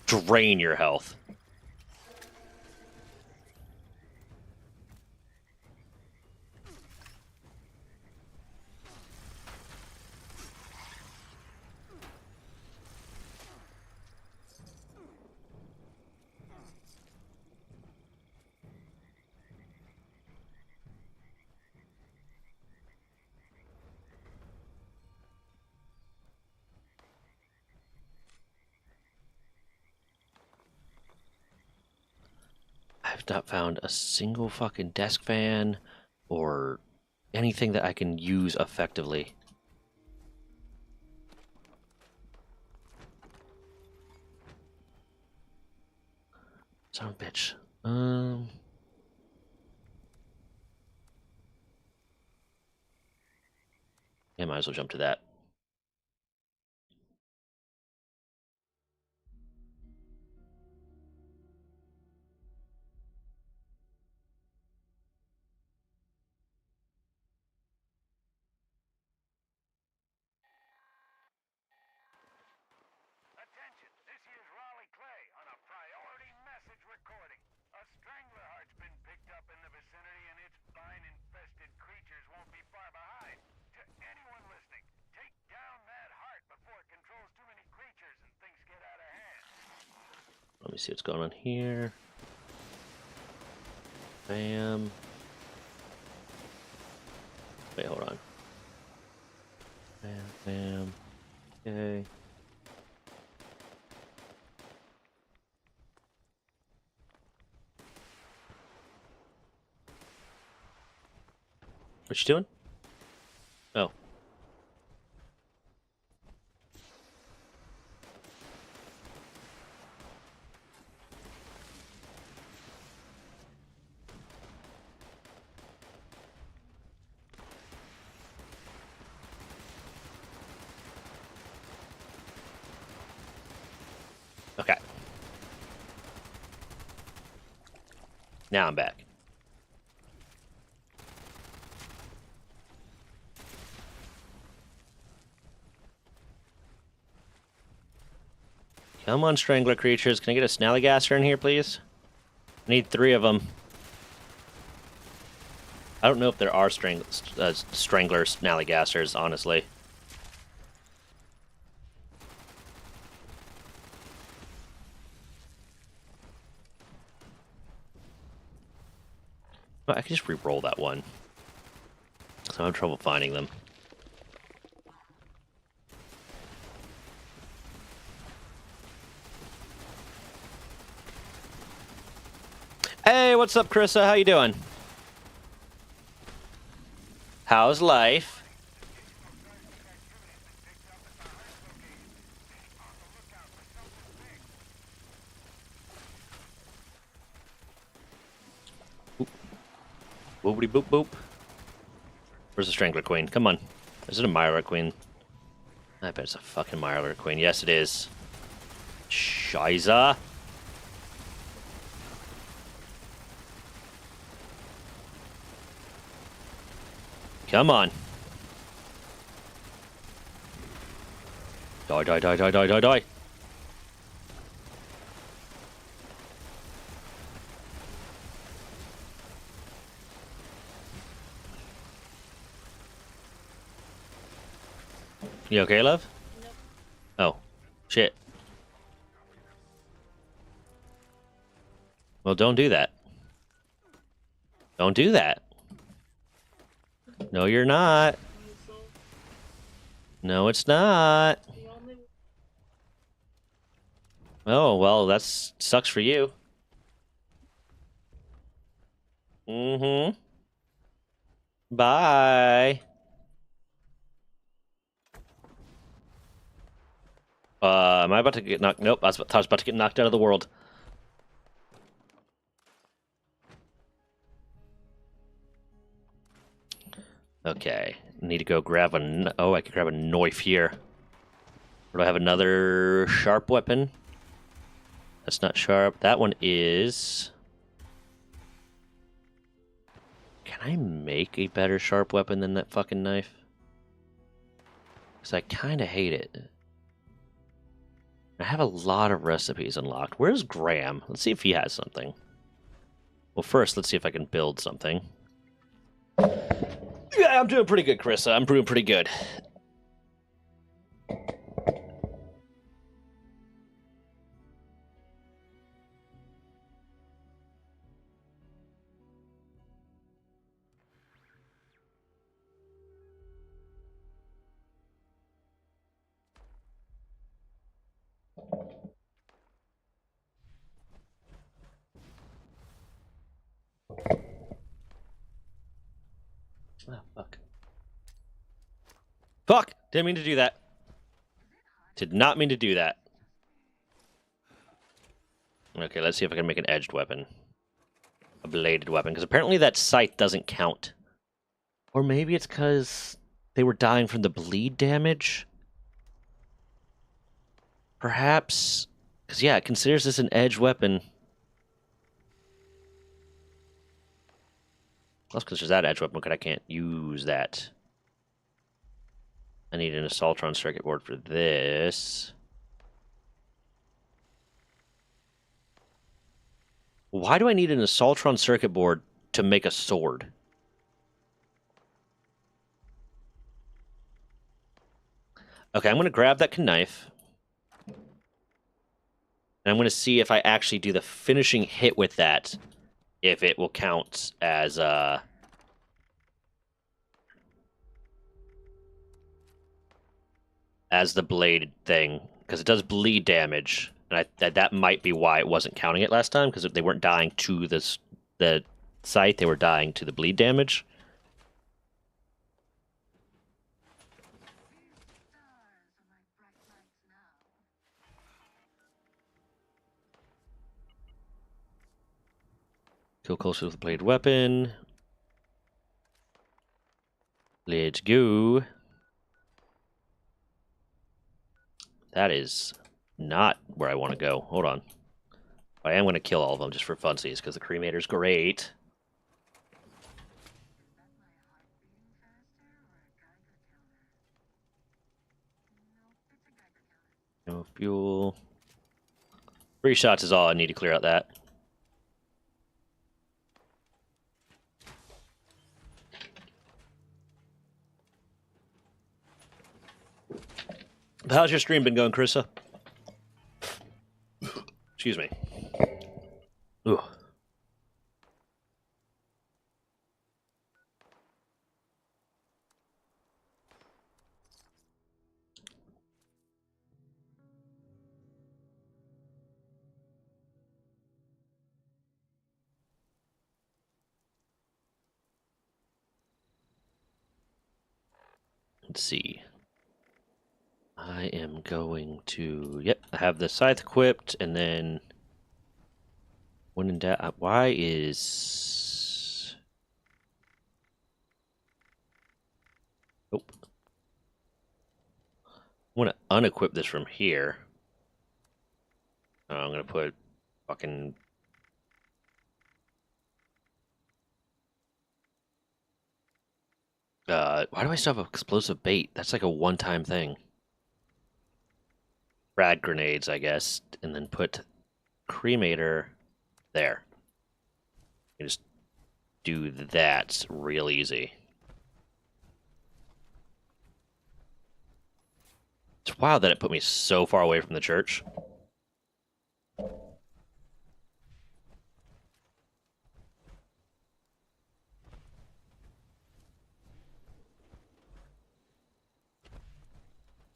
drain your health. I've not found a single fucking desk fan or anything that I can use effectively. Son of a bitch. Yeah, might as well jump to that. Attention, this here's Raleigh Clay on a priority message recording. A strangler heart's been picked up in the vicinity and its vine-infested creatures won't be far behind. To anyone listening, take down that heart before it controls too many creatures and things get out of hand. Let me see what's going on here. Bam. Wait, hold on. Bam, bam. Okay. What you doing? Oh. Okay. Now I'm back. Come on, Strangler creatures. Can I get a Snallygaster in here, please? I need 3 of them. I don't know if there are Strangler Snallygasters, honestly. I could just re-roll that one. So I'm having trouble finding them. Hey, what's up, Carissa? How you doing? How's life? Boopity boop boop. Where's the Strangler Queen? Come on. Is it a Mirelurk Queen? I bet it's a fucking Mirelurk Queen. Yes, it is. Shiza. Come on. Die, die, die, die, die, die, die. You okay, love? Nope. Oh. Shit. Well, don't do that. Don't do that. No, you're not. No, it's not. Oh, well, that sucks for you. Mm-hmm. Bye. Am I about to get knocked? Nope, I was about to get knocked out of the world. Okay, need to go grab a... Oh, I could grab a knife here. Or do I have another sharp weapon? That's not sharp. That one is... Can I make a better sharp weapon than that fucking knife? Because I kind of hate it. I have a lot of recipes unlocked. Where's Graham? Let's see if he has something. Well, first, let's see if I can build something. Yeah, I'm doing pretty good, Carissa. I'm doing pretty good. Oh, fuck. Fuck! Didn't mean to do that. Did not mean to do that. Okay, let's see if I can make an edged weapon. A bladed weapon, because apparently that scythe doesn't count. Or maybe it's because they were dying from the bleed damage? Perhaps... Because, yeah, it considers this an edged weapon. Plus, because there's that edge weapon, but I can't use that. I need an Assaultron circuit board for this. Why do I need an Assaultron circuit board to make a sword? Okay, I'm going to grab that knife. And I'm going to see if I actually do the finishing hit with that. If it will count as the blade thing, because it does bleed damage, and that might be why it wasn't counting it last time, because they weren't dying to the scythe, they were dying to the bleed damage. Go closer with the blade weapon. Let's go. That is not where I want to go. Hold on. I am going to kill all of them just for funsies, because the cremator's great. No fuel. 3 shots is all I need to clear out that. How's your stream been going, Carissa? Excuse me. Ooh. Let's see. I am going to, yep, I have the scythe equipped, and then when in doubt, why is, nope. I want to unequip this from here. I'm going to put fucking, why do I still have explosive bait? That's like a one-time thing. Frag grenades, I guess, and then put cremator there. You just do that. It's real easy. It's wild that it put me so far away from the church.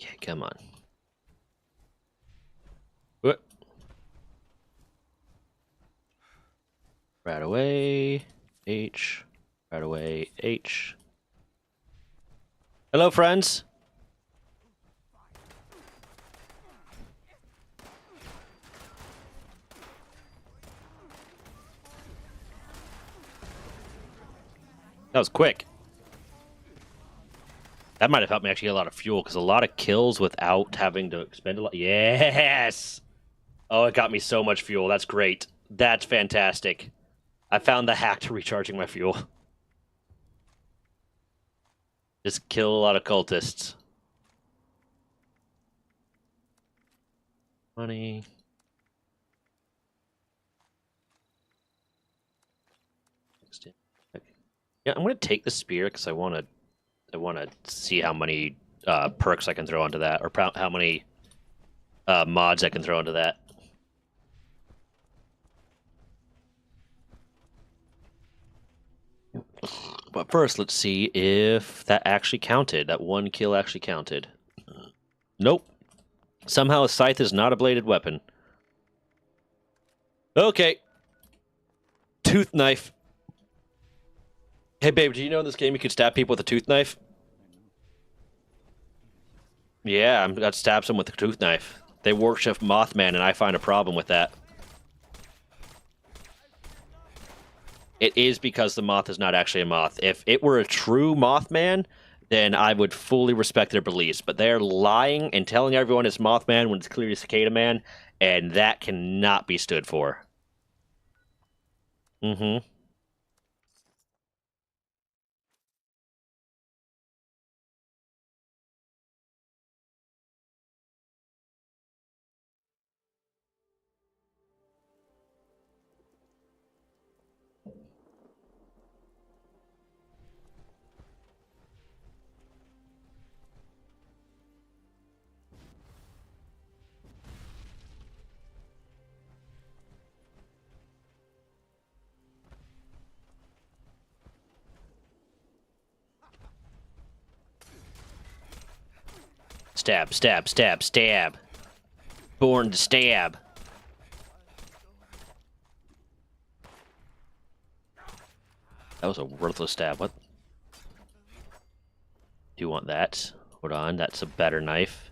Okay, come on. What? Right away, H. Right away, H. Hello, friends. That was quick. That might have helped me actually get a lot of fuel, because a lot of kills without having to expend a lot. Yes! Oh, it got me so much fuel. That's great. That's fantastic. I found the hack to recharging my fuel. Just kill a lot of cultists. Money. Yeah, I'm gonna take the spear because I want to see how many perks I can throw onto that, or how many mods I can throw onto that. But first, let's see if that actually counted. That one kill actually counted. Nope. Somehow a scythe is not a bladed weapon. Okay. Tooth knife. Hey, babe, do you know in this game you could stab people with a tooth knife? Yeah, I'm got to stab someone with a tooth knife. They worship Mothman, and I find a problem with that. It is because the moth is not actually a moth. If it were a true Mothman, then I would fully respect their beliefs. But they're lying and telling everyone it's Mothman when it's clearly Cicada Man, and that cannot be stood for. Mm-hmm. Stab, stab, stab, stab. Born to stab. That was a worthless stab. What? Do you want that? Hold on, that's a better knife.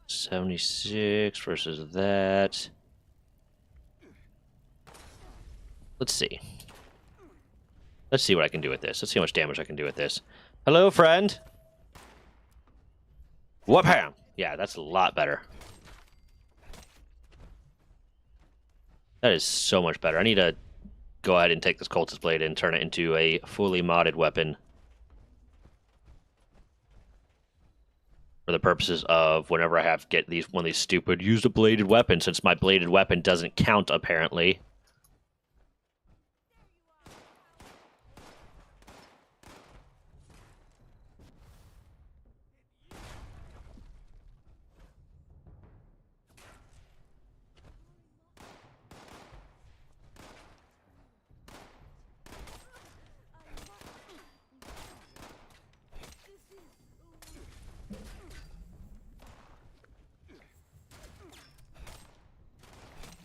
76 versus that. Let's see. Let's see what I can do with this. Let's see how much damage I can do with this. Hello, friend. Whoop-ham! Yeah, that's a lot better. That is so much better. I need to go ahead and take this Cultist Blade and turn it into a fully modded weapon. for the purposes of whenever I have to get these one of these stupid use a bladed weapon, since my bladed weapon doesn't count apparently.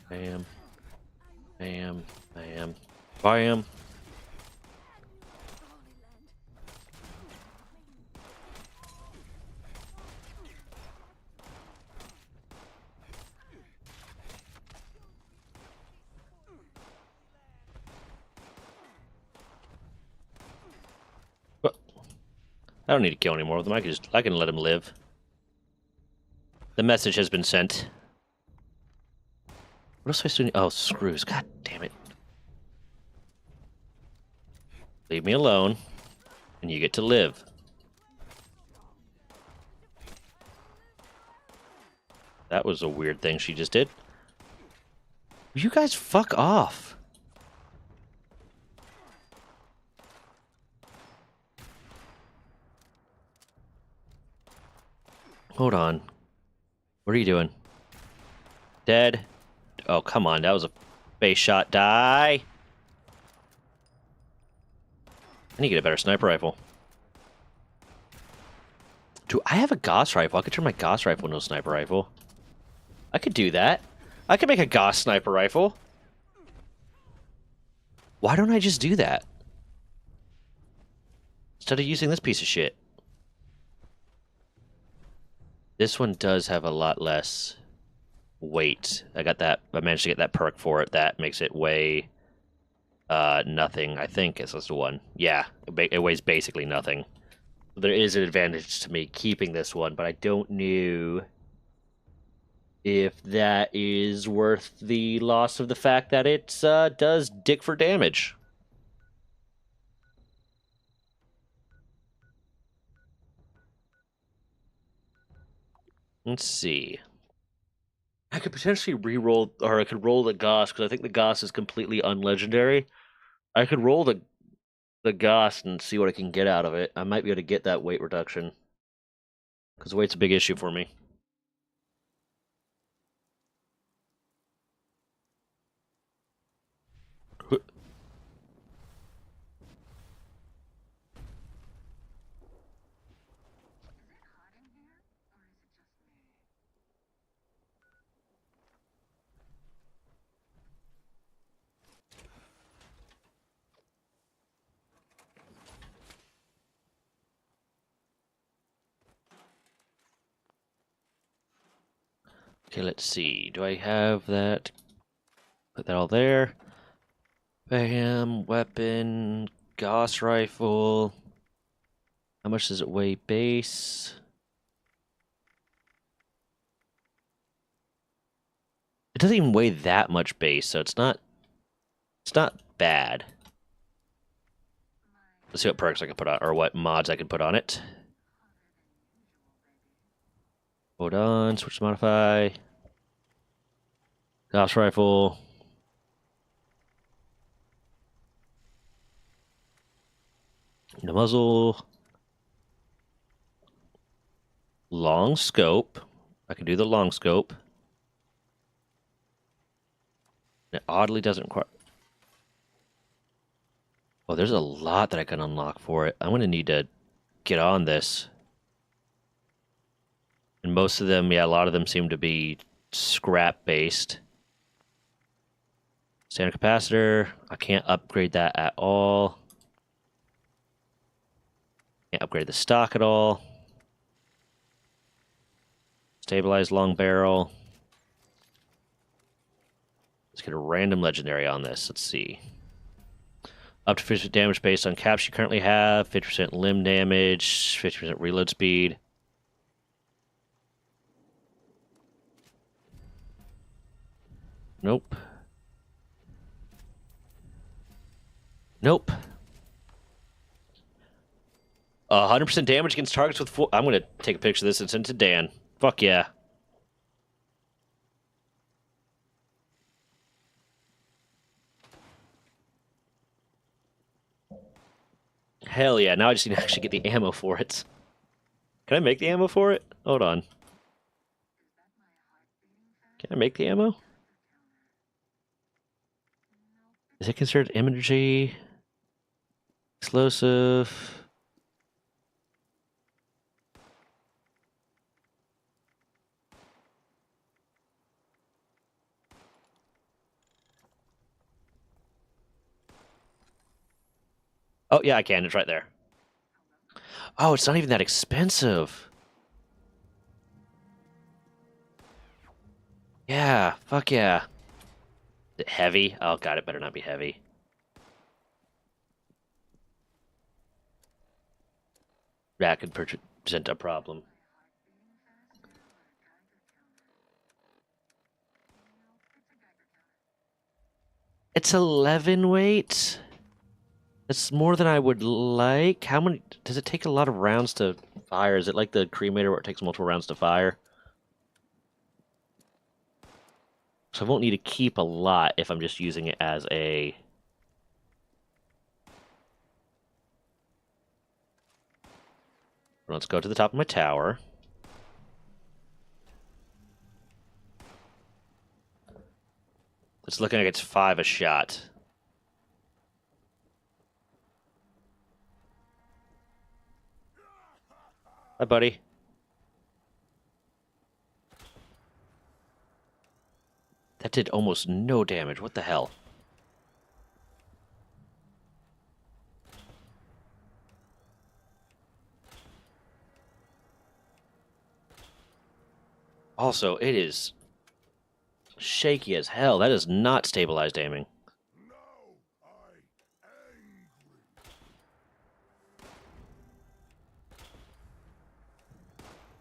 Bam. Bam. Bam. Bam. I don't need to kill any more of them. I can let them live. The message has been sent. What else am I supposed to do? Oh, screws. God damn it. Leave me alone, and you get to live. That was a weird thing she just did. You guys fuck off. Hold on. What are you doing? Dead? Oh, come on. That was a base shot. Die! I need to get a better sniper rifle. Do I have a Gauss rifle? I could turn my Gauss rifle into a sniper rifle. I could do that. I could make a Gauss sniper rifle. Why don't I just do that? Instead of using this piece of shit. This one does have a lot less weight. I managed to get that perk for it. That makes it weigh nothing, I think is the one. Yeah, it weighs basically nothing. There is an advantage to me keeping this one, but I don't know if that is worth the loss of the fact that it does dick for damage. Let's see. I could potentially re-roll, or I could roll the Gauss, because I think the Gauss is completely unlegendary. I could roll the Gauss and see what I can get out of it. I might be able to get that weight reduction, because weight's a big issue for me. Okay, let's see. Do I have that? Put that all there. Bam, weapon, Gauss rifle. How much does it weigh base? It doesn't even weigh that much base, so it's not bad. Let's see what perks I can put on, or what mods I can put on it. Hold on, switch to modify. Gauss rifle. The muzzle. Long scope. I can do the long scope. It oddly doesn't quite. Well, there's a lot that I can unlock for it. I'm going to need to get on this. And most of them, yeah, a lot of them seem to be scrap-based. Standard capacitor. I can't upgrade that at all. Can't upgrade the stock at all. Stabilized long barrel. Let's get a random legendary on this. Let's see. Up to 50% damage based on caps you currently have. 50% limb damage. 50% reload speed. Nope. Nope. 100% damage against targets with full... I'm going to take a picture of this and send it to Dan. Fuck yeah. Hell yeah, now I just need to actually get the ammo for it. Can I make the ammo for it? Hold on. Can I make the ammo? Is it considered energy? Explosive? Oh, yeah, I can. It's right there. Oh, it's not even that expensive. Yeah, fuck yeah. Is it heavy? Oh, God, it better not be heavy. That could present a problem. It's 11 weight. That's more than I would like. How many... Does it take a lot of rounds to fire? Is it like the cremator where it takes multiple rounds to fire? So I won't need to keep a lot if I'm just using it as a... Let's go to the top of my tower. It's looking like it's 5 a shot. Hi, buddy. That did almost no damage. What the hell? Also, it is shaky as hell. That is not stabilized aiming.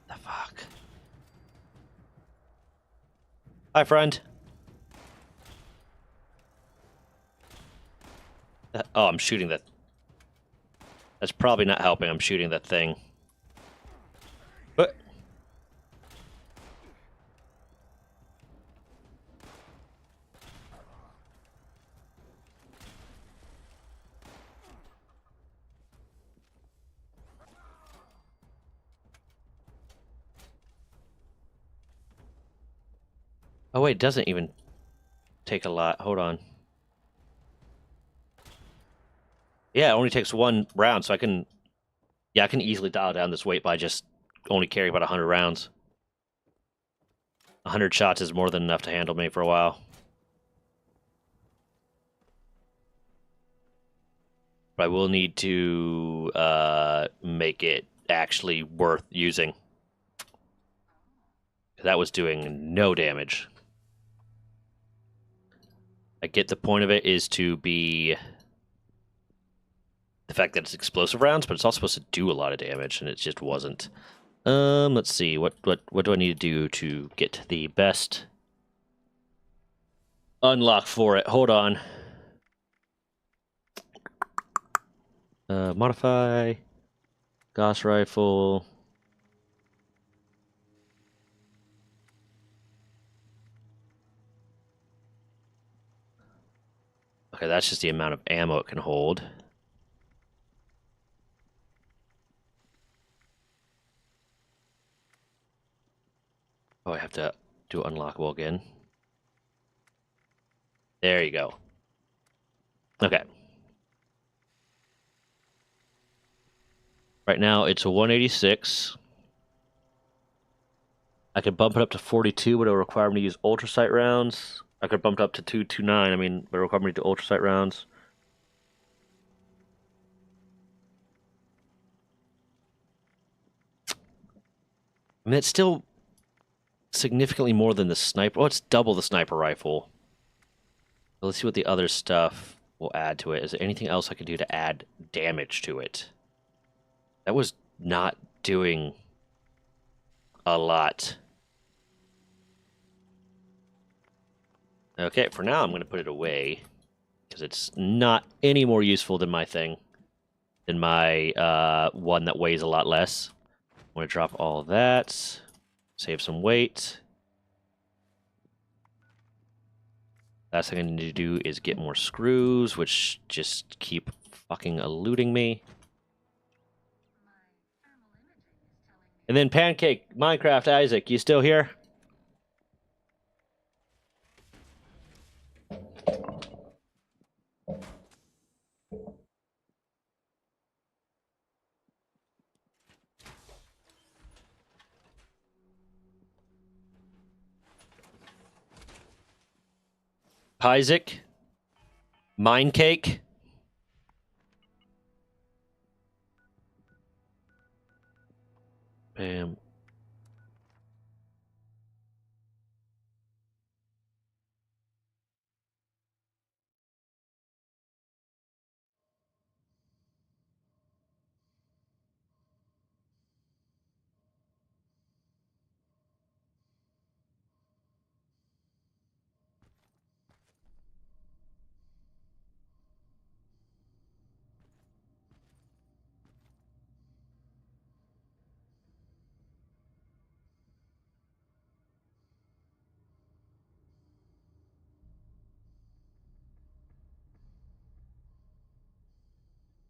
The fuck? Hi, friend. Oh, I'm shooting that. That's probably not helping. I'm shooting that thing. But... Oh, wait, it doesn't even take a lot. Hold on. Yeah, it only takes 1 round, so I can... Yeah, I can easily dial down this weight by just only carrying about 100 rounds. 100 shots is more than enough to handle me for a while. But I will need to make it actually worth using. That was doing no damage. I get the point of it is to be the fact that it's explosive rounds, but it's also supposed to do a lot of damage, and it just wasn't. Let's see. What do I need to do to get the best unlock for it? Hold on. Modify. Gauss rifle. Okay, that's just the amount of ammo it can hold. Oh, I have to do unlockable again. There you go. Okay. Right now, it's a 186. I could bump it up to 42, but it'll require me to use ultrasight rounds. I could bump it up to 229. I mean, but it'll require me to do ultrasight rounds. I mean, it's still significantly more than the sniper. Oh, it's double the sniper rifle. So let's see what the other stuff will add to it. Is there anything else I can do to add damage to it? That was not doing a lot. Okay, for now I'm going to put it away because it's not any more useful than my thing. than my one that weighs a lot less. I'm going to drop all that, save some weight. Last thing I need to do is get more screws, which just keep fucking eluding me. And then Pancake, Minecraft, Isaac, you still here? Isaac? Mindcake? Bam.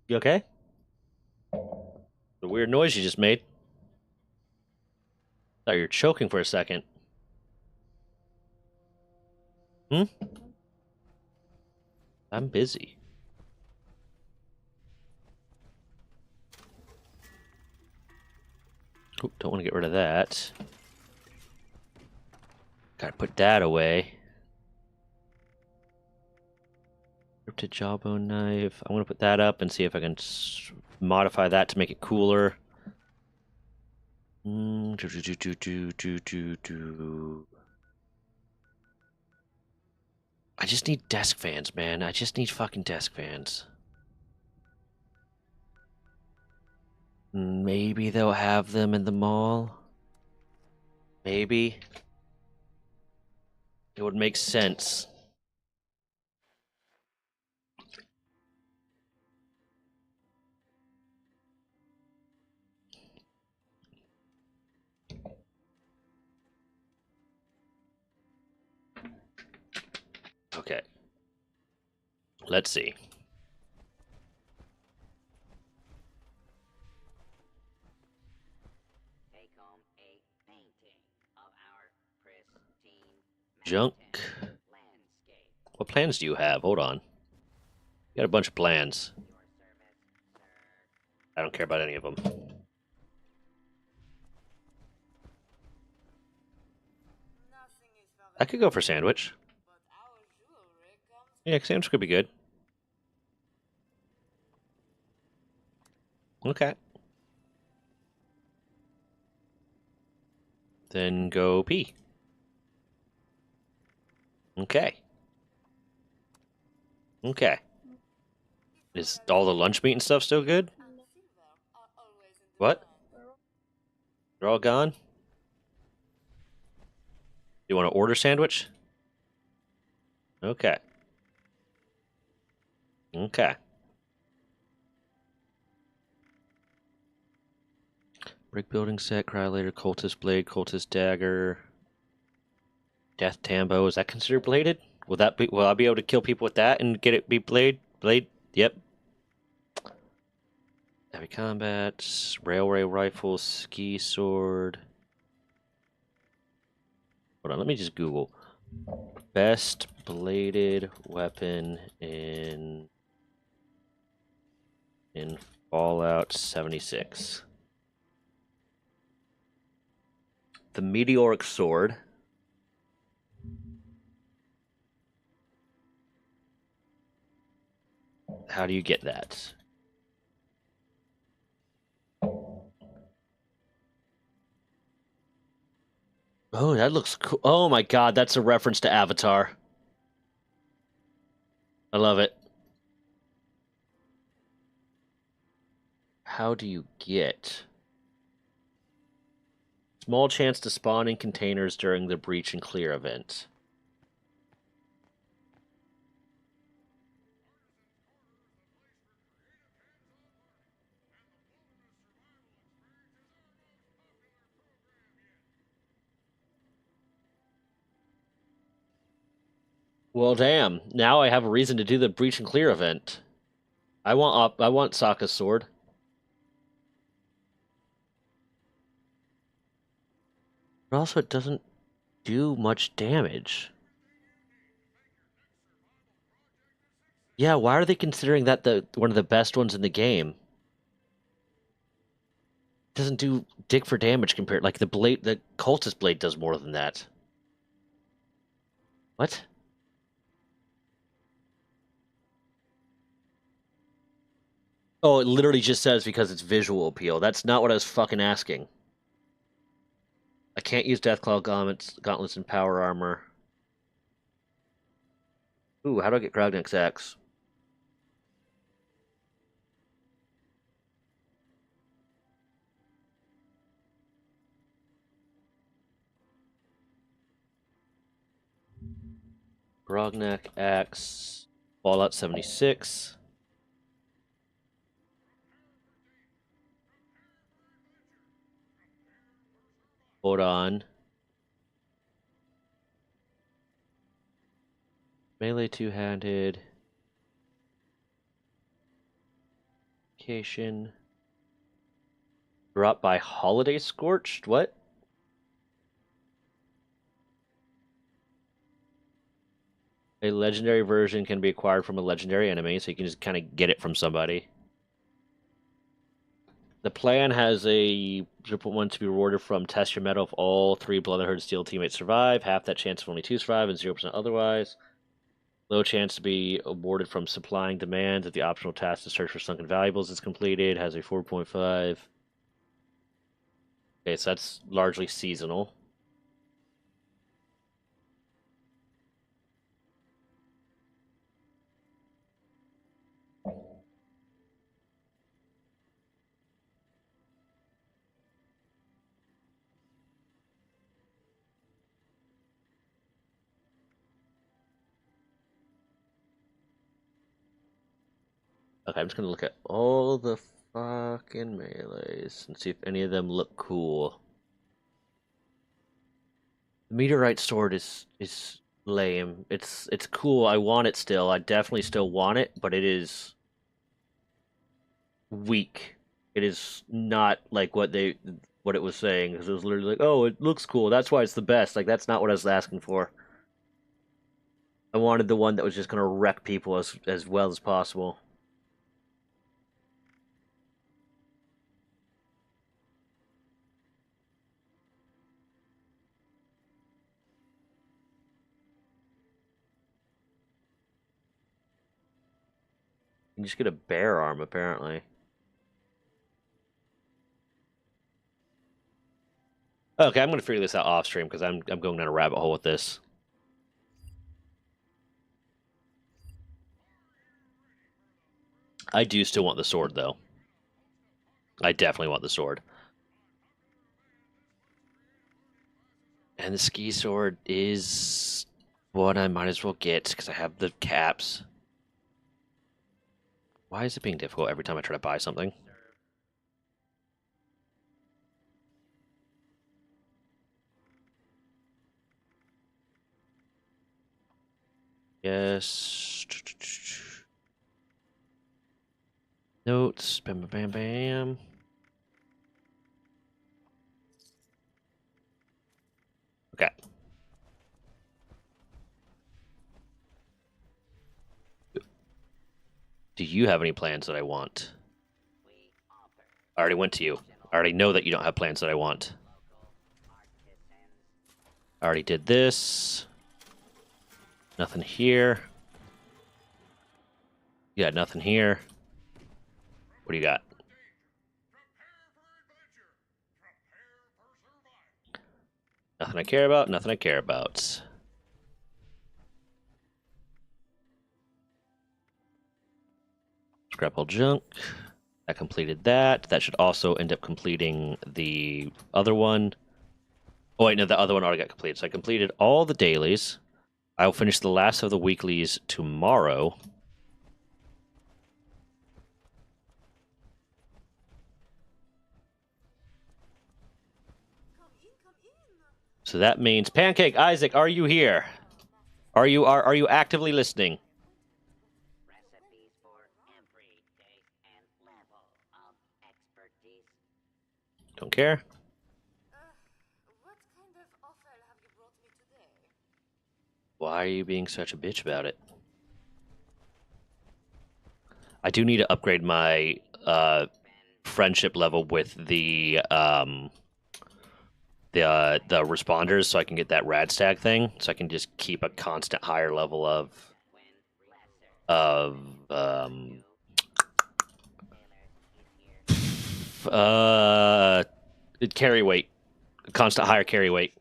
You okay? The weird noise you just made. Thought you were choking for a second. Hmm? I'm busy. Oh, don't want to get rid of that. Gotta put that away. Cryptid jawbone knife. I'm gonna put that up and see if I can modify that to make it cooler. I just need desk fans, man. I just need fucking desk fans. Maybe they'll have them in the mall. Maybe. It would make sense. Okay. Let's see. Take home a painting of our pristine Junk. mountain landscape. What plans do you have? Hold on. You got a bunch of plans. Your service, sir. I don't care about any of them. I could go for sandwich. Yeah, sandwich could be good. Okay. Then go pee. Okay. Okay. Is all the lunch meat and stuff still good? What? They're all gone? You want to order sandwich? Okay. Okay. Brick building set, cryolator, cultist blade, cultist dagger, death tambo. Is that considered bladed? Will that be? Will I be able to kill people with that and get it be blade? Blade? Yep. Heavy combat, railway rifle, ski sword. Hold on, let me just Google best bladed weapon in Fallout 76. The meteoric sword. How do you get that? Oh, that looks cool. Oh my god, that's a reference to Avatar. I love it. How do you get? Small chance to spawn in containers during the breach and clear event. Well, damn. Now I have a reason to do the breach and clear event. I want Sokka's sword. But also, it doesn't do much damage. Yeah, why are they considering that one of the best ones in the game? It doesn't do dick for damage compared. Like the cultist blade does more than that. What? Oh, it literally just says because it's visual appeal. That's not what I was fucking asking. I can't use Deathclaw gauntlets, and power armor. Ooh, how do I get Grognek's axe? Grognak axe. Fallout 76. Hold on. Melee two-handed. Location. Dropped by Holiday Scorched? What? A legendary version can be acquired from a legendary enemy, so you can just kind of get it from somebody. The plan has a 0.1 to be rewarded from test your metal if all 3 Brotherhood Steel teammates survive, half that chance if only 2 survive, and 0% otherwise. Low chance to be awarded from supplying demands if the optional task to search for sunken valuables is completed, has a 4.5. Okay, so that's largely seasonal. Okay, I'm just gonna look at all the fucking melees and see if any of them look cool. The meteorite sword is lame. It's cool. I want it still. I definitely still want it, but it is weak. It is not like what it was saying, because it was literally like, oh, it looks cool. That's why it's the best. Like that's not what I was asking for. I wanted the one that was just gonna wreck people as well as possible. You just get a bear arm, apparently. Okay, I'm gonna figure this out off stream because I'm going down a rabbit hole with this. I do still want the sword, though. I definitely want the sword. And the ski sword is what I might as well get because I have the caps. Why is it being difficult every time I try to buy something? Yes. Notes. Bam, bam, bam, bam. Okay. Do you have any plans that I want? I already went to you. I already know that you don't have plans that I want. I already did this. Nothing here. You got nothing here. What do you got? Nothing I care about, nothing I care about. Scrap all junk. That completed that. That should also end up completing the other one. Oh wait, no, the other one already got completed. So I completed all the dailies. I will finish the last of the weeklies tomorrow. So that means Pancake Isaac, are you here? Are you actively listening? Recipes for every taste and level of expertise. Don't care. What kind of offer have you brought me today? Why are you being such a bitch about it? I do need to upgrade my friendship level with the responders so I can get that rad stag thing, so I can just keep a constant higher level of uh carry weight, constant higher carry weight.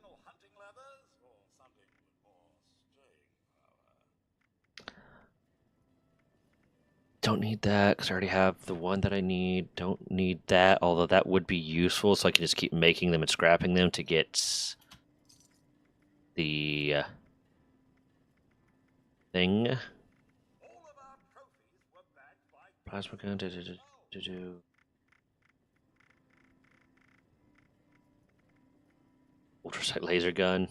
Don't need that because I already have the one that I need. Don't need that, although that would be useful, so I can just keep making them and scrapping them to get the thing. Plasma gun. Ultrasight laser gun.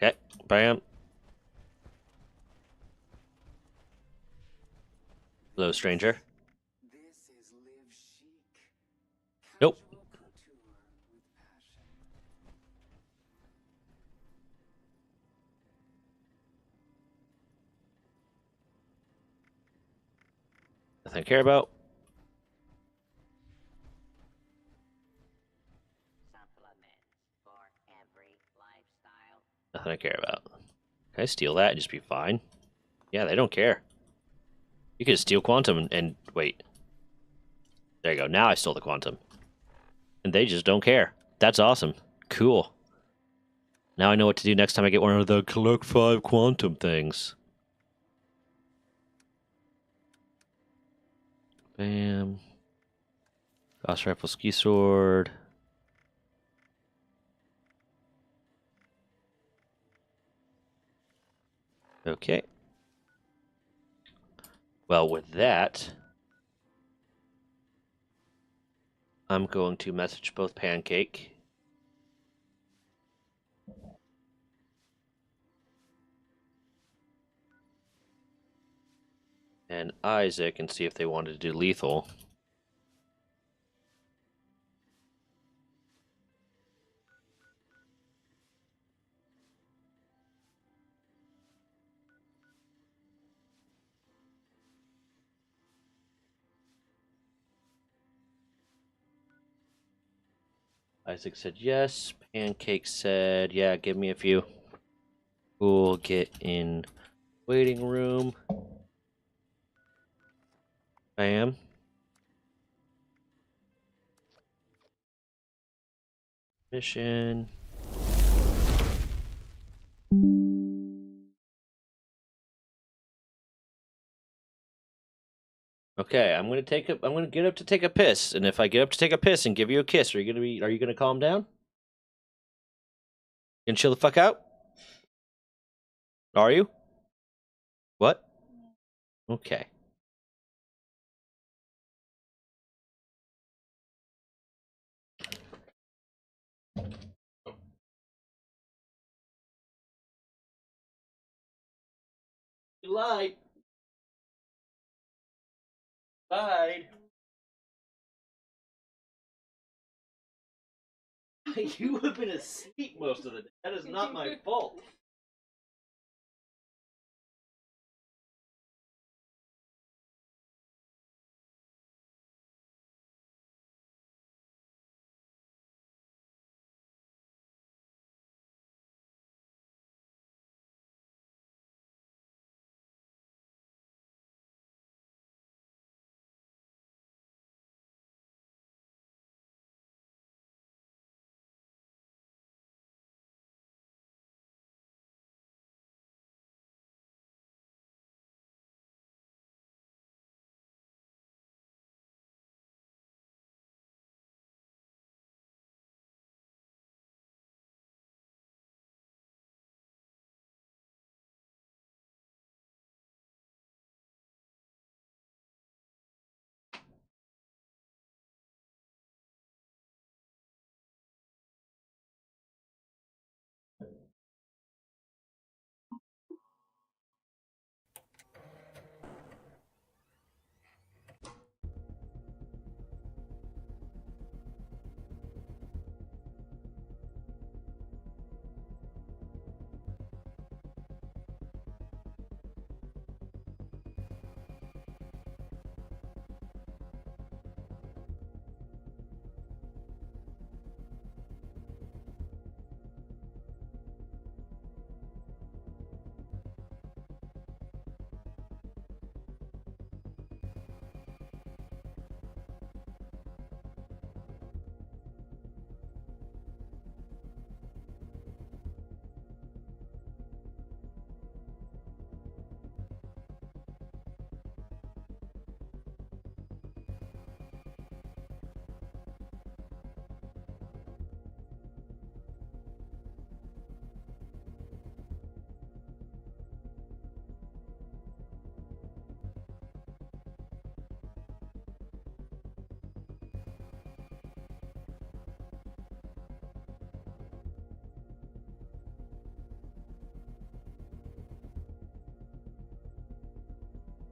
Okay, bam. Hello, stranger. This is live chic. Nope. Casual couture with passion. Nothing I care about. Supplements for every lifestyle. Nothing I care about. Can I steal that and just be fine? Yeah, they don't care. You could steal quantum and wait. There you go. Now I stole the quantum. And they just don't care. That's awesome. Cool. Now I know what to do next time I get one of the collect 5 quantum things. Bam. Gauss rifle, ski sword. Okay. Well, with that, I'm going to message both Pancake and Isaac and see if they wanted to do lethal. Isaac said yes. Pancake said, yeah, give me a few. We'll get in waiting room. Bam. Mission. Okay, I'm gonna get up to take a piss, and if I get up to take a piss and give you a kiss, are you gonna calm down? You gonna chill the fuck out? Are you? What? Okay. You lied. Lied. You have been asleep most of the day. That is not my fault.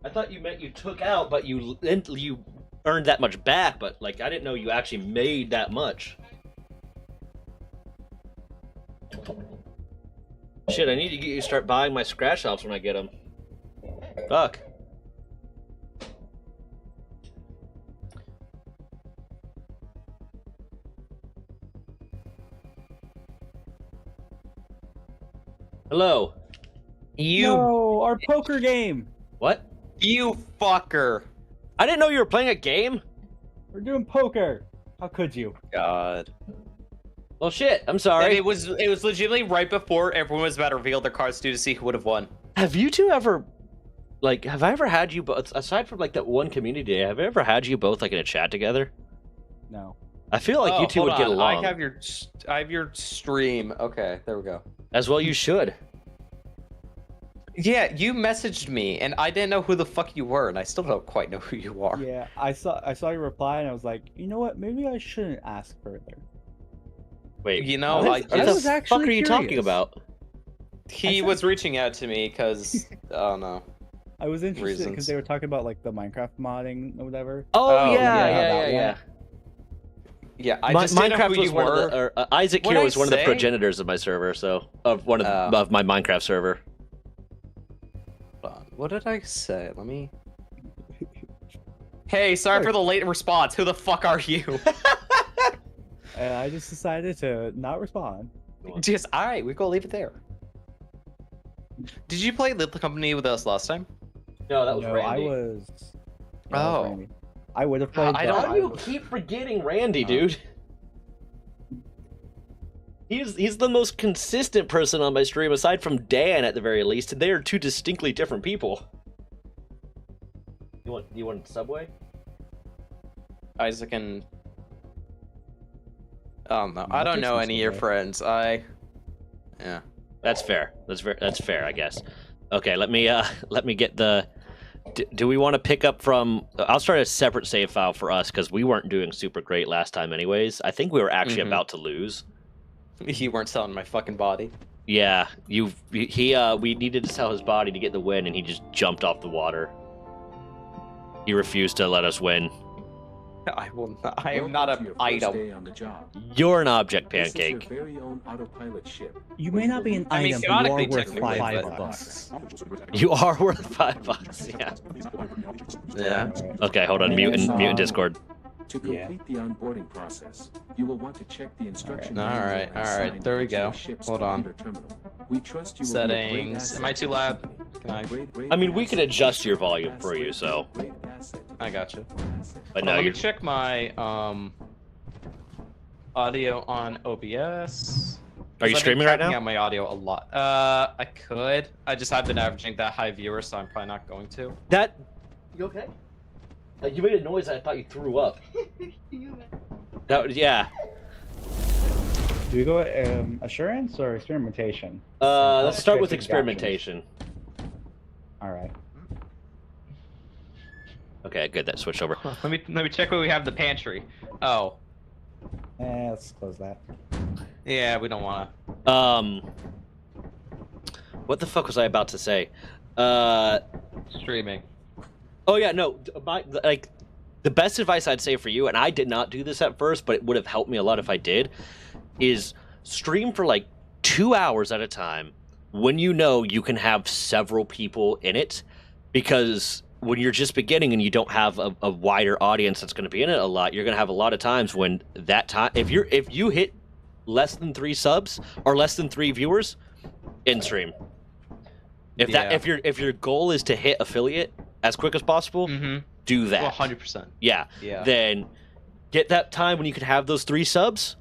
I thought you meant you took out, but you earned that much back. But like, I didn't know you actually made that much. Shit, I need to get you to start buying my scratch offs when I get them. Fuck. Hello. No, our poker game. What? You fucker. I didn't know you were playing a game. We're doing poker. How could you? God. Well, shit. I'm And sorry. it was legitimately right before everyone was about to reveal their cards to see who would have won. Have you two ever, like, have I ever had you both, aside from like that one community day, have I ever had you both like in a chat together? No. I feel like you two hold would get on. along. I have your stream. Okay, there we go. As well, you should. Yeah, you messaged me, and I didn't know who the fuck you were, and I still don't quite know who you are. Yeah, I saw your reply and I was like, you know what? Maybe I shouldn't ask further. Wait, You know, I what was the fuck actually are you talking curious. about? he was reaching out to me because I don't know. I was interested because Reasons. they were talking about like the Minecraft modding or whatever. Oh, Oh, yeah, yeah, yeah, that yeah. one. Yeah, I Mi- just didn't know Minecraft who was you one were. of the, or, Isaac What'd here I was one of the say? progenitors of my server, of of my Minecraft server. Hold on. What did I say? Let me. Hey, sorry for the late response. Who the fuck are you? And I just decided to not respond. Just all right. We go leave it there. Did you play Little Company with us last time? No, that was No, Randy. I was. Oh. Randy. I would have played. I but don't- How do you was- keep forgetting Randy, dude? He's the most consistent person on my stream, aside from Dan at the very least. They are two distinctly different people. You want Subway? Isaac and. Oh no, I I'll don't take know some any of your Subway. friends. Yeah. That's fair. That's fair, I guess. Okay, let me get the. Do we want to pick up from? I'll start a separate save file for us because we weren't doing super great last time, anyways. I think we were actually Mhm. about to lose. You weren't selling my fucking body. Yeah, we needed to sell his body to get the win, and he just jumped off the water. He refused to let us win. I will. I am not an item. You're an object, This is Pancake. your very own autopilot ship. You may not be an I mean, item, but you are canonically, worth technically, $5. You are worth $5. Yeah. Yeah. Okay, hold on. And, Mute in Discord. To complete the onboarding process, you will want to check the instruction All manual right, and all right, sign there we into the go. ship's Hold on. computer terminal. We trust you will be a great Settings. asset Am I too to the loud? company. Can I? I mean, we can adjust your volume for you, so. I got you. But Let no, me you're. check my audio on OBS. Are you streaming right now? Out my audio a lot. I could. I just have been averaging that high viewers, so I'm probably not going to. That. You okay? You made a noise. I thought you threw up. That was, yeah. Do we go assurance or experimentation? Let's start with check experimentation. All right. Okay, good. That switched over. Let me check what we have in the pantry. Oh, Let's close that. yeah, we don't want What the fuck was I about to say? to streaming. Oh yeah, no. Like, the best advice I'd say for you, and I did not do this at first, but it would have helped me a lot if I did, is stream for like 2 hours at a time when you know you can have several people in it, because when you're just beginning and you don't have a wider audience that's going to be in it a lot, you're going to have a lot of times when that time, if you hit less than 3 subs or less than 3 viewers in stream. Yeah. If your goal is to hit affiliate as quick as possible, Mm-hmm. do that. 100%. Yeah. Yeah. Then get that time when you can have those 3 subs.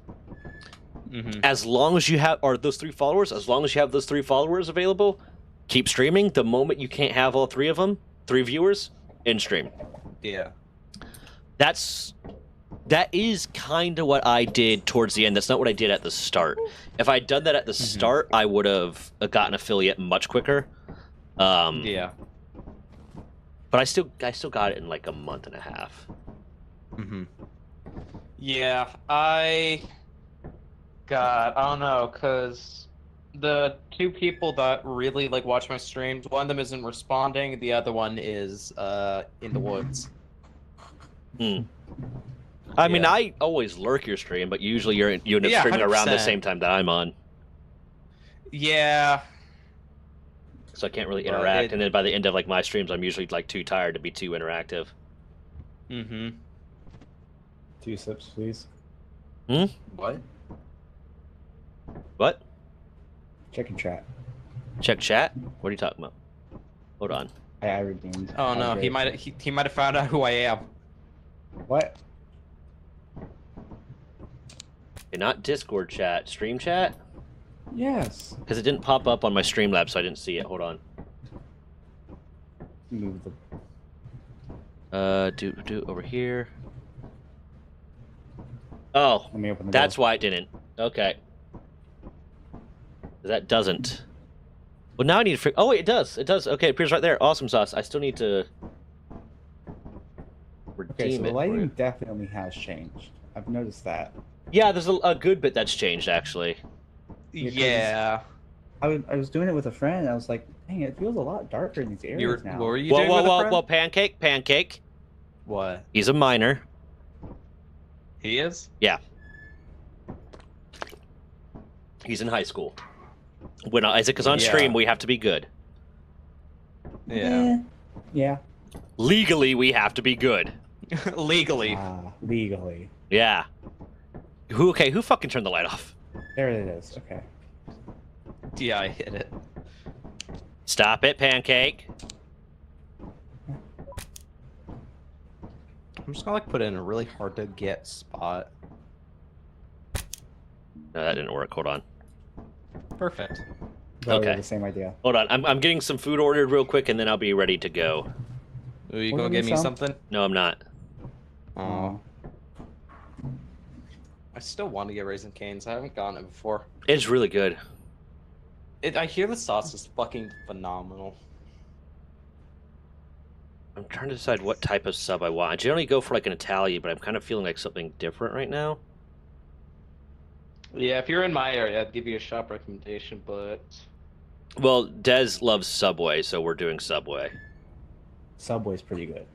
Mm-hmm. As long as you have, or those 3 followers, as long as you have those 3 followers available, keep streaming. The moment you can't have all 3 of them, 3 viewers, in stream. Yeah. That is kind of what I did towards the end. That's not what I did at the start. If I'd done that at the start, I would have gotten affiliate much quicker. Yeah. But I still got it in like a month and a half. Mm-hmm. Yeah, I don't know, cause the two people that really like watch my streams, one of them isn't responding, the other one is in the woods. I mean, Yeah. I always lurk your stream, but usually you end up Yeah, streaming around the 100%. same time that I'm on, Yeah. so I can't really But interact. it- And then by the end of like my streams, I'm usually like too tired to be too interactive. Mm-hmm. 2 sips, please. What? What? Chicken chat. Check chat? What are you talking about? Hold on. I redeemed. Oh no, he might have found out who I am. What? Okay, not Discord chat, stream chat? Yes. Because it didn't pop up on my Streamlabs, so I didn't see it. Hold on. Move the. Do over here. Oh, Let me open the that's door. why it didn't. Okay. That doesn't. Well, now I need to. Oh, wait, it does. It does. Okay, it appears right there. Awesome sauce. I still need to Okay, redeem so the it. for lighting you. definitely has changed. I've noticed that. Yeah, there's a good bit that's changed actually. Yeah. I was doing it with a friend, and I was like, dang, it feels a lot darker in these areas now. What were you Whoa, doing whoa, with a whoa, friend? whoa, pancake. What? He's a minor. He is? Yeah. He's in high school. When Isaac is on Yeah. stream, we have to be good. Yeah. Yeah. Legally, we have to be good. Legally. Legally. Yeah. Who fucking turned the light off? There it is. Okay. Yeah, I hit it. Stop it, pancake. I'm just gonna like put it in a really hard to get spot. No, that didn't work. Hold on. Perfect. Probably Okay. the same idea. Hold on. I'm getting some food ordered real quick, and then I'll be ready to go. Are you What gonna did get we me sell? something? No, I'm not. Oh. I still want to get Raisin Canes. I haven't gotten it before. It's really good. I hear the sauce is fucking phenomenal. I'm trying to decide what type of sub I want. I generally go for like an Italian, but I'm kind of feeling like something different right now. Yeah, if you're in my area, I'd give you a shop recommendation, but Well, Dez loves Subway, so we're doing Subway. Subway's pretty good.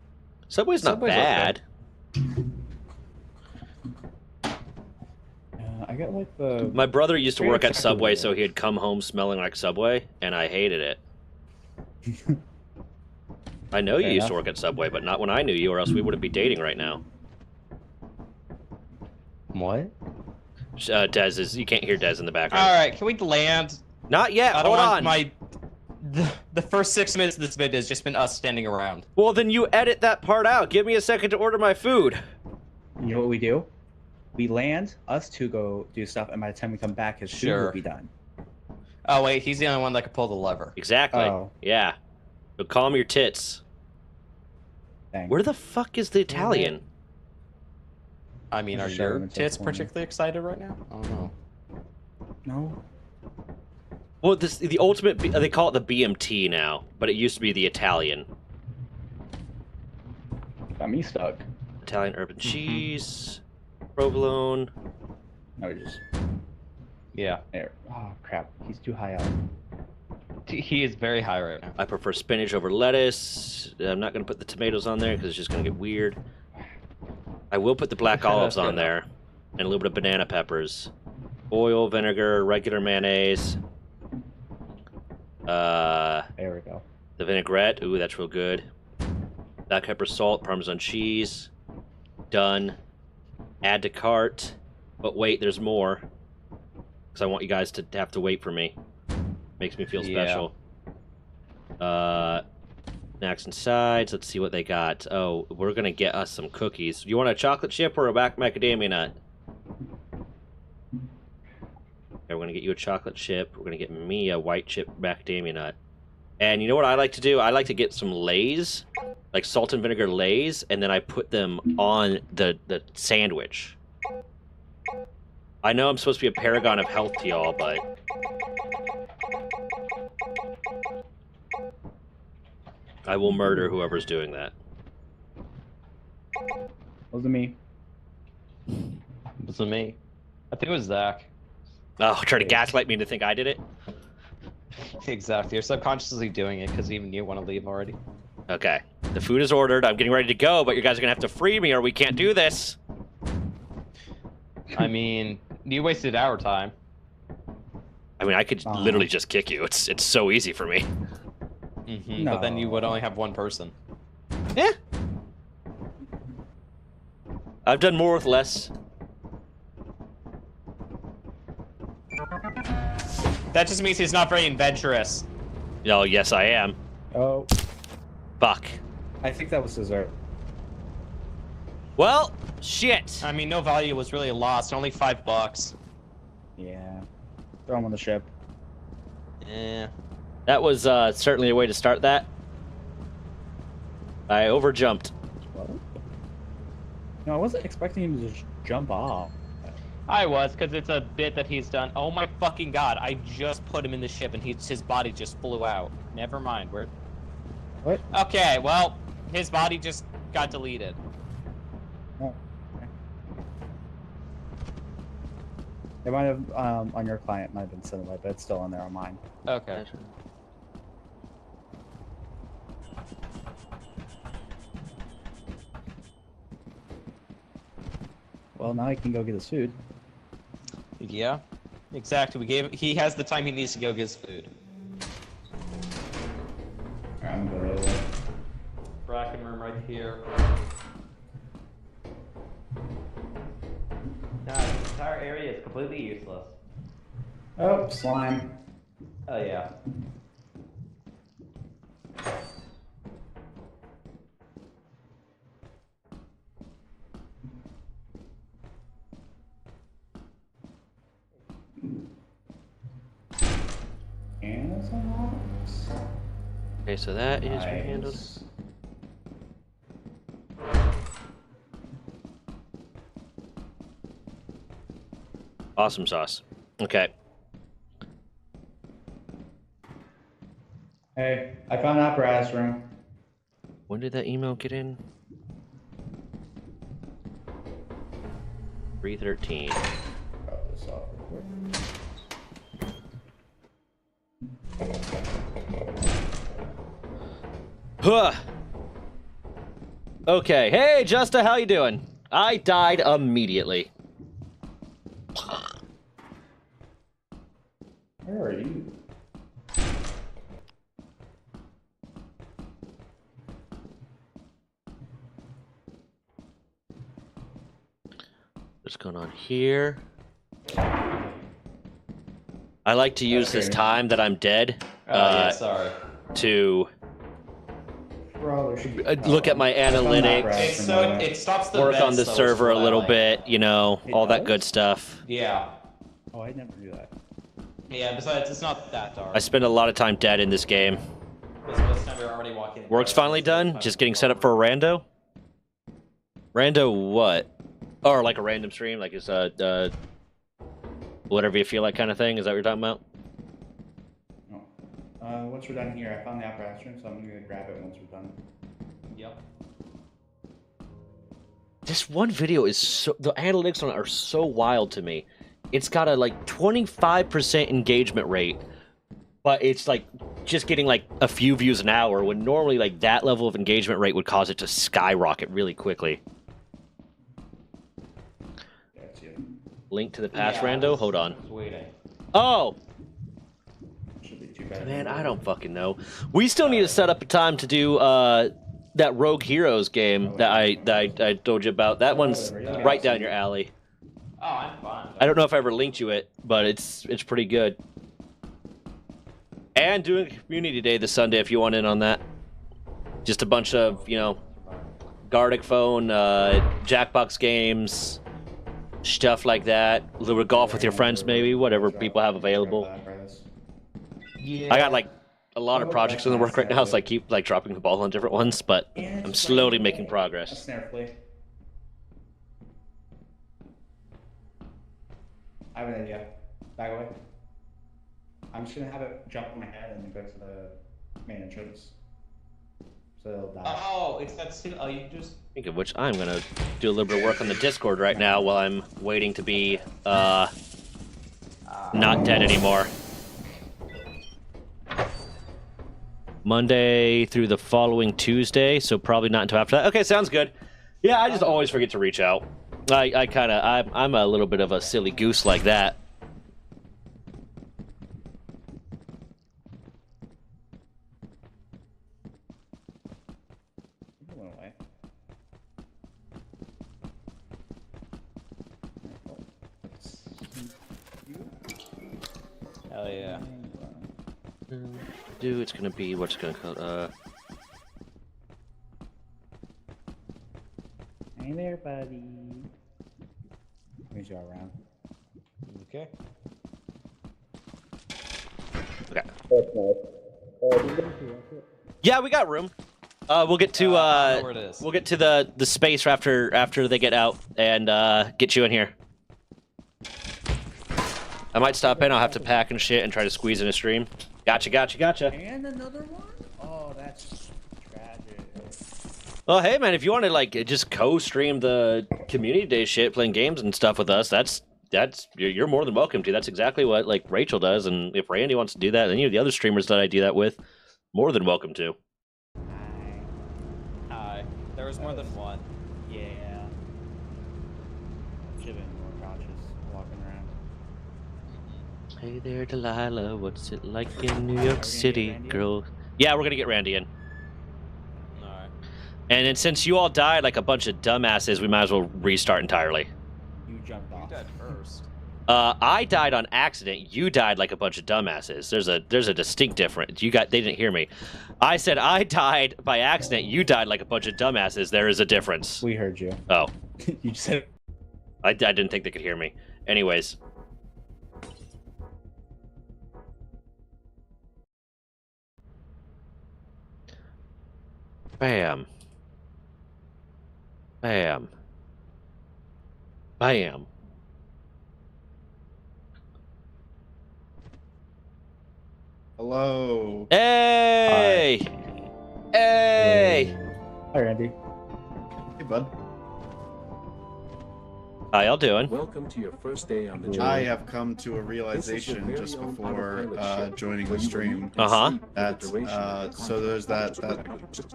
Subway's not Subway's okay. bad. I got like the. My brother used to Very work at effective Subway, with so it. he'd come home smelling like Subway, and I hated it. I know you Fair used to enough. work at Subway, but not when I knew you, or else we wouldn't be dating right now. what? Dez is. You can't hear Dez in the background. All right, can we land? Not yet. I don't Hold want on. my. The first 6 minutes of this vid has just been us standing around. Well, then you edit that part out. Give me a second to order my food. You know what we do? We land, us two go do stuff, and by the time we come back, his food Sure. will be done. Oh wait, he's the only one that can pull the lever. Exactly. Oh. Yeah. So calm your tits. Dang. Where the fuck is the Italian? I mean, are Just shove him your into the tits corner. particularly excited right now? I don't know. No. Well, the ultimate. They call it the BMT now, but it used to be the Italian. Got me stuck. Italian urban cheese, provolone. No, just Yeah, there. Oh crap, he's too high up. he is very high right now. I prefer spinach over lettuce. I'm not going to put the tomatoes on there because it's just going to get weird. I will put the black olives That's on good. there, and a little bit of banana peppers, oil, vinegar, regular mayonnaise. There we go. The vinaigrette. Ooh, that's real good. Black pepper, salt, Parmesan cheese. Done. Add to cart. But wait, there's more. Because I want you guys to have to wait for me. Makes me feel Yeah. special. Snacks and sides. Let's see what they got. Oh, we're going to get us some cookies. You want a chocolate chip or a macadamia nut? Okay, we're going to get you a chocolate chip. We're going to get me a white chip macadamia nut. And you know what I like to do? I like to get some Lay's, like salt and vinegar Lay's, and then I put them on the sandwich. I know I'm supposed to be a paragon of health to y'all, but I will murder whoever's doing that. Wasn't me. It wasn't me. I think it was Zach. Oh, trying to gaslight me to think I did it? Exactly. You're subconsciously doing it because even you want to leave already. Okay. The food is ordered. I'm getting ready to go, but you guys are gonna have to free me or we can't do this. I mean, you wasted our time. I mean, I could literally just kick you. It's so easy for me. But then you would only have one person. Yeah. I've done more with less. That just means he's not very adventurous. Oh, yes, I am. Oh, Fuck. I think that was dessert. Well, shit. I mean, no value was really lost. Only $5. Yeah. Throw him on the ship. Yeah. That was certainly a way to start that. I overjumped. What? No, I wasn't expecting him to just jump off. I was, because it's a bit that he's done. Oh my fucking god, I just put him in the ship and his body just flew out. Never mind, where... What? Okay, well, his body just got deleted. Oh. Okay. It might have, on your client, might have been sent away, but it's still on there on mine. Okay. Well, now he can go get his food. Yeah, exactly. He has the time he needs to go get his food. Alright, I'm gonna go. Bracken room right here. Nah, this entire area is completely useless. Oh, slime. Oh yeah. And it's unlocked. Okay, so that is handled. Nice. Awesome sauce. Okay. Hey, I found an apparatus room. When did that email get in? 3:13. Drop this off real quick. Huh. Okay. Hey, Justa, how you doing? I died immediately. Where are you? What's going on here? I like to use this time that I'm dead yeah, sorry. to Bro, there should be, look at my I found an analytics, apparatus It's room so over there. it stops the work vents, on the though, is server a what I little like. bit, you know, It all that does? good stuff. Yeah. Oh, I never knew that. Yeah. Besides, it's not that dark. I spend a lot of time dead in this game. Because most of the time you're already walking. in Work's front, finally it's really done. fun Just to getting walk set up for a around. rando. Rando what? Or like a random stream, like it's a whatever you feel like kind of thing. Is that what you're talking about? No. Once we're done here, I found the apparatus room, so I'm gonna grab it once we're done. Yep. This one video is so, the analytics on it are so wild to me. It's got a like 25% engagement rate, but it's like just getting like a few views an hour when normally like that level of engagement rate would cause it to skyrocket really quickly. That's you. Link to the past Yeah, I rando? was- Hold on. I was waiting. Oh! Should be too bad. Man, I don't fucking know. We still need to set up a time to do that Rogue Heroes game that I told you about. That one's right down your alley. Oh, I'm fine. I don't know if I ever linked you it, but it's pretty good. And doing community day this Sunday if you want in on that. Just a bunch of, you know, Gardic phone, Jackbox games, stuff like that. A little bit of golf with your friends maybe, whatever people have available. Yeah. I got like a lot of projects in the work right now, so I keep like dropping the ball on different ones, but I'm slowly making A progress. snare flea. I have an idea. Back away. I'm just gonna have it jump on my head and then go to the main entrance. So it'll die. Oh, it's that still. Oh, you just. Speaking of which, I'm gonna do a little bit of work on the Discord right now while I'm waiting to be not dead anymore. Monday through the following Tuesday, so probably not until after that. Okay, sounds good. Yeah, I just always forget to reach out. I'm a little bit of a silly goose like that. It went away. Hell yeah. Dude, it's gonna be what's it gonna call Hey there, buddy. Where's you around? Okay. Yeah, we got room. We'll get to I know where it is. we'll get to the space after they get out and get you in here. I might stop in. I'll have to pack and shit and try to squeeze in a stream. Gotcha. And another one? Oh, that's tragic. Well, hey man, if you want to like just co-stream the community day shit, playing games and stuff with us, that's you're more than welcome to. That's exactly what like Rachel does, and if Randy wants to do that, any of the other streamers that I do that with, more than welcome to. Hi. There was more than one. Yeah. Should have been more cautious walking around. Hey there, Delilah. What's it like in New York we're gonna City, get Randy in? girl? Yeah, we're gonna get Randy in. Alright. And then since you all died like a bunch of dumbasses, we might as well restart entirely. You jumped You off. died first. I died on accident. You died like a bunch of dumbasses. There's a distinct difference. They didn't hear me. I said I died by accident. You died like a bunch of dumbasses. There is a difference. We heard you. Oh, You just said. I didn't think they could hear me. Anyways. Bam. Bam. Bam. Hello. Hey! Hey! Hi, Randy. Hey, bud. How y'all doing? Welcome to your first day on the journey. I have come to a realization just before joining the stream Uh-huh. that so there's that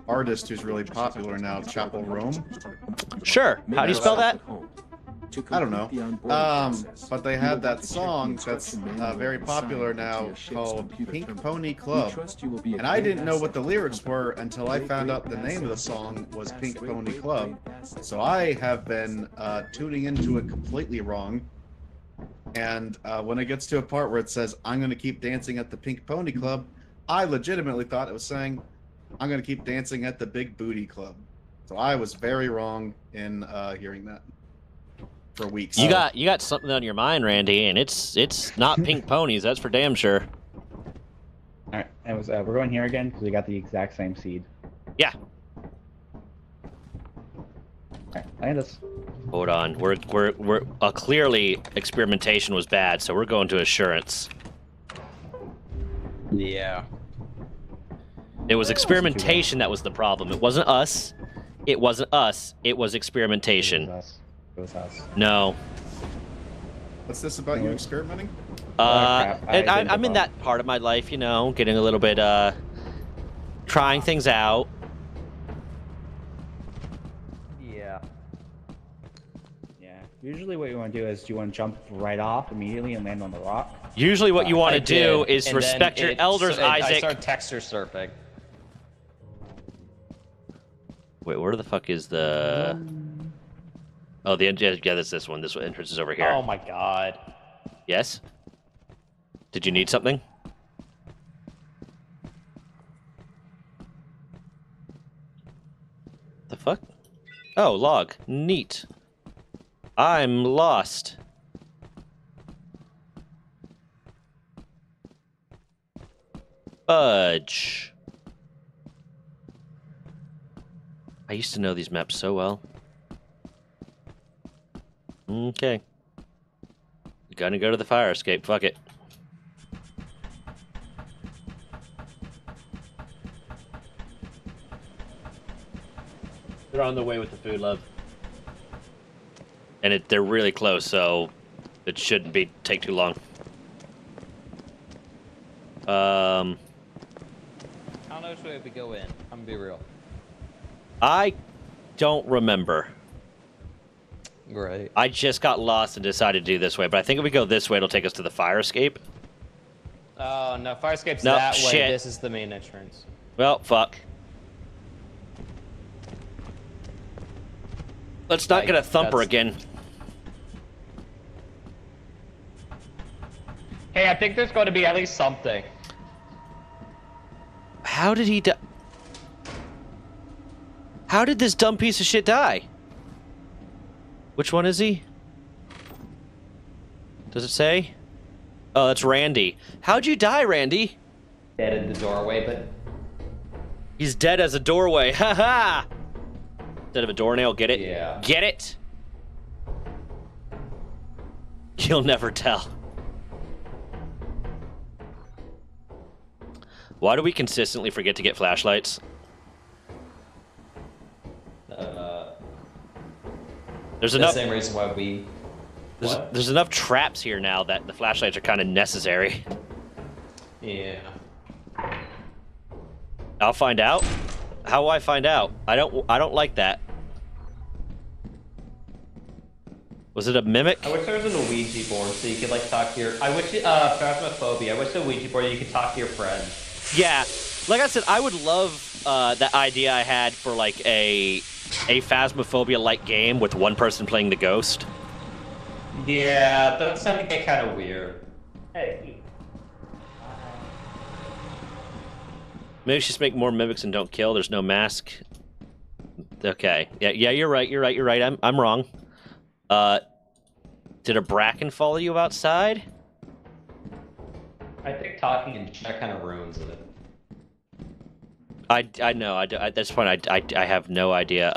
artist who's really popular now, Chapel Rome. Sure. How do you spell that? I don't know. But they had that song that's very popular now called Pink Pony Club. And I didn't know what the lyrics were until I found out the name of the song was Pink Pony Club. So I have been tuning into it completely wrong. And when it gets to a part where it says, I'm going to keep dancing at the Pink Pony Club, I legitimately thought it was saying, I'm going to keep dancing at the Big Booty Club. So I was very wrong in hearing that. For weeks. You got something on your mind, Randy, and it's not pink ponies. That's for damn sure. All right, it was. We're going here again because we got the exact same seed. Yeah. All right, land us. Hold on. We're clearly experimentation was bad, so we're going to assurance. Yeah. It was experimentation that was the problem. It wasn't us. It wasn't us. It was experimentation. It was us. It was us. No. What's this about you experimenting? crap. I And didn't I'm in give that part of my life, you know, getting a little bit trying things out. Yeah. Yeah. Usually, what you want to do is you want to jump right off immediately and land on the rock. Usually, what you want I to do did, is and respect then your elders, I Isaac. started texture surfing. Wait, where the fuck is the? Oh, the yeah, that's this one. This one entrance is over here. Oh my god. Yes. Did you need something? The fuck? Oh, log. Neat. I'm lost. Fudge. I used to know these maps so well. Okay. Gonna go to the fire escape. Fuck it. They're on the way with the food, love. And they're really close, so it shouldn't take too long. How don't know which way we go in. I'm gonna be real. I don't remember. Right. I just got lost and decided to do this way, but I think if we go this way, it'll take us to the fire escape. Oh, no. Fire escape's Nope, that way. shit. This is the main entrance. Well, fuck. Let's not get a thumper again. Hey, I think there's going to be at least something. How did he die? How did this dumb piece of shit die? Which one is he? Does it say? Oh, that's Randy. How'd you die, Randy? Dead in the doorway, but... He's dead as a doorway. Ha ha! Instead of a doornail, get it? Yeah. Get it? You'll never tell. Why do we consistently forget to get flashlights? There's enough. The same reason why we... There's enough traps here now that the flashlights are kind of necessary. Yeah. I'll find out. How will I find out? I don't like that. Was it a mimic? I wish there was an Ouija board so you could like talk to your... I wish Phasmophobia. I wish the Ouija board you could talk to your friends. Yeah. Like I said, I would love that idea I had for like a Phasmophobia-like game with one person playing the ghost. Yeah, that's starting to get kind of weird. Hey. Maybe just make more mimics and don't kill. There's no mask. Okay. Yeah, you're right. I'm wrong. Did a bracken follow you outside? I think talking in chat kind of ruins it. I know. At this point, I have no idea.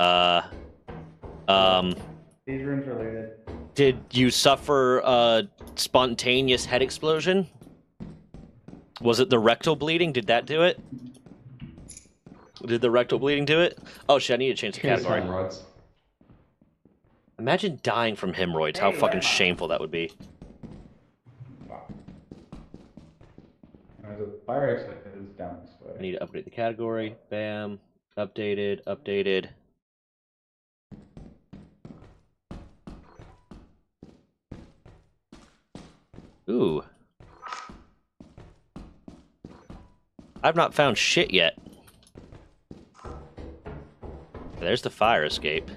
These rooms are looted. Did you suffer a spontaneous head explosion? Was it the rectal bleeding? Did that do it? Did the rectal bleeding do it? Oh shit! I need to change the category. Hemorrhoids. Imagine dying from hemorrhoids. How fucking shameful that would be. Wow. The fire exit is down this way. I need to update the category. Bam. Updated. Ooh. I've not found shit yet. There's the fire escape.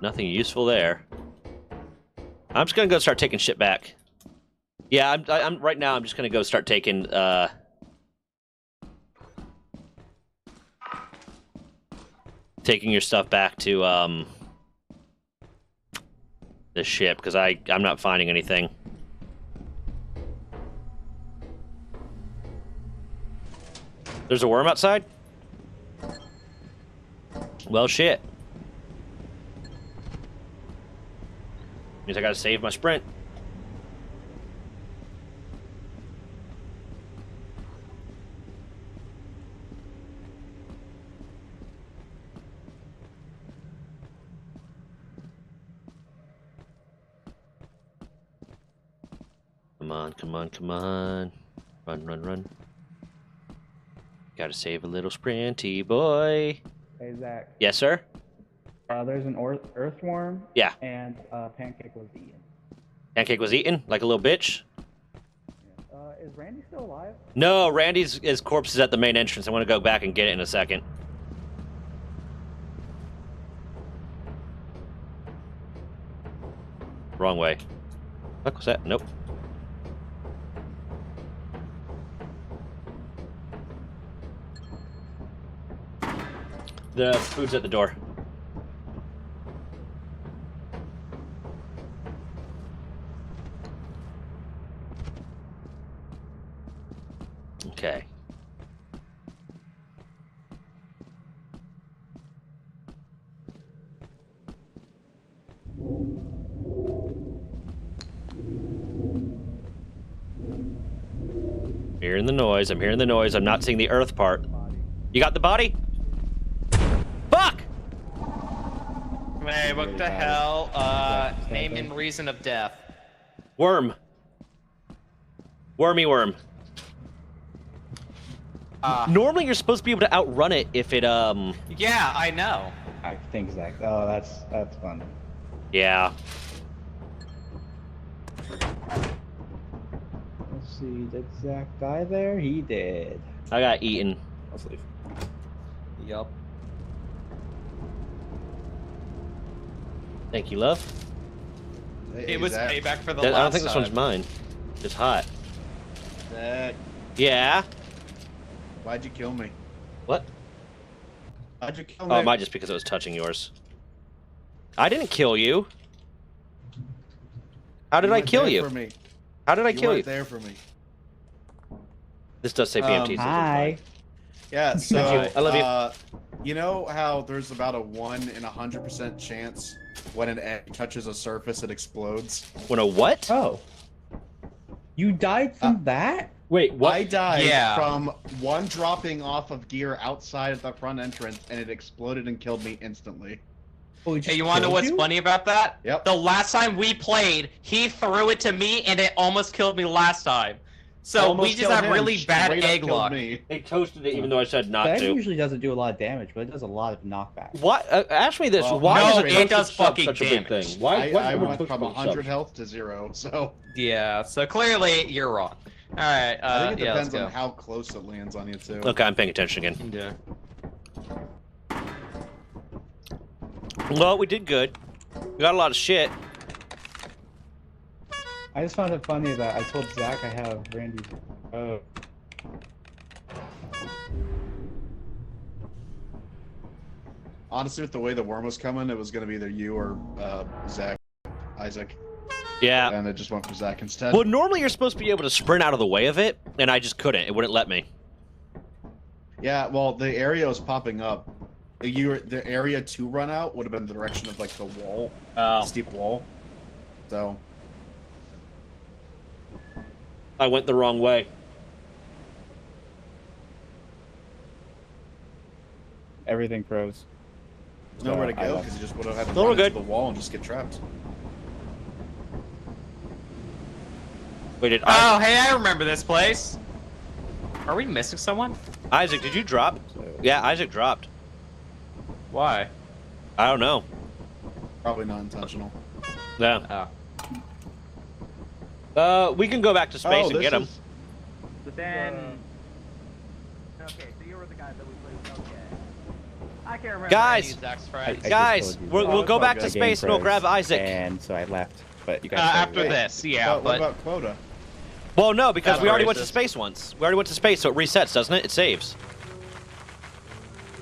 Nothing useful there. I'm just gonna go start taking shit back. Yeah, I'm right now. I'm just gonna go start taking taking your stuff back to the ship because I'm not finding anything. There's a worm outside? Well, shit. Means I gotta save my sprint. Come on. Run. Gotta save a little sprinty boy. Hey, Zach. Yes, sir? There's an earthworm. Yeah. And Pancake was eaten. Pancake was eaten? Like a little bitch? Is Randy still alive? No, Randy's his corpse is at the main entrance. I want to go back and get it in a second. Wrong way. What was that? Nope. The food's at the door. Okay. Hearing the noise. I'm hearing the noise. I'm not seeing the earth part. You got the body? Fuck! Hey, what the hell? Name and reason of death. Worm. Wormy worm. Normally, you're supposed to be able to outrun it if it Yeah, I know. I think Zach. Oh, that's fun. Yeah. Let's see. Did Zach die there? He did. I got eaten. Let's leave. Yup. Thank you, love. Hey, It was Zach. payback for the I last don't think this time. one's mine. It's hot. Zach, Yeah. why'd you kill me? What? Why'd you kill me? Oh, it might just because it was touching yours. I didn't kill you. How did You I weren't kill there you? For me. How did I You kill weren't you? there for me. This does say BMT. so it's Hi. Yeah, so I love you. You know how there's about a 1 in 100% chance when an egg touches a surface it explodes? fine. When a what? Oh. You died from that? Wait, what? I died Yeah. from one dropping off of gear outside of the front entrance and it exploded and killed me instantly. Oh, Hey, you wanna know what's funny about that? Yep. The last time we played, he threw it to me and it almost killed me last time. So Almost we just killed have him, really bad straight up egg killed luck. me. It toasted it even though I said not That to. usually doesn't do a lot of damage, but it does a lot of knockback. What? Ask me this. Well, Why no, is a it toasted does sub fucking such a big damage. thing? Why? I would went toasted from sub? 100 health to 0, so Yeah, so clearly you're wrong. Alright, I think it yeah, let's depends on go. how close it lands on you too. Okay, I'm paying attention again. Yeah. Well, we did good. We got a lot of shit. I just found it funny that I told Zach I have Randy's. Oh. Honestly, with the way the worm was coming, it was going to be either you or Zach, Isaac, Yeah. and it just went for Zach instead. Well, normally you're supposed to be able to sprint out of the way of it, and I just couldn't. It wouldn't let me. Yeah, well, the area was popping up. The area to run out would have been the direction of like the wall, Oh. steep wall. So I went the wrong way. Everything froze. there's nowhere to I go left. because you just would have had to No, we're run into good. the wall and just get trapped. Wait, did Oh, hey, I remember this place. Are we missing someone? Isaac, did you drop? Yeah, Isaac dropped. Why? I don't know. Probably not intentional. Yeah. Oh. We can go back to space and this get him. is- Then. Okay, so you were the guy that we played. Okay. I can't remember. Guys, Zach's I friend. just guys, told you we'll that. go back The to game space and we'll froze, grab Isaac. And so I left, but you guys. After started. this, yeah, what but about quota? Well, no, because That's we already went to racist. space once. We already went to space, so it resets, doesn't it? It saves.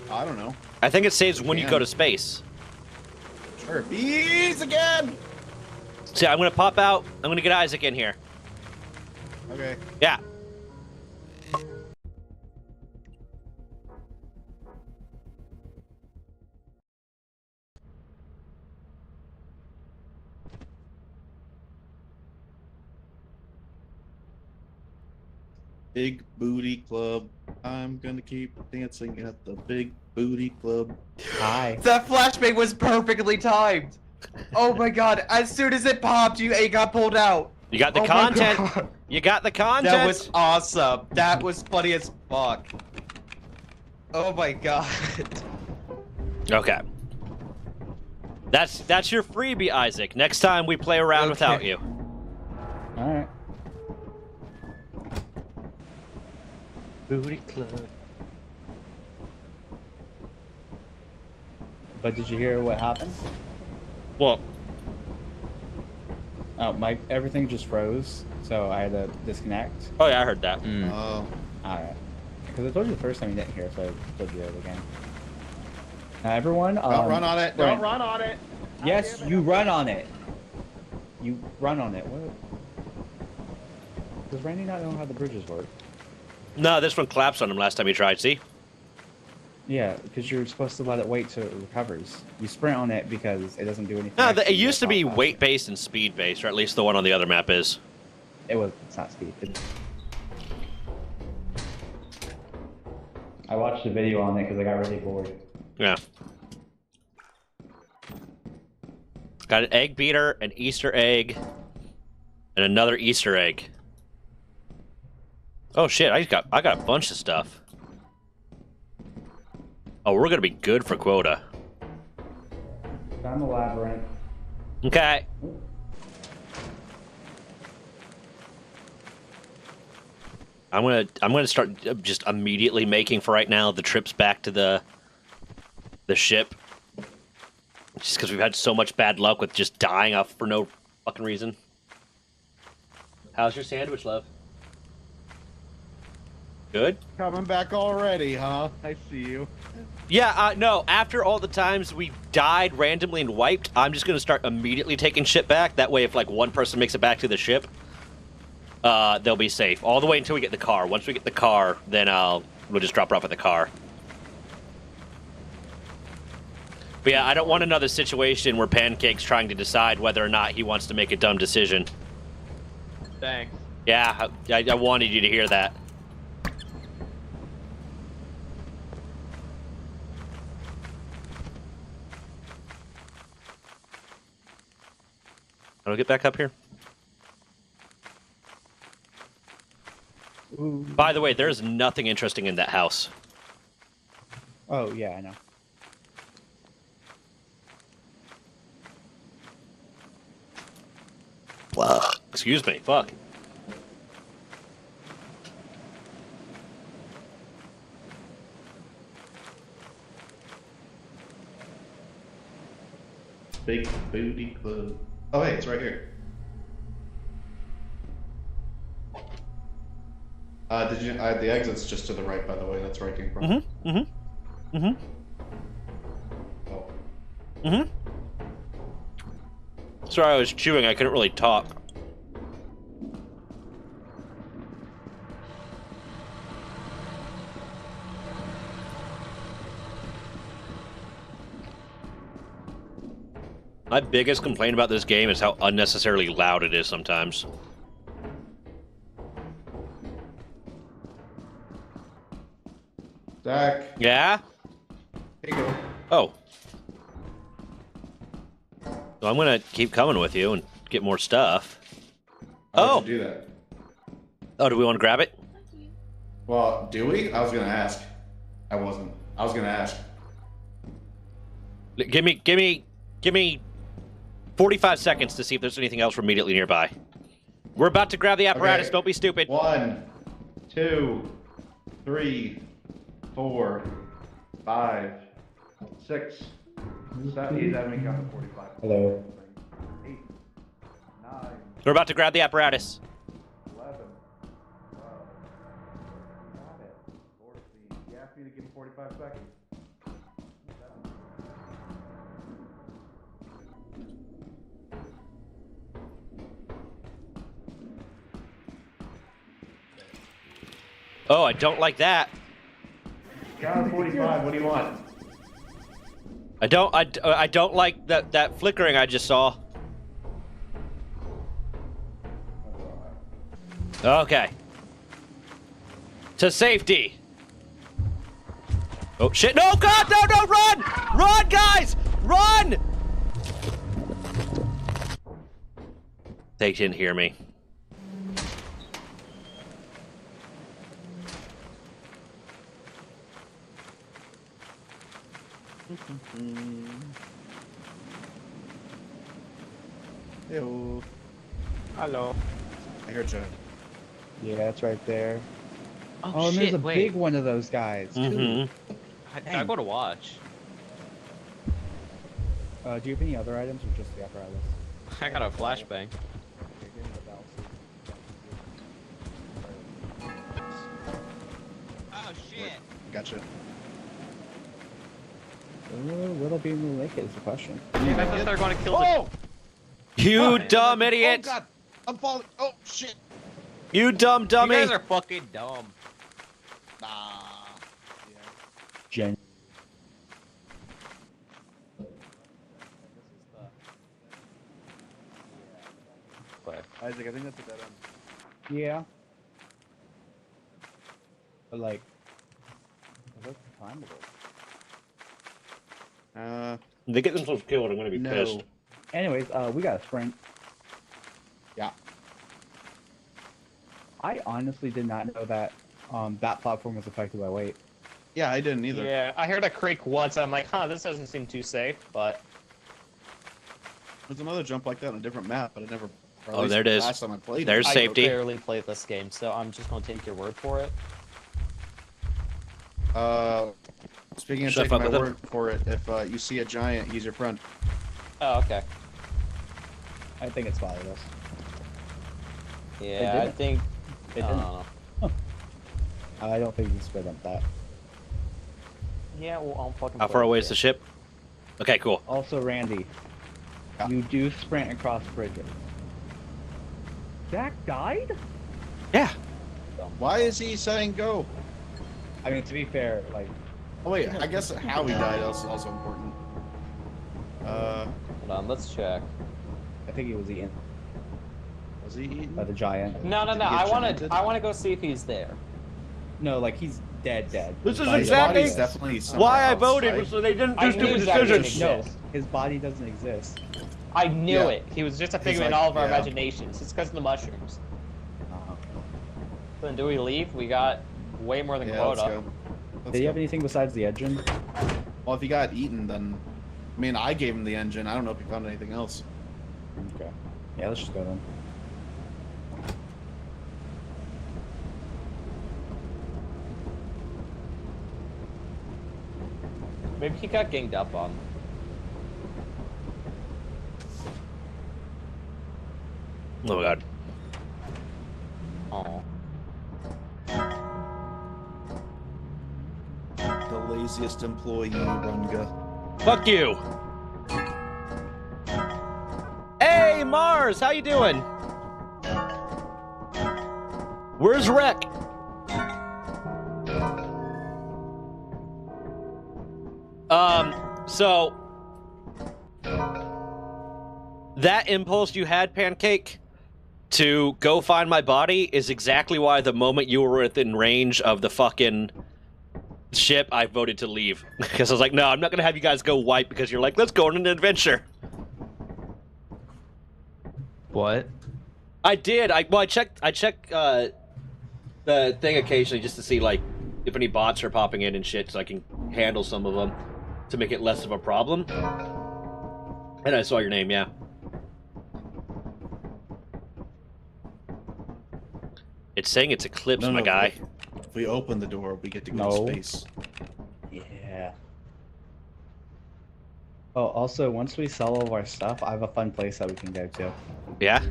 I don't know. I think it saves when you can. go to space. Sure. Bees again. See, I'm gonna pop out. I'm gonna get Isaac in here. Okay. Yeah. Big booty club. I'm gonna keep dancing at the big booty club. Hi. that flashbang was perfectly timed. Oh my god! As soon as it popped, it got pulled out. You got the Oh my content. God. You got the content. That was awesome. That was funny as fuck. Oh my god. Okay. That's your freebie, Isaac. Next time we play around Okay. without you. All right. Booty club. But did you hear what happened? Well, Oh, everything just froze, so I had to disconnect. oh yeah, I heard that. Oh. Alright. Because I told you the first time you didn't hear, so I told you that again. Now everyone, Don't run on it. sprint. Don't run on it. Yes, you run on it. You run on it. What? Does Randy not know how the bridges work? No, this one collapsed on him last time he tried. See? Yeah, because you're supposed to let it wait till it recovers. You sprint on it because it doesn't do anything. No, extra, it you used to get be off weight based and speed based, or at least the one on the other map is. It's not speed. I watched a video on it because I got really bored. Yeah. Got an egg beater, an Easter egg, and another Easter egg. Oh shit! I got a bunch of stuff. Oh, we're gonna be good for quota. Found the labyrinth. Okay. I'm gonna start just immediately making for right now the trips back to the ship. Just because we've had so much bad luck with just dying off for no fucking reason. How's your sandwich, love? Good? Coming back already, huh? I see you. Yeah, no, after all the times we died randomly and wiped, I'm just gonna start immediately taking shit back. That way if like one person makes it back to the ship, they'll be safe. All the way until we get the car. Once we get the car, then we'll just drop her off at the car. But yeah, I don't want another situation where Pancake's trying to decide whether or not he wants to make a dumb decision. Thanks. Yeah, I wanted you to hear that. I'll get back up here. Ooh. By the way, there's nothing interesting in that house. Oh, yeah, I know. Excuse me, fuck. Big booty club. Oh, hey, it's right here. Did you? The exit's just to the right, by the way. That's where I came from. Oh. Sorry, I was chewing. I couldn't really talk. My biggest complaint about this game is how unnecessarily loud it is sometimes. Zach. Yeah? Here you go. Oh. So I'm gonna keep coming with you and get more stuff. Why'd you do that? Oh, do we want to grab it? Well, do we? I was gonna ask. I wasn't. I was gonna ask. Give me 45 seconds to see if there's anything else immediately nearby. We're about to grab the apparatus. Okay. Don't be stupid. 1, 2, 3, 4, 5, 6, 7. He's having me count to 45. Hello. 8, 9, We're about to grab the apparatus. 11, 12. Got it. 14. He asked me to give him 45 seconds. 7. Oh, I don't like that. Count to 45. What do you want? I don't like that flickering I just saw. Okay. To safety. Oh shit! No, God, no, run! Run, guys! Run! They didn't hear me. Hello. Hello. I heard you. Yeah, it's right there. Oh, and shit, there's a wait. big one of those guys, too. Mm-hmm. I go to watch. Do you have any other items or just the apparatus? I got a flashbang. Oh shit! Gotcha. What'll be in the lake is the question. I thought they were going to kill Oh! You dumb idiot! Oh, God. I'm falling. Oh, shit. You dumb You dummy! guys are fucking dumb. Nah. Gen. Isaac, I think that's a dead end. Yeah. But like, what's the time of it? They get themselves killed, I'm gonna be No. pissed. Anyways, we got a sprint. Yeah. I honestly did not know that that platform was affected by weight. Yeah, I didn't either. Yeah, I heard a creak once. I'm like, huh, this doesn't seem too safe, but There's another jump like that on a different map, but I never. or at Oh, least there it is. Last time I played There's it. safety. I barely played this game, so I'm just gonna take your word for it. Speaking of Should I taking fuck my with him? word for it, if you see a giant, he's your friend. Oh, okay. I think it's followed us. Yeah, I didn't. think. They I didn't. don't know. I don't think you can split up that. Yeah, well, I'm fucking. How far away is the ship? Okay, cool. Also, Randy, Yeah. you do sprint across bridges. Jack died? Yeah. Why is he saying go? I mean, to be fair, like, Oh wait, I guess how he died is also important. Hold on, let's check. I think he was eaten Was he eaten? by the giant. No, Did he I get wanna, gianted? I wanna go see if he's there. No, like he's dead. This His is body exactly doesn't exist. definitely somewhere Why I outside. voted was so they didn't I do knew stupid that didn't decisions. No, exist. his body doesn't exist. I knew Yeah. it. He was just a He's figment in like, all of our yeah. imaginations. It's because of the mushrooms. Uh, Then do we leave? We got way more than Yeah, let's quota. go. Let's Did he go. have anything besides the engine? Well, if he got eaten, then I mean, I gave him the engine. I don't know if he found anything else. Okay. Yeah, let's just go then. Maybe he got ganged up on. Oh my god. Oh. The laziest employee, Runga. Fuck you. Hey, Mars, how you doing? Where's Rec? So that impulse you had, Pancake, to go find my body is exactly why the moment you were within range of the fucking ship, I voted to leave. Because I was like, no, I'm not going to have you guys go wipe because you're like, let's go on an adventure. What? I did. I check the thing occasionally just to see like if any bots are popping in and shit, so I can handle some of them to make it less of a problem. And I saw your name, yeah. It's saying it's Eclipse, No, my no, guy. If we open the door, we get to go No. to space. Yeah. Oh, also, once we sell all of our stuff, I have a fun place that we can go to. Yeah.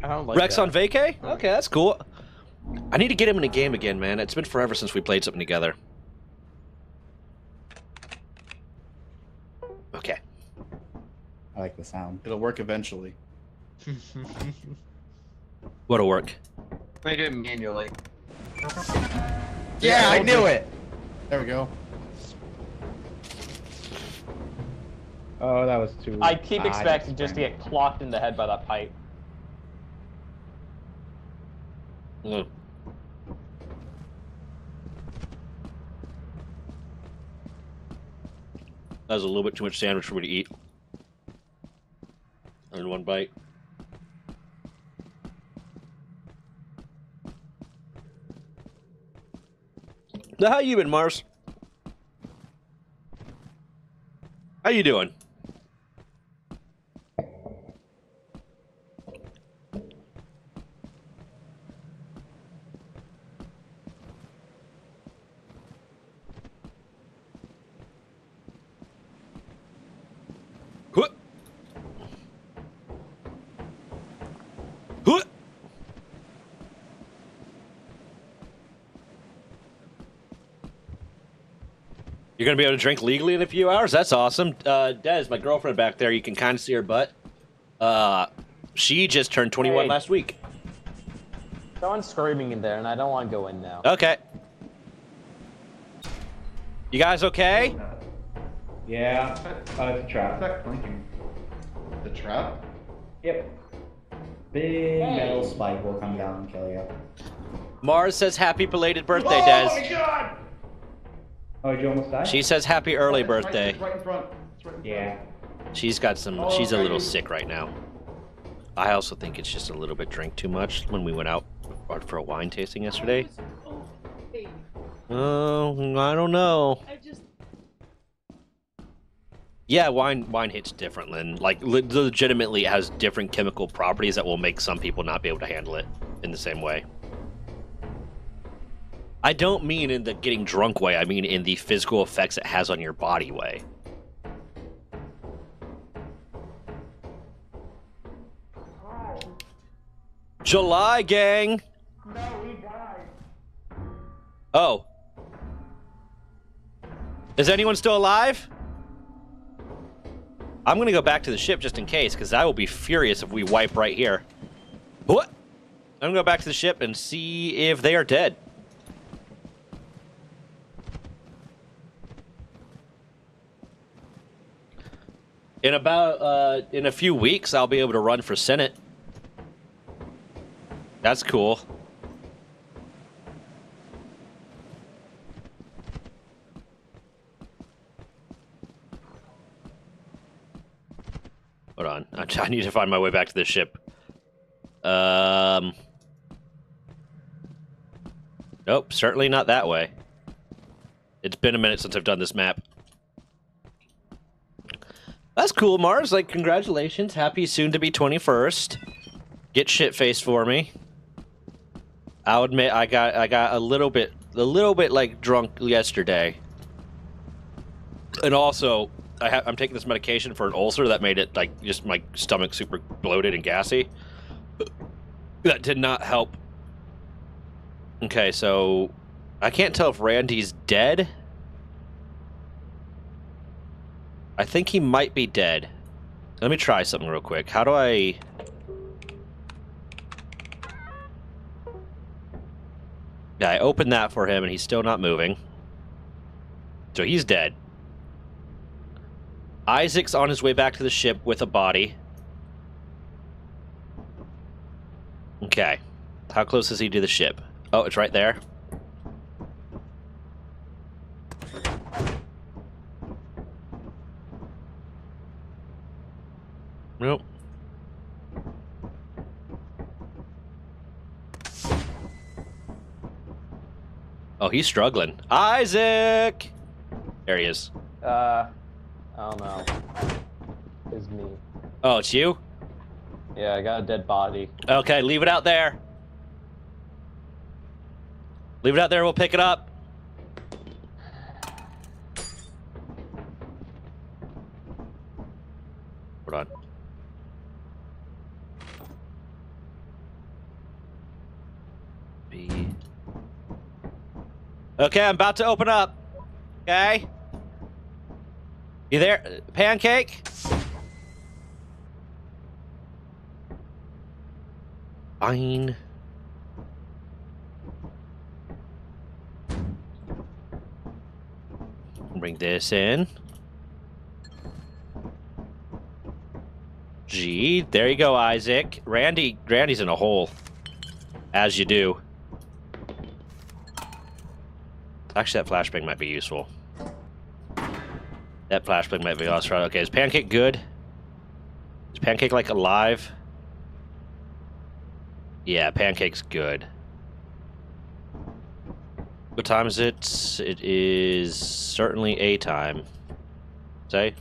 I don't like Rex that. on vacay? Okay, that's cool. I need to get him in a game again, man. It's been forever since we played something together. Okay. I like the sound. It'll work eventually. What'll work? I do it manually. Yeah, I knew it. There we go. Oh, that was too. I keep Ah, expecting just just to get clocked in the head by that pipe. Mm. That was a little bit too much sandwich for me to eat. In one bite. Now, how you been, Mars? How you doing? Huh. Huh. You're gonna be able to drink legally in a few hours? That's awesome. Des, my girlfriend back there, you can kind of see her butt. She just turned 21 Hey. last week. Someone's screaming in there, and I don't want to go in now. Okay. You guys okay? Yeah. Oh, it's a trap. that clinking? The trap? Yep. Big Hey. metal spike will come down and kill you. Mars says happy belated birthday, Oh Des. my god! Oh, did you almost die? She says happy early It's right- birthday. It's right in front. It's right in front. Yeah. She's got some. Oh, She's a little okay. sick right now. I also think it's just a little bit drink too much when we went out for a wine tasting yesterday. Oh, I don't know. Yeah, wine hits different, Lynn. Like, legitimately has different chemical properties that will make some people not be able to handle it in the same way. I don't mean in the getting drunk way, I mean in the physical effects it has on your body way. July, gang! No, he died. Oh. Is anyone still alive? I'm gonna go back to the ship just in case, because I will be furious if we wipe right here. What? I'm gonna go back to the ship and see if they are dead. In about, in a few weeks, I'll be able to run for Senate. That's cool. Hold on. I need to find my way back to the ship. Nope, certainly not that way. It's been a minute since I've done this map. That's cool, Mars. Like, congratulations. Happy soon-to-be 21st. Get shit-faced for me. I'll admit I got a little bit like drunk yesterday. And also, I'm taking this medication for an ulcer that made it like just my stomach super bloated and gassy. That did not help. Okay, so I can't tell if Randy's dead. I think he might be dead. Let me try something real quick. How do I... Yeah, I opened that for him and he's still not moving. So he's dead. Isaac's on his way back to the ship with a body. Okay. How close is he to the ship? Oh, it's right there. Nope. Oh, he's struggling. Isaac! There he is. I don't know. It's me. Oh, it's you? Yeah, I got a dead body. Okay, leave it out there. Leave it out there, we'll pick it up. Hold on. B. Okay, I'm about to open up. Okay? You there, Pancake? Fine. Bring this in. G, there you go, Isaac. Randy's in a hole. As you do. Actually, that flashbang might be useful. That flashbang might be awesome. Okay, is Pancake good? Is Pancake, like, alive? Yeah, Pancake's good. What time is it? It is certainly A time. Say?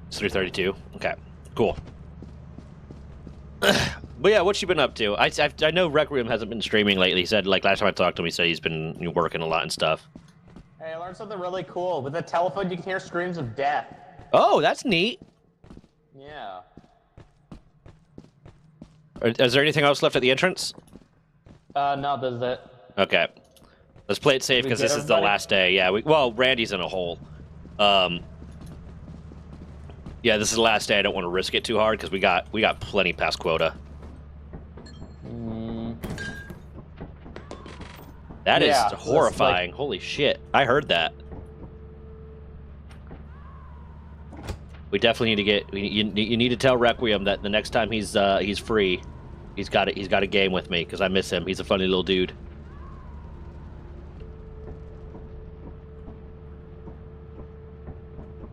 It's 3:32. Okay, cool. But yeah, what's you been up to? I know Requiem hasn't been streaming lately. He said, like, last time I talked to him, he said he's been working a lot and stuff. Hey, I learned something really cool. With the telephone, you can hear screams of death. Oh, that's neat. Yeah. Is there anything else left at the entrance? No, that's it. Okay. Let's play it safe, because this is the last day. Yeah, well, Randy's in a hole. Yeah, this is the last day. I don't want to risk it too hard, because we got plenty past quota. That is horrifying. Like... Holy shit. I heard that. We definitely need to get... You need to tell Requiem that the next time he's free, he's got a game with me, because I miss him. He's a funny little dude.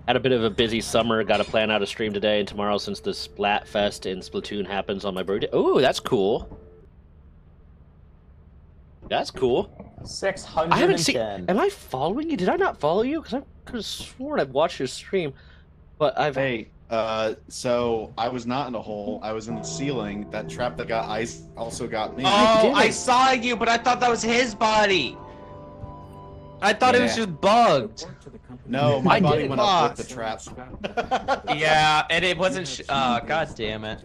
Had a bit of a busy summer. Got to plan out a stream today and tomorrow since the Splatfest in Splatoon happens on my birthday. Ooh, that's cool. That's cool. 610. I haven't seen. Am I following you? Did I not follow you? Because I could have sworn I've watched your stream, but I've. Hey, so I was not in a hole. I was in the ceiling. That trap that got ice also got me. Oh, I saw you, but I thought that was his body. I thought it was just bugged. No, my I body did. went up with the trap. Yeah, and it wasn't. God damn it.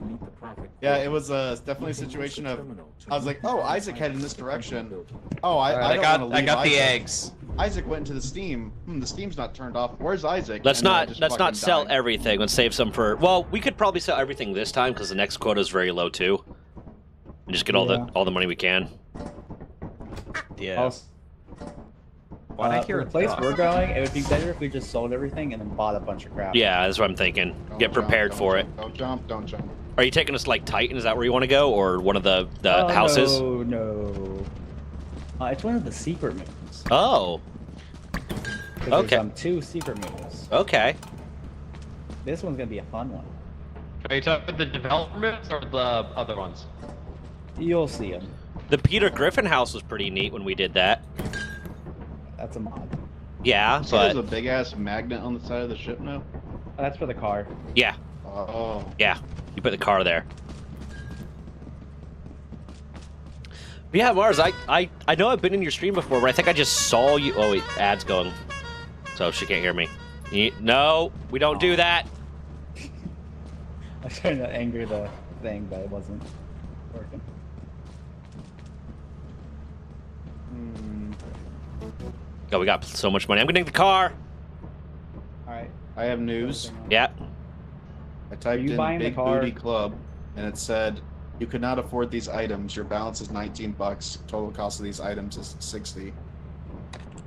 Yeah, it was definitely a situation of. I was like, oh, Isaac headed in this direction. Oh, I don't got want to leave the Isaac. eggs. Isaac went into the steam. The steam's not turned off. Where's Isaac? Let's And then I not just let's not fucking sell died. everything. Let's save some for. Well, we could probably sell everything this time because the next quota is very low too, and just get all the money we can. Yeah. Also, the place we're going, it would be better if we just sold everything and then bought a bunch of crap. Yeah, that's what I'm thinking. Don't Get jump, prepared don't for jump, it. Don't jump, don't jump. Are you taking us like Titan? Is that where you want to go, or one of the Oh, houses? No. It's one of the secret moons. Oh, 'Cause okay. There's 2 secret moons. okay. This one's gonna be a fun one. Are you talking about the developments or the other ones? You'll see them. The Peter Griffin house was pretty neat when we did that. That's a mod. Yeah, So there's but a big ass magnet on the side of the ship now. Oh, that's for the car. yeah, Oh. yeah. You put the car there. But yeah, Mars, I know I've been in your stream before, but I think I just saw you. Oh wait, ad's going, so she can't hear me. No, we don't do that. I was trying to anger the thing, but it wasn't working. Oh, we got so much money. I'm getting the car. Alright. I have news. Yeah. I typed you in buying the Big car? Booty Club, and it said, you could not afford these items. Your balance is $19. Total cost of these items is 60.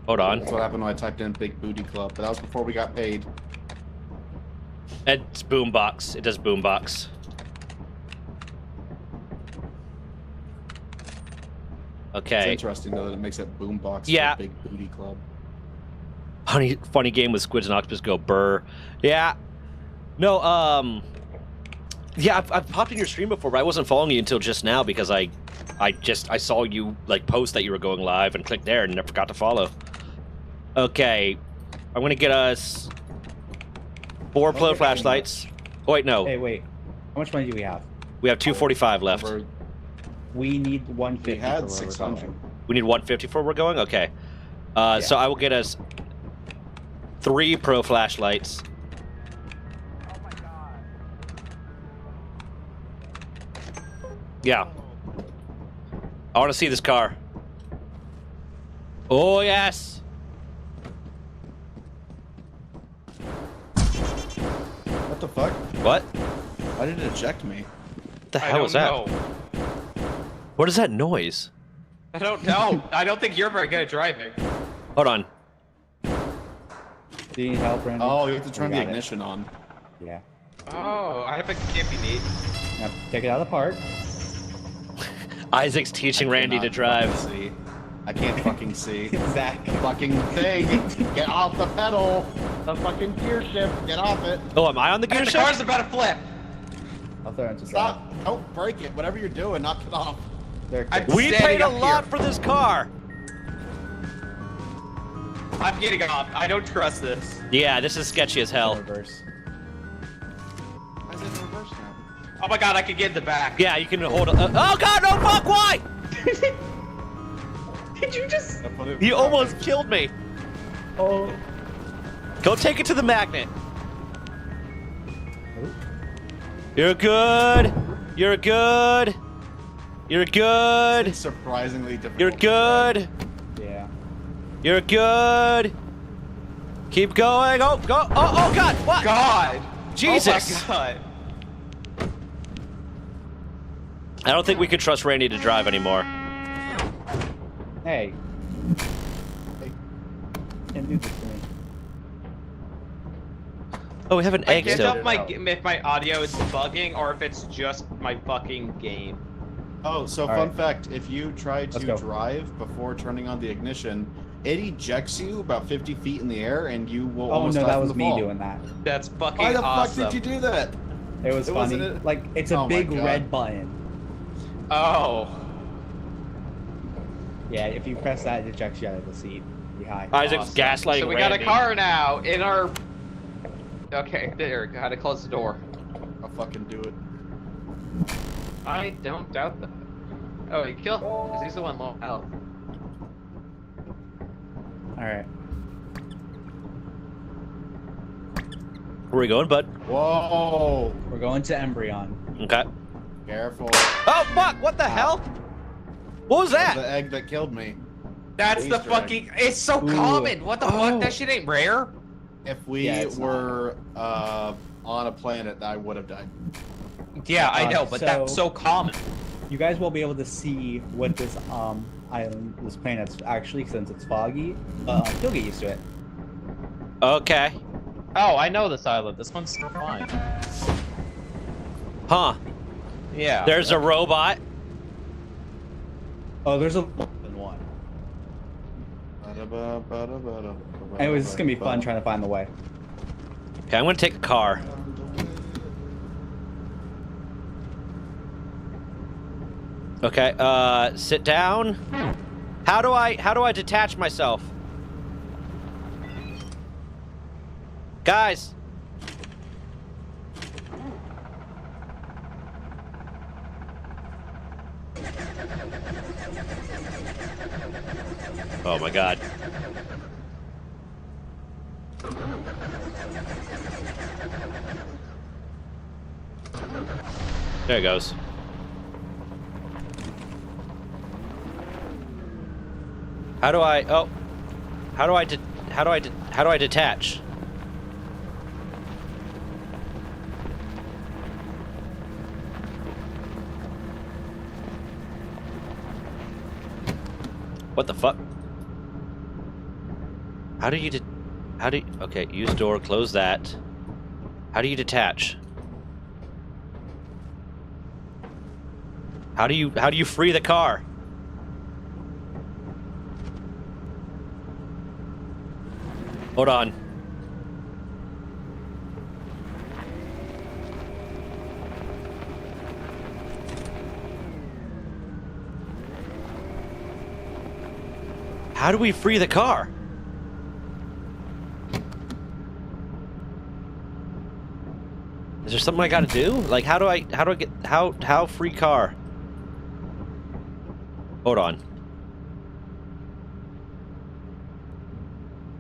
Hold on. That's what happened when I typed in Big Booty Club, but that was before we got paid. It's Boombox. It does Boombox. It's Okay. interesting though that it makes it Boombox Yeah. for Big Booty Club. Funny game with Squids and Octopus go burr. Yeah. No, yeah, I've popped in your stream before, but I wasn't following you until just now because I saw you like post that you were going live and clicked there and I forgot to follow. Okay. I'm gonna get us 4 flow flashlights. Oh wait, no. Hey, wait. How much money do we have? We have 245 left. We need 150. We had for where we're 600. going. We need 150 for where we're going? Okay. So I will get us 3 pro flashlights. Oh my god. Yeah. I want to see this car. Oh, yes. What the fuck? What? Why did it eject me? What the hell was that? What is that noise? I don't know. I don't think you're very good at driving. Hold on. Do you need help, Randy? Oh, you have to turn We the got it. ignition on. Yeah. Oh, I think it can't be neat. Now take it out of the park. Isaac's teaching Randy to drive. See. I can't fucking see. Zach. Fucking thing. Get off the pedal. The fucking gear shift. Get off it. Oh, am I on the gear The shift? car's about to flip. I'll throw it into Zach. Stop. Don't break it. Whatever you're doing, knock it off. There, I'm We standing paid a up lot here. for this car. I'm getting off. I don't trust this. Yeah, this is sketchy as hell. reverse. Why is it in reverse now? Oh my god, I could get in the back. Yeah, you can hold it. Oh god, no fuck, why? Did you just? You almost killed me. Oh. Go take it to the magnet. You're good. You're good. You're good. It's surprisingly difficult. You're good. Yeah. You're good. Keep going. Oh, go. Oh god. What? God. Jesus. Oh my god. I don't think we can trust Randy to drive anymore. Hey. Can't do this to me. Oh, we have an I egg can't still. tell if my audio is bugging or if it's just my fucking game. Oh, so All fun right. fact, if you try Let's to go. drive before turning on the ignition, it ejects you about 50 feet in the air and you will Oh almost no, die that from was the me fall. doing that. That's fucking Why the awesome. fuck did you do that? It was It funny. wasn't a- Like it's a Oh my big God. red button. Oh. Yeah, if you press that, it ejects you out of the seat behind. Isaac's gaslighting So we Randy. got a car now in our. Okay, there. How to close the door. I'll fucking do it. I don't doubt that. Oh, he killed. Cause he's the one low health. All right. Where are we going, bud? Whoa! We're going to Embryon. Okay. Careful. Oh fuck! What the hell? What was That that? was the egg that killed me. That's the Easter fucking. It's so common. What the fuck? That shit ain't rare. If we were on a planet, I would have died. Yeah, I know, but that's so common. You guys will be able to see what this island, this planet's actually, since it's foggy. You'll get used to it. Okay. Oh, I know this island. This one's fine. Huh. Yeah. There's a robot. Oh, there's a one. Anyways, it's gonna be fun trying to find the way. Okay, I'm gonna take a car. Okay, sit down. How do I detach myself? Guys. Oh my god. There it goes. How do I detach? What the fuck? Okay, use door, close that. How do you detach? How do you free the car? Hold on. How do we free the car? Is there something I gotta do? Like, how do I get, how free car? Hold on.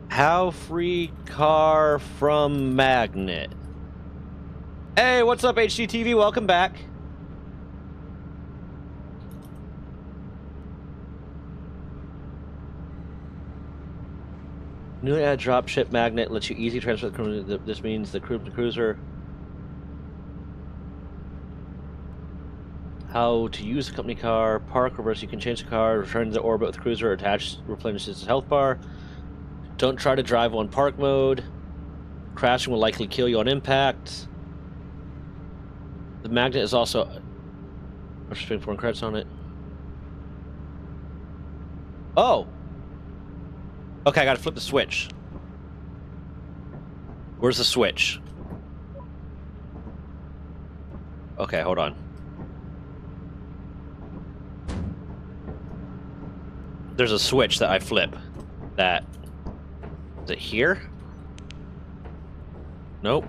How free car from magnet? Hey, what's up, HGTV? Welcome back. Newly added dropship magnet lets you easily transfer the crew. This means the cruiser. How to use the company car. Park, reverse. You can change the car, return to the orbit with the cruiser, attach, replenishes its health bar. Don't try to drive on park mode. Crashing will likely kill you on impact. The magnet is also... I'm just waiting for credits on it. Oh! Okay, I gotta flip the switch. Where's the switch? Okay, hold on. There's a switch that I flip. That... Is it here? Nope.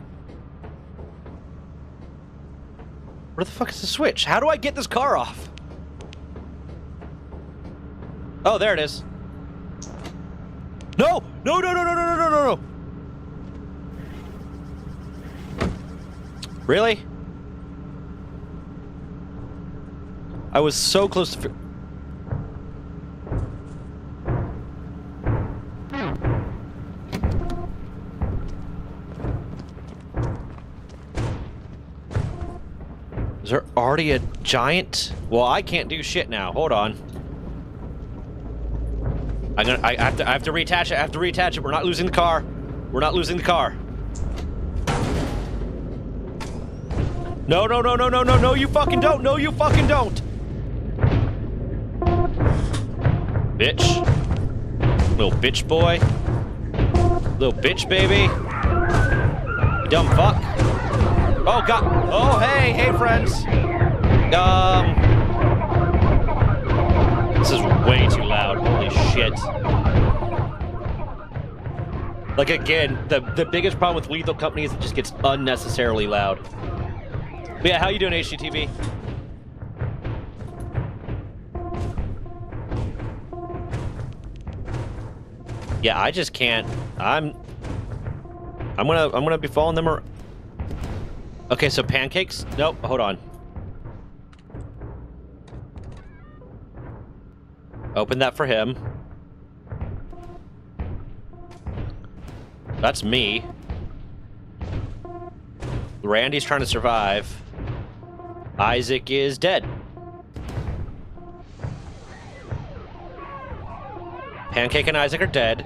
Where the fuck is the switch? How do I get this car off? Oh, there it is. No! No, no, no, no, no, no, no, no! Really? I was so close to... Is there already a giant? Well, I can't do shit now. Hold on. I have to reattach it. I have to reattach it. We're not losing the car. We're not losing the car. No, no, no, no, no, no, no, you fucking don't. No, you fucking don't. Bitch. Little bitch boy. Little bitch baby. You dumb fuck. Oh, God. Oh, hey, hey, friends. This is way too loud. Holy shit. Like, again, the biggest problem with Lethal Company is it just gets unnecessarily loud. But yeah, how you doing, HGTV? Yeah, I just can't. I'm gonna be following them. Okay, so pancakes? Nope. Hold on. Open that for him. That's me. Randy's trying to survive. Isaac is dead. Pancake and Isaac are dead.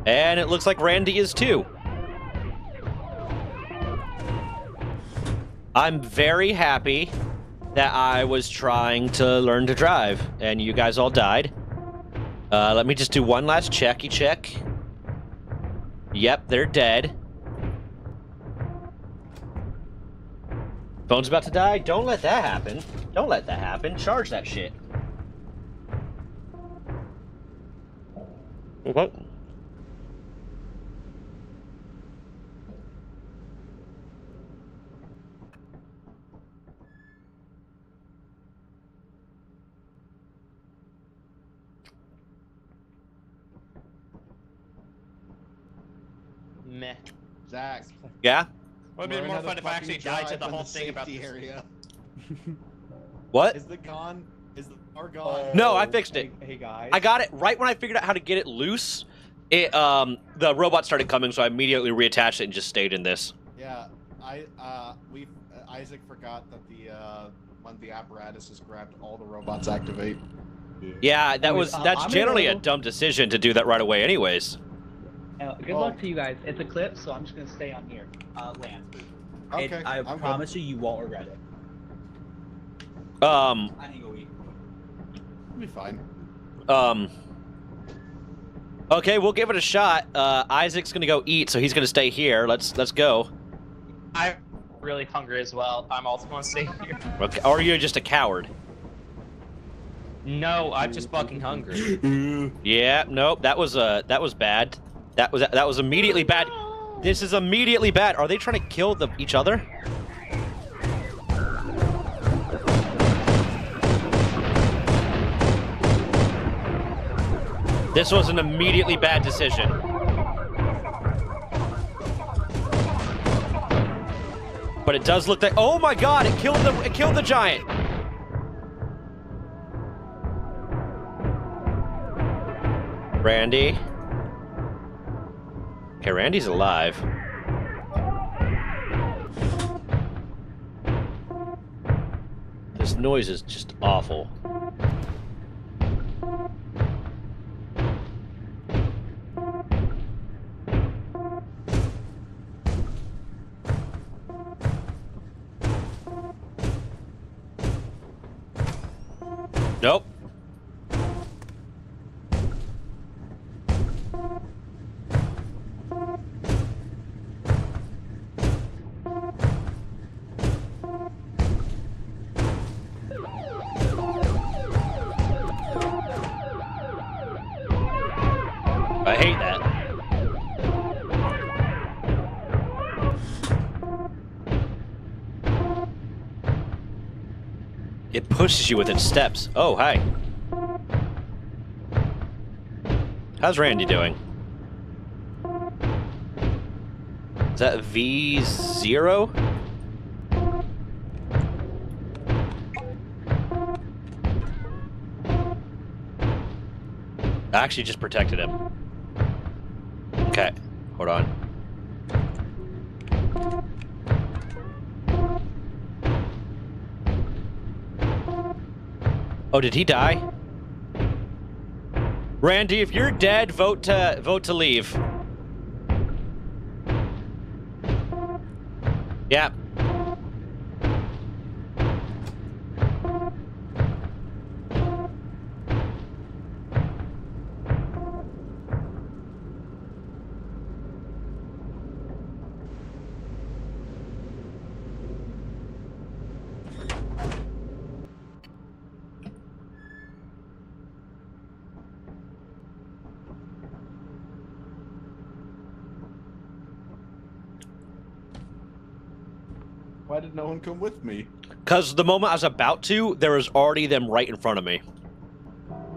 And it looks like Randy is too. I'm very happy that I was trying to learn to drive, and you guys all died. Let me just do one last checky check. Yep, they're dead. Phone's about to die? Don't let that happen. Don't let that happen. Charge that shit. What? Meh. Zach. Yeah? Would have been more fun if I actually died to the whole thing about the this. area. What? Is the car gone? No, I fixed it. Hey guys. I got it right when I figured out how to get it loose. The robot started coming, so I immediately reattached it and just stayed in this. Yeah, Isaac forgot that when the apparatus is grabbed, all the robots activate. Yeah, that's generally a dumb decision to do that right away anyways. Good luck to you guys. It's a clip, so I'm just gonna stay on here. Land. Okay, I promise you won't regret it. I need to go eat. It'll be fine. Okay, we'll give it a shot. Isaac's gonna go eat, so he's gonna stay here. Let's go. I'm really hungry as well. I'm also gonna stay here. Okay, or are you just a coward? No, I'm just fucking hungry. Yeah, nope. That was bad. That was immediately bad. This is immediately bad. Are they trying to kill each other? This was an immediately bad decision. But it does look like, oh my god, it killed the giant. Randy. Okay, Randy's alive. This noise is just awful. Nope. I hate that. It pushes you with its steps. Oh, hi. How's Randy doing? Is that V0? I actually just protected him. Okay, hold on. Oh, did he die? Randy, if you're dead, vote to leave. Yeah. Why did no one come with me? Because the moment I was about to, there was already them right in front of me.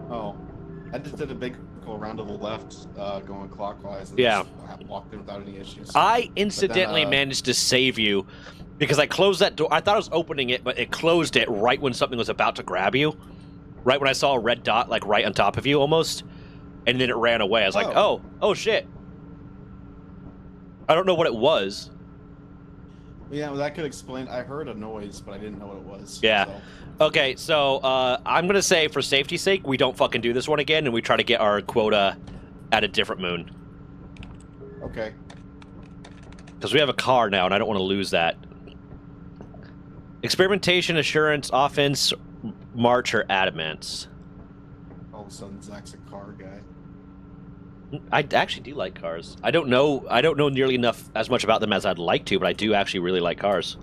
Oh, I just did a big around to the left, going clockwise. And Yeah. I walked in without any issues. I incidentally managed to save you because I closed that door. I thought I was opening it, but it closed it right when something was about to grab you. Right when I saw a red dot, like right on top of you almost. And then it ran away. I was like, oh shit. I don't know what it was. Yeah, well, that could explain. I heard a noise, but I didn't know what it was. Yeah. So. Okay, so I'm going to say for safety's sake, we don't fucking do this one again, and we try to get our quota at a different moon. Okay. Because we have a car now, and I don't want to lose that. Experimentation, assurance, offense, march, or adamants. All of a sudden, Zach's a car guy. I actually do like cars. I don't know nearly enough as much about them as I'd like to, but I do actually really like cars.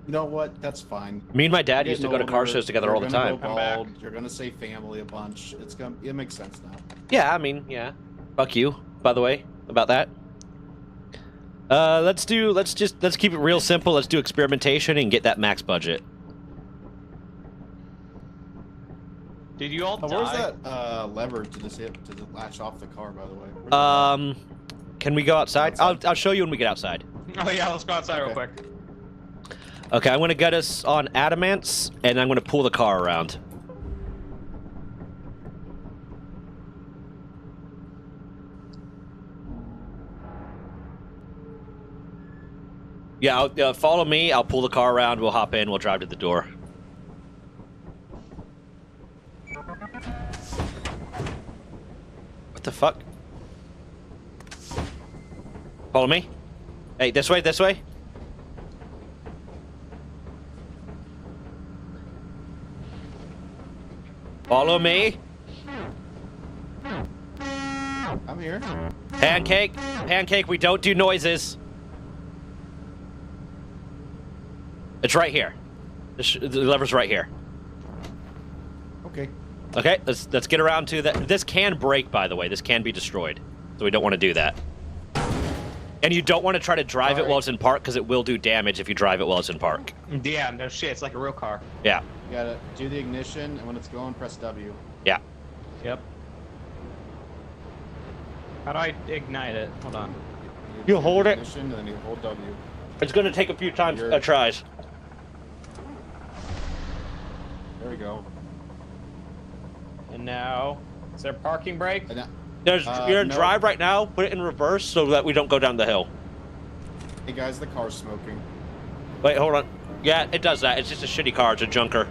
You know what? That's fine. Me and my dad used to go to car shows together all the time. You're gonna say family a bunch. It makes sense now. Yeah, I mean, yeah. Fuck you, by the way, about that. Let's keep it real simple. Let's do experimentation and get that max budget. Did you all die? Where's that lever to latch off the car, by the way? Can we go outside? I'll show you when we get outside. Oh yeah, let's go outside real quick. Okay, I'm gonna get us on adamants, and I'm gonna pull the car around. Yeah, follow me. I'll pull the car around. We'll hop in. We'll drive to the door. What the fuck? Follow me. Hey, this way, this way. Follow me. I'm here. Pancake, pancake, we don't do noises. It's right here. The lever's right here. Okay. Okay, let's get around to that. This can break, by the way. This can be destroyed. So we don't want to do that. And you don't want to try to drive it while it's in park, because it will do damage if you drive it while it's in park. Yeah, no shit. It's like a real car. Yeah. You gotta do the ignition, and when it's going, press W. Yeah. Yep. How do I ignite it? Hold on. You hold it. Ignition, and then you hold W. It's going to take a few tries. There we go. And now, is there a parking brake? You're in drive right now. Put it in reverse so that we don't go down the hill. Hey guys, the car's smoking. Wait, hold on. Yeah, it does that. It's just a shitty car. It's a junker.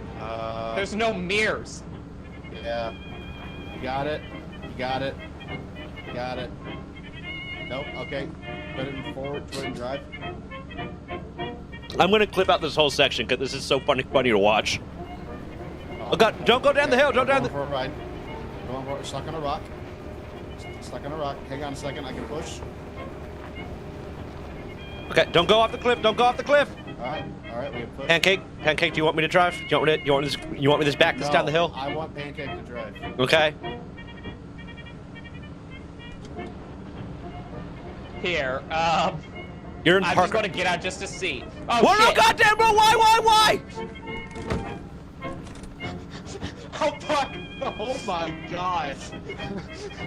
There's no mirrors. Yeah. You got it. You got it. You got it. Nope. Okay. Put it in forward. Put it in drive. I'm going to clip out this whole section because this is so funny to watch. Oh God! Don't go down the hill. Don't down the. Going for a ride. Going for it. Stuck on a rock. Stuck on a rock. Hang on a second. I can push. Okay. Don't go off the cliff. Don't go off the cliff. All right. All right. We have push. Pancake. Do you want me to drive? You want me to back this down the hill? I want Pancake to drive. Okay. Here. You're in I'm park. just going to get out just to see. Oh, Well, no, shit. goddamn, bro! Why? Oh fuck! Oh my god!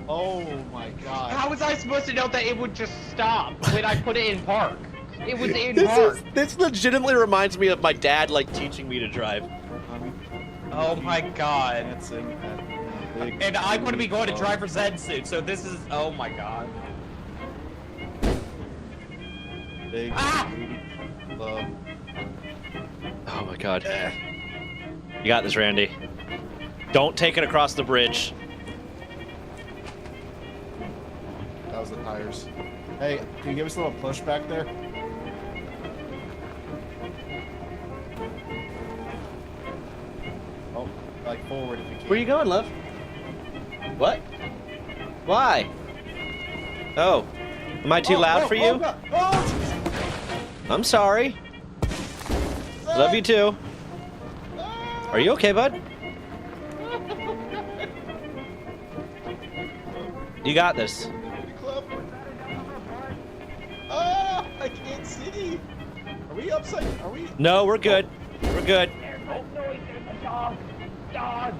Oh my god! How was I supposed to know that it would just stop when I put it in park? It was in park. This legitimately reminds me of my dad, like, teaching me to drive. Oh my god. Big And I'm going to be going to driver's ed soon, so this is... Oh my god. Big club. Oh my God. You got this, Randy. Don't take it across the bridge. That was the tires. Hey, can you give us a little push back there? Oh, like forward if you can. Where you going, love? What? Why? Oh. Am I too loud for you? I'm sorry. Love you too. Are you okay, bud? You got this. Oh, I can't see. Are we upside? Are we? No, we're good. We're good. Oh, no, there's a dog. Dog.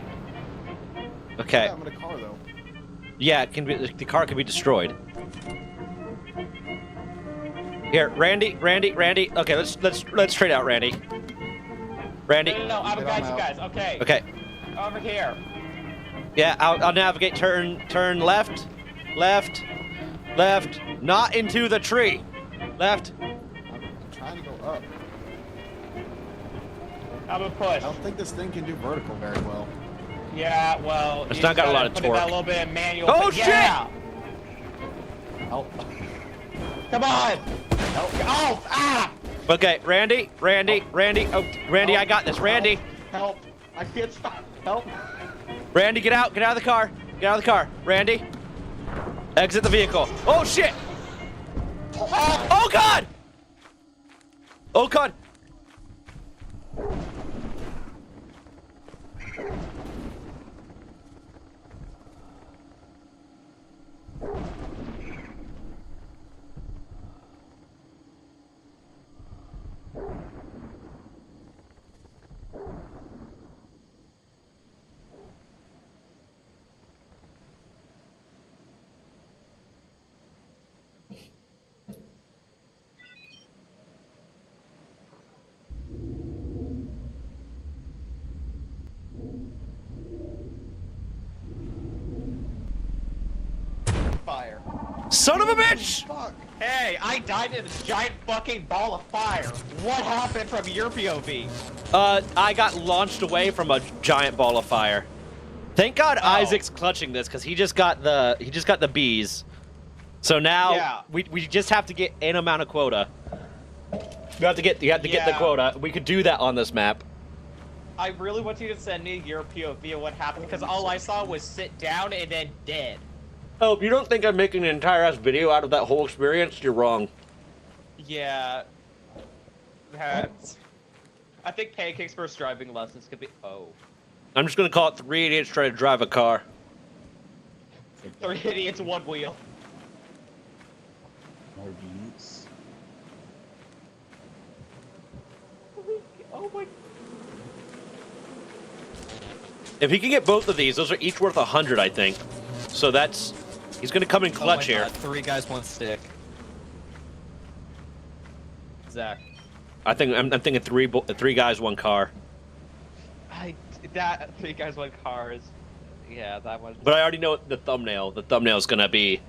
Okay. Yeah, I'm in a car though. Yeah, it can be. The car can be destroyed. Here, Randy. Okay, let's trade out, Randy. Randy. No, I'm gonna guide you guys. Okay. Okay. Over here. Yeah, I'll navigate. Turn left, left. Not into the tree. Left. I'm trying to go up. I'm gonna push. I don't think this thing can do vertical very well. Yeah, well, It's you not got a gotta lot of put in torque. That little bit of manual. Oh, yeah. Help. Come on. Help. Oh, ah! Okay, Randy. Oh, Randy, I got this. Randy. Help. I can't stop. Help. Randy, get out of the car. Randy. Exit the vehicle. Oh shit! Oh god! Oh god! Fire. Son of a bitch! Fuck. Hey, I died in a giant fucking ball of fire. What happened from your POV? I got launched away from a giant ball of fire. Thank God Isaac's clutching this because he just got the bees. So now we just have to get an amount of quota. You have to get get the quota. We could do that on this map. I really want you to send me your POV of what happened because all I saw was sit down and then dead. Oh, if you don't think I'm making an entire ass video out of that whole experience, you're wrong. Yeah. That's... I think Pancake's first driving lessons could be... Oh. I'm just gonna call it 3 idiots trying to drive a car. 3 idiots, 1 wheel. More beats. Oh my... If he can get both of these, those are each worth 100, I think. So that's... He's gonna come in clutch here. 3 guys, 1 stick. Zach. I'm thinking three guys, 1 car. That 3 guys, 1 car is... Yeah, that one. But I already know the thumbnail. The thumbnail's gonna be,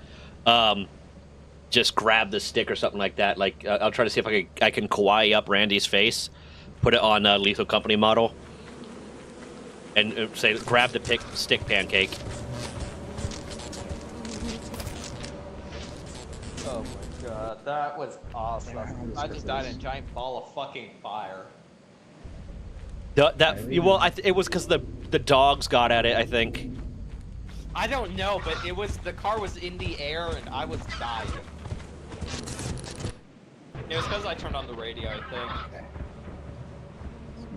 just grab the stick or something like that. Like I'll try to see if I can kawaii up Randy's face, put it on Lethal Company model, and say grab the stick pancake. Oh my god, that was awesome. I just died in a giant ball of fucking fire. It was because the dogs got at it, I think. I don't know, but the car was in the air and I was dying. It was because I turned on the radio, I think.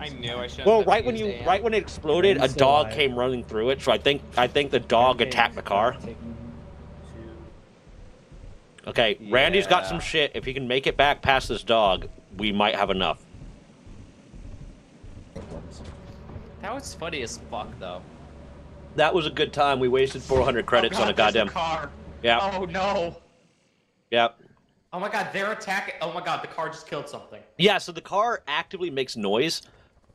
I knew I shouldn't. Well, right when it exploded, a dog came running through it. So I think the dog attacked the car. Okay, Yeah. Randy's got some shit. If he can make it back past this dog, we might have enough. That was funny as fuck, though. That was a good time. We wasted 400 credits oh god, on a goddamn there's the car. Yeah. Oh no. Yep. Oh my god, they're attacking. Oh my god, the car just killed something. Yeah, so the car actively makes noise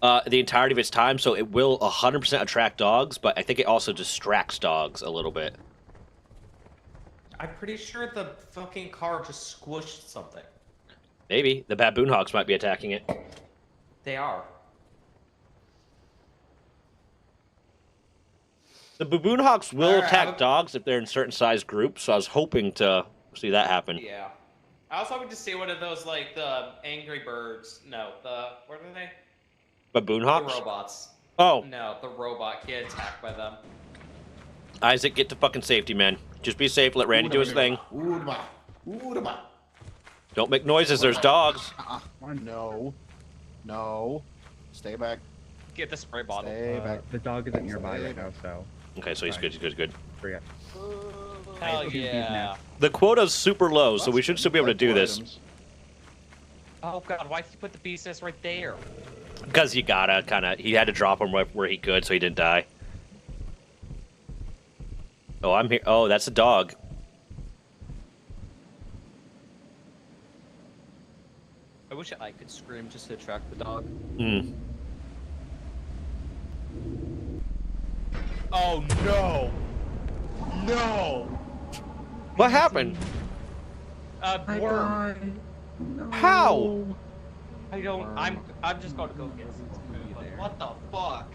the entirety of its time, so it will 100% attract dogs, but I think it also distracts dogs a little bit. I'm pretty sure the fucking car just squished something. Maybe. The baboon hawks might be attacking it. They are. The baboon hawks will Alright, attack dogs if they're in certain size groups, so I was hoping to see that happen. Yeah. I was hoping to see one of those, like, the Angry Birds. No, what are they? Baboon The hawks? robots. Oh, No, the robot get attacked by them. Isaac, get to fucking safety, man. Just be safe, let Randy do his thing. Don't make noises, there's dogs. No. No. Stay back. Get the spray bottle. Stay back. The dog isn't nearby right now, so. Okay, so he's good, he's good. Forget. Hell yeah. The quota's super low, so we should still be able to do this. Oh god, why did you put the beast nest right there? Because you gotta kind of. He had to drop him where he could, so he didn't die. Oh, I'm here. Oh, that's a dog. I wish I could scream just to attract the dog. Hmm. Oh no! No! What happened? Worm. How? I don't. I'm just going to go get some food. Like, what the fuck?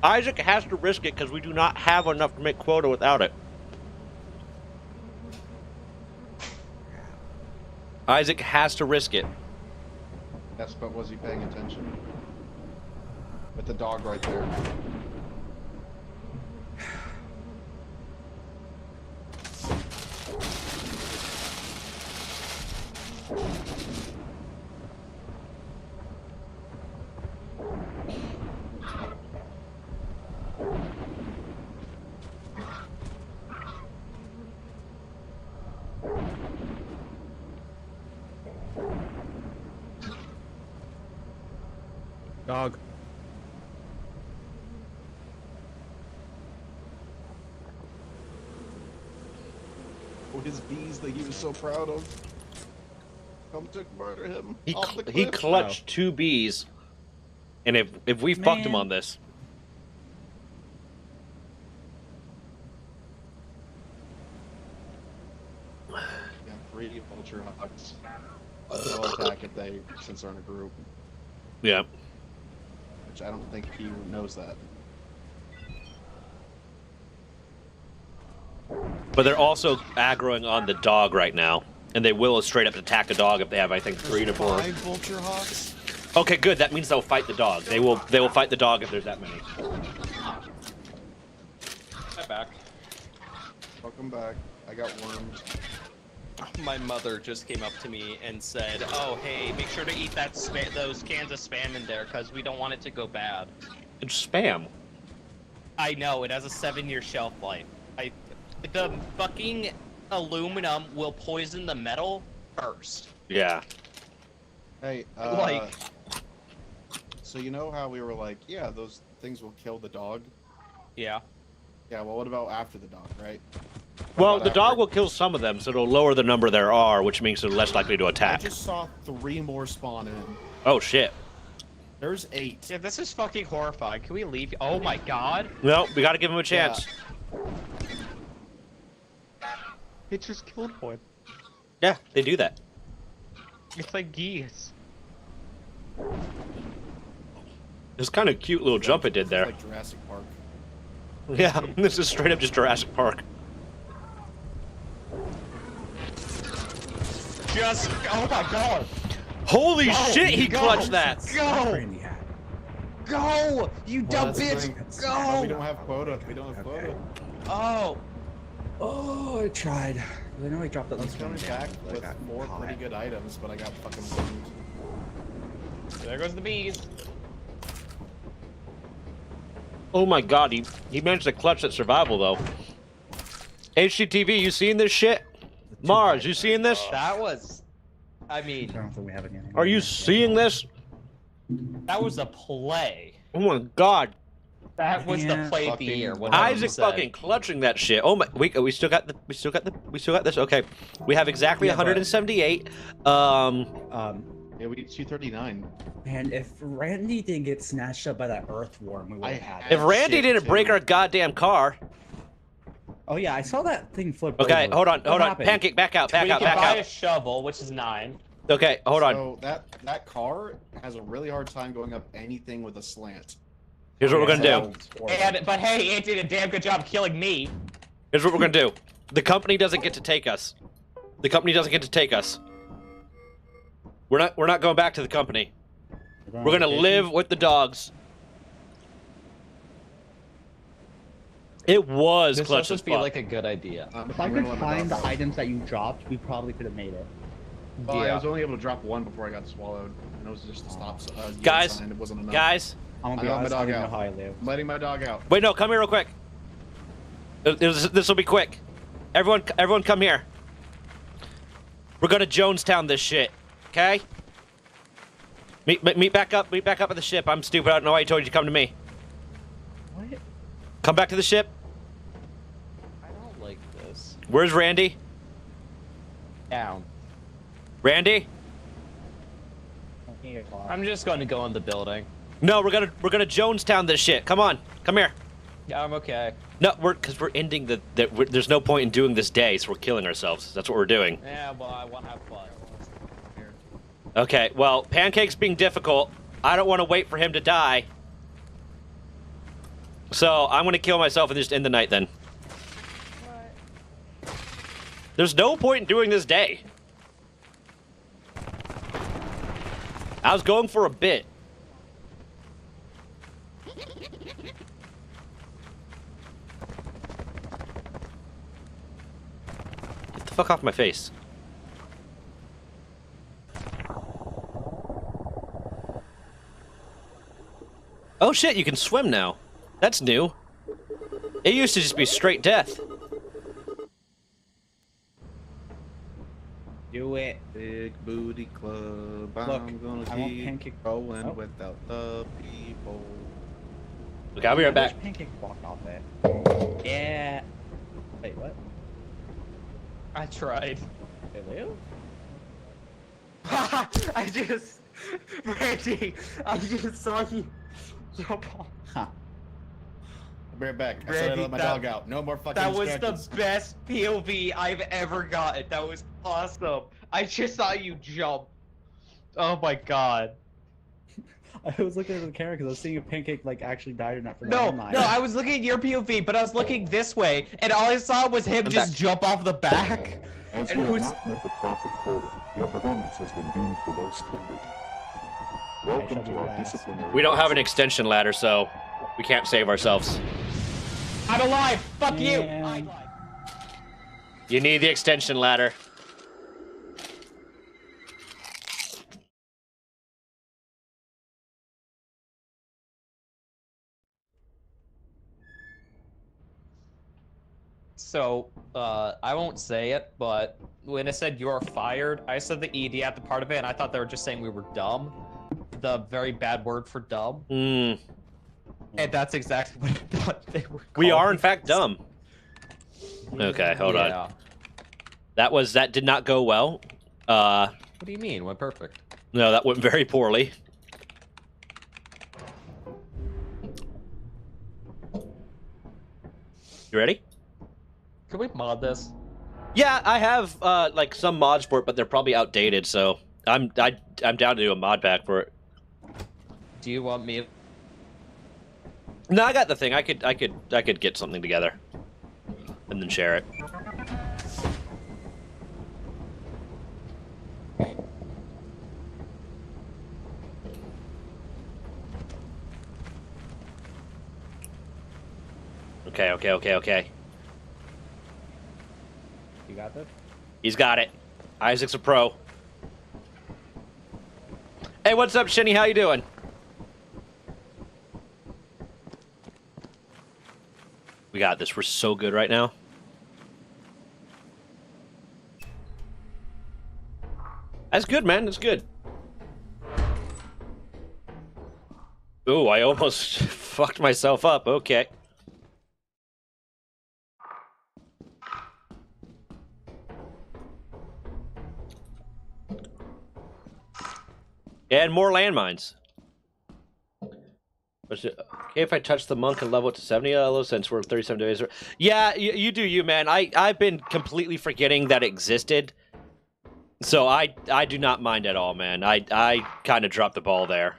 Isaac has to risk it because we do not have enough to make quota without it. Isaac has to risk it. Yes, but was he paying attention? With the dog right there. Dog. Oh, his bees that he was so proud of. Come to murder him. He off the he cliff. clutched 2 bees, and if we fucked him on this, Yeah, 3 vulture hawks. They'll attack if they, since they're in a group. yeah. Which I don't think he knows that. But they're also aggroing on the dog right now, and they will straight up attack the dog if they have, I think, 3 to 4. 5 vulture hawks? Okay, good. That means they'll fight the dog. They will fight the dog if there's that many. I'm back. Welcome back. I got wormed. My mother just came up to me and said, "Oh, hey, make sure to eat that those cans of Spam in there, because we don't want it to go bad." It's Spam. I know, it has a 7-year shelf life. The fucking aluminum will poison the metal first. Yeah. Hey, Like- so you know how we were like, yeah, those things will kill the dog? Yeah. Yeah, well, what about after the dog, right? Well, about the dog after? will kill some of them, so it'll lower the number there are, which means they're less likely to I attack. just saw 3 more spawn in. Oh shit. There's 8. Yeah, this is fucking horrifying. Can we leave? Oh my god. No, we got to give him a chance. It just killed one. Yeah, they do that. It's like geese. It's kind of cute little jump it did there. Like Jurassic Park. Yeah, this is straight up just Jurassic Park. Just, oh my god. Holy Go, shit, he go, clutched that! Go! Go! You dumb bitch! We Go! don't have quota. We don't have quota. Oh! Oh, I tried. I know I dropped I that was coming back with 4 pretty good items, but I got fucking burned. There goes the bees. Oh my god, he managed to clutch that survival though. HGTV, you seeing this shit? Mars, you seeing this? That was, I I mean, don't think we have any. Are you seeing this? that was a play. Oh my god. That was the Yeah. play of the Fucking year. Isaac fucking clutching that shit. Oh my, we still got this. Okay, we have exactly Yeah, but- 178. Yeah, we need 239. And if Randy didn't get snatched up by that earthworm, we would I have had had- it. If Randy shit, didn't break too. our goddamn car. Oh yeah, I saw that thing flip. Okay, over. hold on. What happened? Pancake, back out. We can buy a shovel, which is 9. Okay, hold on. So that car has a really hard time going up anything with a slant. Here's what we're gonna do. But hey, it did a damn good job killing me. Here's what we're gonna do. The company doesn't get to take us. The company doesn't get to take us. We're not going back to the company. We're gonna live with the dogs. It was This clutch doesn't as feel fuck. like a good idea. If I could find the items that you dropped, we probably could have made it. Well, I Yeah. was only able to drop 1 before I got swallowed. And it was just a stop yield Guys, sign. It wasn't enough. guys. I'm gonna I be got my honest, I dog don't even know out. how I live. I'm letting my dog out. Wait, no, come here real quick. This will be quick. Everyone come here. We're gonna Jonestown this shit, okay? Meet back up at the ship. I'm stupid. I don't know why I told you to come to me. What? Come back to the ship. I don't like this. Where's Randy? Down. Randy? I'm just going to go in the building. No, we're gonna Jonestown this shit. Come on, come here. Yeah, I'm okay. No, because we're ending there's no point in doing this day, so we're killing ourselves. That's what we're doing. Yeah, well, I want to have fun. Okay, well, Pancake's being difficult. I don't want to wait for him to die. So I'm gonna kill myself and just end the night then. What? There's no point in doing this day. I was going for a bit. Get the fuck off my face. Oh shit, you can swim now. That's new. It used to just be straight death. Do it. Big booty club. I'm gonna keep rolling without the people. Okay, I'll be right back. Pancake walked off there. Yeah. Wait, what? I tried. Hey, Leo? I just, Randy, I just saw you jump off. Huh. I'll be right back. I said I'd Randy, let my dog out. No more fucking That was distractions. the best POV I've ever gotten. That was awesome. I just saw you jump. Oh my god. I was looking at the camera because I was seeing if Pancake like actually died or not for the No, online. I was looking at your POV, but I was looking this way, and all I saw was him just jump off the back. As And you who's- have not met the profit quota, your performance has been deemed below standard. Welcome to our disciplinary. We don't have an extension ladder, so we can't save ourselves. I'm alive! Fuck you! Man. I'm alive. You need the extension ladder. So, I won't say it, but when it said you're fired, I said the ED at the part of it, and I thought they were just saying we were dumb. The very bad word for dumb. Hmm. And that's exactly what I thought they were We are, in calling fact, us. dumb. Okay, hold on. Yeah. That did not go well. What do you mean? Went perfect. No, that went very poorly. You ready? Can we mod this? Yeah, I have like some mods for it, but they're probably outdated. So I'm down to do a mod pack for it. Do you want me? No, I got the thing. I could get something together and then share it. Okay. You got this? He's got it. Isaac's a pro. Hey, what's up, Shinny? How you doing? We got this. We're so good right now. That's good, man. That's good. Ooh, I almost fucked myself up. Okay. And more landmines. Okay, if I touch the monk and level it to 70, low since we're 37 days. Yeah, you do you, man. I've been completely forgetting that existed. So I do not mind at all, man. I kind of dropped the ball there.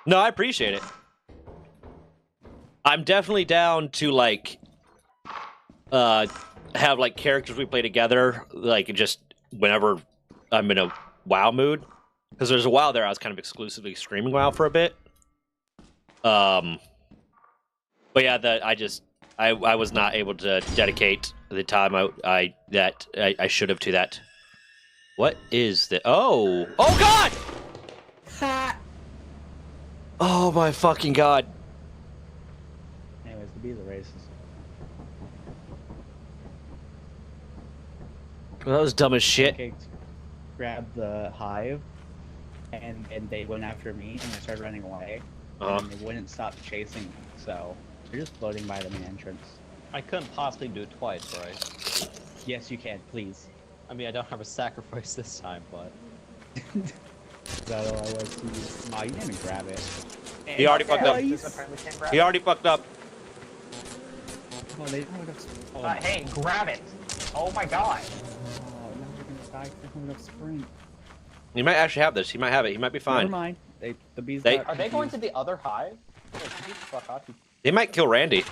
No, I appreciate it. I'm definitely down to like have like characters we play together, like just whenever I'm in a WoW mood. Because there's a while there I was kind of exclusively streaming WoW for a bit. But yeah, I was not able to dedicate the time I should have to that. What is that? Oh God! Oh my fucking God! Anyways, the bees are racist. Well, that was dumb as shit. Pancakes grabbed the hive, and they went after me, and they started running away. And they wouldn't stop chasing me, so they're just floating by the main entrance. I couldn't possibly do it twice, right? Yes, you can, please. I mean, I don't have a sacrifice this time, but... So I was you didn't grab it. He already fucked up. He already fucked up. Oh, they don't have enough. Oh, Hey, grab it! Oh my god! now we're gonna die because they don't have enough sprint. He might actually have this. He might have it. He might be fine. Never mind. The bees. They- got Are they going to confused. the other hive? Oh, get the fuck off, you- They might kill Randy.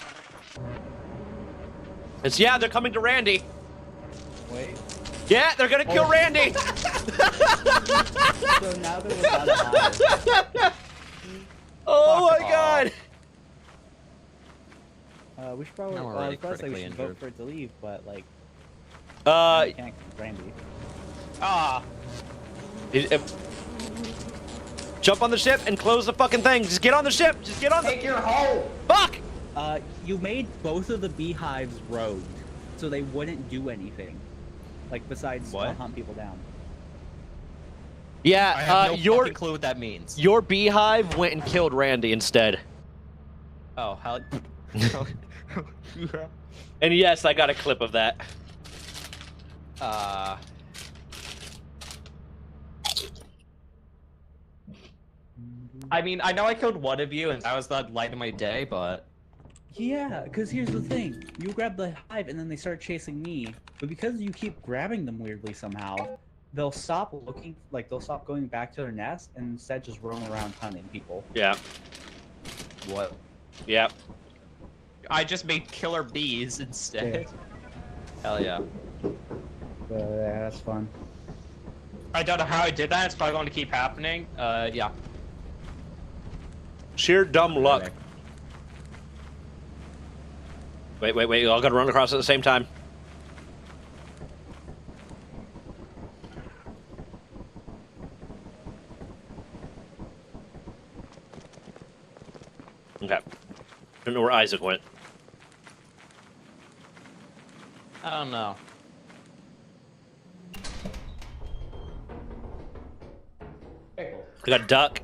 Yeah, they're coming to Randy. Wait. Yeah, they're gonna kill Randy. So now they're without a hive. Oh Fuck my off. god. We should probably. Now we're already First, we critically should vote injured. for it to leave, but like, Uh, can't Randy. Ah! jump on the ship and close the fucking thing. Just get on the ship. Just get on the. Take your hole! Fuck. You made both of the beehives rogue, so they wouldn't do anything, like besides What? hunt people down. Yeah. I have no your fucking clue what that means. your beehive went and killed Randy instead. Oh, how... And yes, I got a clip of that. I mean, I know I killed one of you, and that was the light of my day, but... Yeah, because here's the thing: you grab the hive, and then they start chasing me. But because you keep grabbing them weirdly somehow, they'll stop looking. Like they'll stop going back to their nest, and instead just roam around hunting people. Yeah. What? Yeah. I just made killer bees instead. Hell yeah. Yeah, that's fun. I don't know how I did that, it's probably going to keep happening. Yeah. Sheer dumb luck. Wait. We all gotta run across at the same time. Okay. Don't know where Isaac went. I don't know. I got a duck.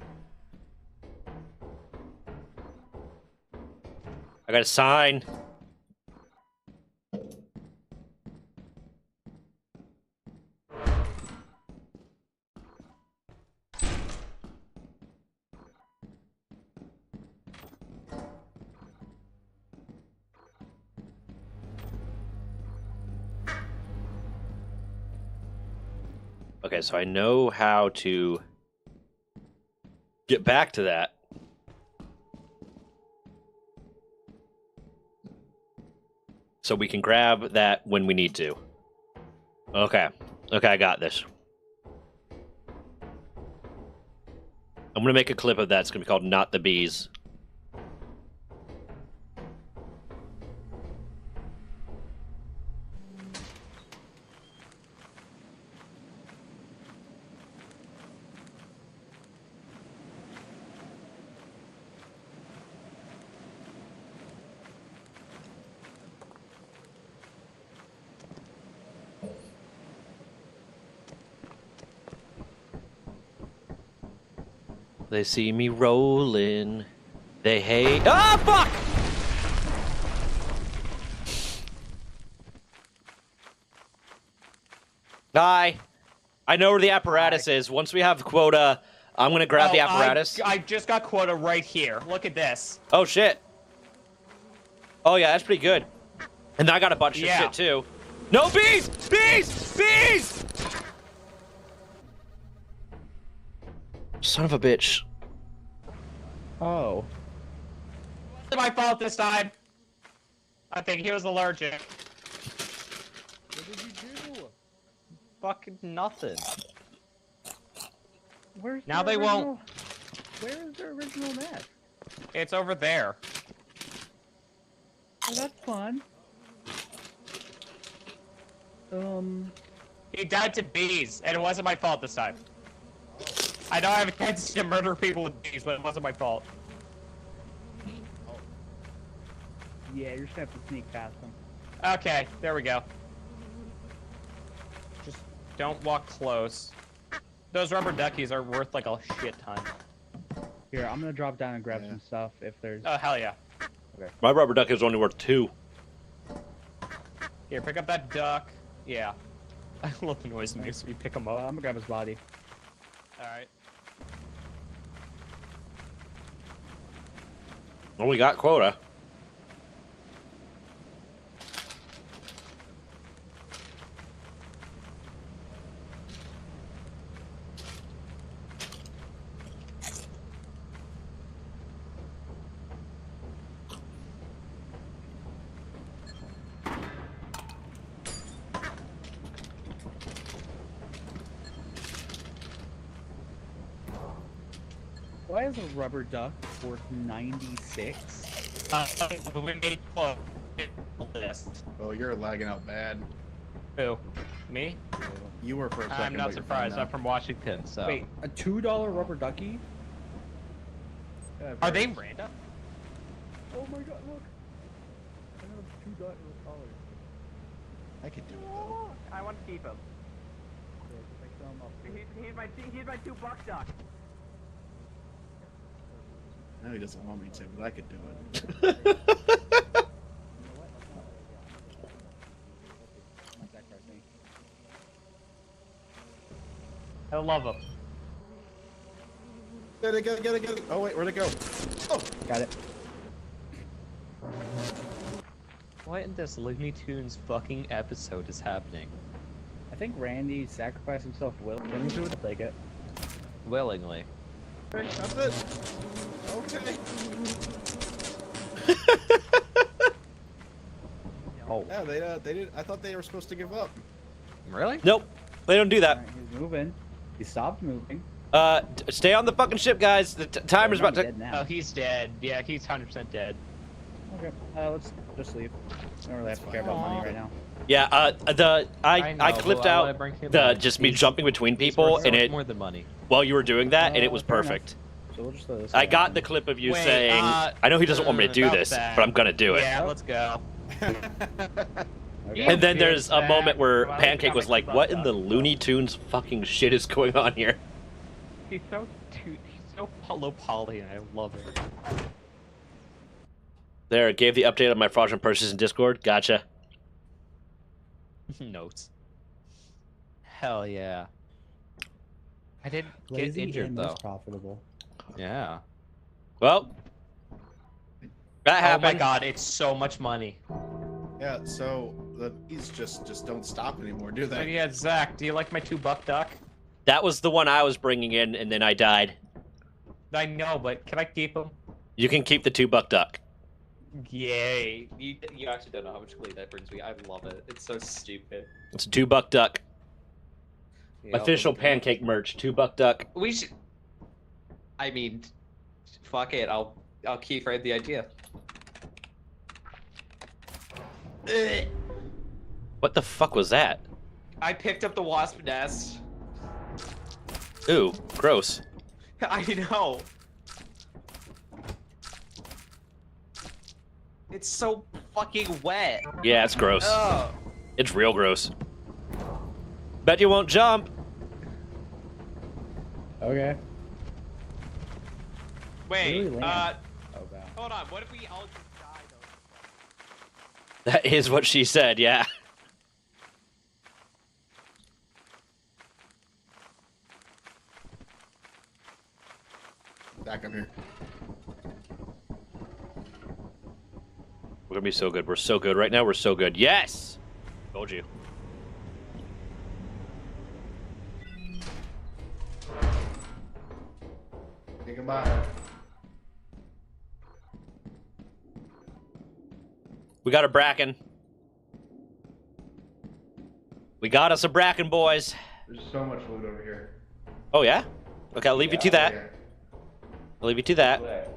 I got a sign. Okay, so I know how to get back to that. So we can grab that when we need to. Okay. Okay, I got this. I'm gonna make a clip of that. It's gonna be called Not the Bees. They see me rolling. They hate. Ah, fuck! Hi. I know where the apparatus is. Once we have quota, I'm gonna grab the apparatus. I just got quota right here. Look at this. Oh shit. Oh yeah, that's pretty good. And I got a bunch of Yeah. shit too. No bees! Bees! Bees! Son of a bitch. Oh. It's my fault this time. I think he was allergic. What did you do? Fucking nothing. Where's Now the they original... won't. Where is the original map? It's over there. Oh, that's fun. He died to bees, and it wasn't my fault this time. I know I have a tendency to murder people with bees, but it wasn't my fault. Yeah, you're just gonna have to sneak past them. Okay, there we go. Don't walk close. Those rubber duckies are worth like a shit ton. Here, I'm gonna drop down and grab some stuff if there's. Oh, hell yeah. My rubber duck is only worth 2. Here, pick up that duck. Yeah. I love the noise it makes when you pick them up. I'm gonna grab his body. Alright. Well, we got quota. Why is a rubber duck worth 96? We made close. This. Oh, you're lagging out bad. Who? Me? You were for a second. I'm not but you're fine surprised. now. I'm from Washington, so. Wait, a $2 rubber ducky? Yeah, Are very- they random? Oh my god, look! I know $2 colors. I could do it though. I want to keep him. He's my $2 duck. No, he doesn't want me to, but I could do it. I love them. Get it. Oh, wait, where'd it go? Oh, Got it. What in this Looney Tunes fucking episode is happening? I think Randy sacrificed himself willingly to take it. Willingly. okay, that's it. Okay. Oh. Yeah, they did. I thought they were supposed to give up. Really? Nope. They don't do that. Alright, he's moving. He stopped moving. Stay on the fucking ship, guys. The timer's about to. Dead now. Oh, he's dead. Yeah, he's 100% dead. Okay, let's just leave. I don't really have to care about money right now. Yeah. I I know, clipped but I wanna out bring him the back. just me He's- jumping between He's people, worth so and much it more than money. while you were doing that, and it was Fair enough. perfect. So we'll just throw this I away. got the clip of you Wait, saying, "I know he doesn't want me to do about this, that. but I'm gonna do it." Yeah, let's go. Okay. And then there's a Back. moment where Well, Pancake I'm was like, coming "What from in the Looney Tunes fucking shit is going on here?" He's so low poly, and I love it. There, gave the update on my fraudulent purchase in Discord. Gotcha. Notes. Hell yeah. I didn't get Lazy injured and though. most profitable. Yeah. Well, that Oh happened. my god, it's so much money. Yeah, so the bees just don't stop anymore, do So they? yeah, Zach, do you like my $2 duck? That was the one I was bringing in, and then I died. I know, but can I keep him? You can keep the $2 duck. Yay. You actually don't know how much glee that brings me. I love it. It's so stupid. It's a $2 duck. Yeah, Official but- Pancake merch. $2 duck. We should. I mean, fuck it. I'll keyframe the idea. What the fuck was that? I picked up the wasp nest. Ooh, gross. I know. It's so fucking wet. Yeah, it's gross. Ugh. It's real gross. Bet you won't jump. Okay. Wait, Really land. Oh god. hold on. What if we all just die though? That is what she said, yeah. Back up here. We're gonna be so good. We're so good. Right now, we're so good. Yes! Told you. Say goodbye. We got a Bracken. We got us a Bracken, boys. There's so much loot over here. Oh, yeah? Okay, I'll leave you to that. Yeah. I'll leave you to that.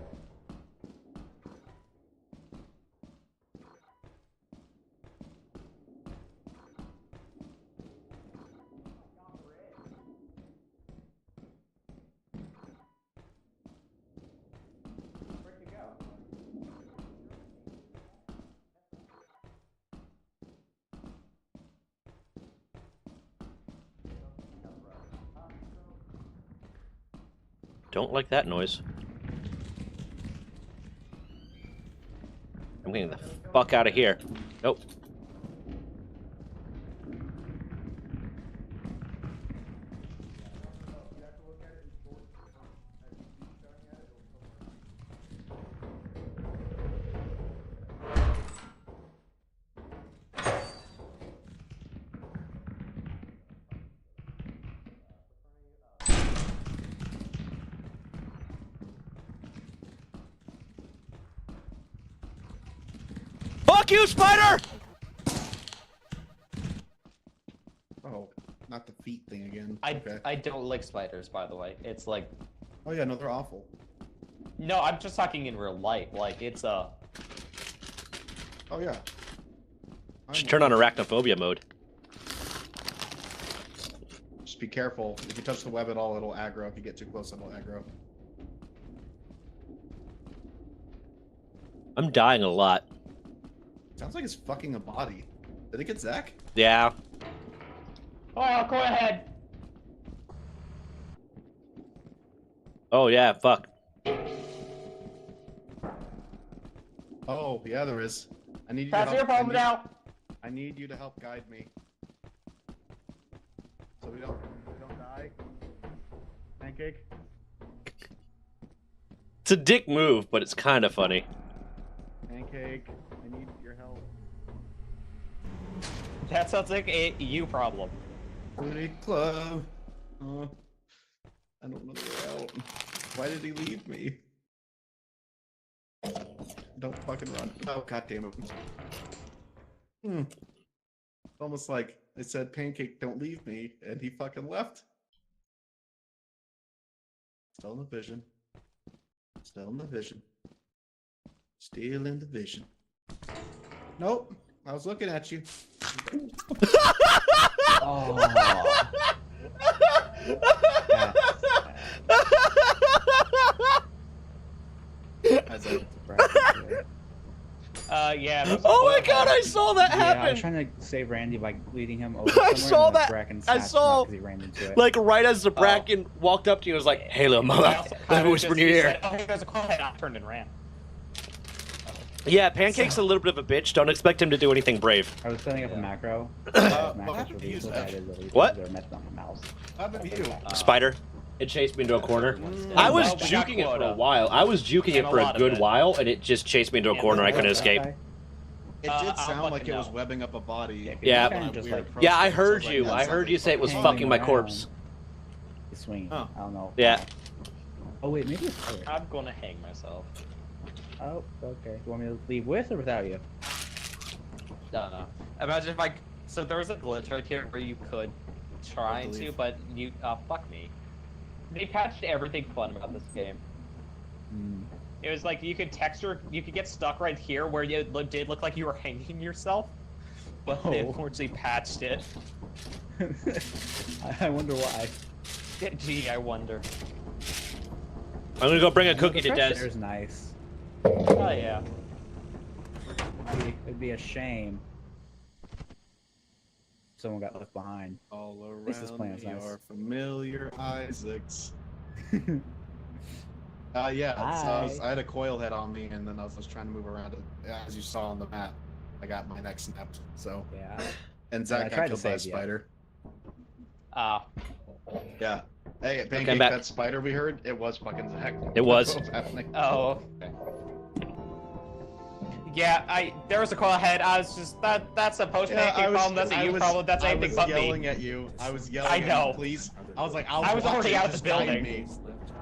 Don't like that noise. I'm getting the fuck out of here. Nope. Fuck you, Spider! Oh, not the feet thing again. I don't like spiders, by the way. It's like, Oh yeah, no, they're awful. no, I'm just talking in real life. Like, it's a. Oh yeah. Should turn on arachnophobia mode. Just be careful. If you touch the web at all, it'll aggro. If you get too close, it'll aggro. I'm dying a lot. Sounds like it's fucking a body. Did it get Zach? Yeah. Oh, go ahead. Oh yeah, fuck. Oh yeah, there is. I need you That's to your help. problem now. I need you to help guide me. So we don't die. Pancake. It's a dick move, but it's kind of funny. Pancake. I need your help. That sounds like a you problem. Booty club. I don't know the way out. Why did he leave me? Don't fucking run. Oh, god damn it. It's almost like I said, Pancake, don't leave me, and he fucking left. Still in the vision. Still in the vision. Still in the vision. Nope. I was looking at you. Oh. As I Yeah. there's a Oh my bullet god, hole. I saw that Yeah, I was happen! trying to save Randy by leading him over I somewhere. saw and then that. Bracken I snatched him saw- up 'cause he ran into it. Like right as the Bracken walked up to you, it was like, "Hey, little I mother, also let kinda me whisper in your just ear." said, oh, hey, there's a call head. I turned and ran. Yeah, Pancake's a little bit of a bitch. Don't expect him to do anything brave. I was setting up a Yeah. macro. what Macros happened to you, released, so Zach? I did release What? They're messing on the mouse. How about you? Spider. It chased me into a corner. Yeah, I was well, we got juking it for a quota. while. I was juking And it a for a lot of good it. while, and it just chased me into a Yeah, corner. I That couldn't guy- escape. that It I'm did sound like looking it was now. webbing up a body. Yeah, 'cause Yeah. he's kinda just like Yeah, I So heard it's like, you. that I sounds heard you say it was hanging fucking my around. corpse. he's swinging. Oh. I don't know. Yeah. Oh wait, maybe it's fire. I'm gonna hang myself. Oh, okay. You want me to leave with or without you? No. Imagine if I. So there was a glitch right here where you could try I to, believe. but you. Fuck me. They patched everything fun about this game. Hmm. It was like you could texture, you could get stuck right here where it did look like you were hanging yourself, but they Oh. unfortunately patched it. I wonder why. Gee, I wonder. I'm gonna go bring a The cookie to fresh Des. air's nice. Oh yeah. It'd be a shame. if someone got left behind. All least this around plan's me nice. are familiar Isaacs. Yeah, so I had a coil head on me, and then I was trying to move around it. As you saw on the map, I got my neck snapped. So, Yeah. and I Zach got tried to killed by a save you. spider. Ah. Yeah. Hey, I'm Pancake, back. that spider we heard, it was fucking Zach. It was. What was happening? Oh. Okay. Yeah, there was a call ahead. I was just that's a post pancake problem. That's a you problem. That's anything but I was yelling me. at you. I was yelling I at know. you, please. I was like, I was watch already it, out of just the guide building. me.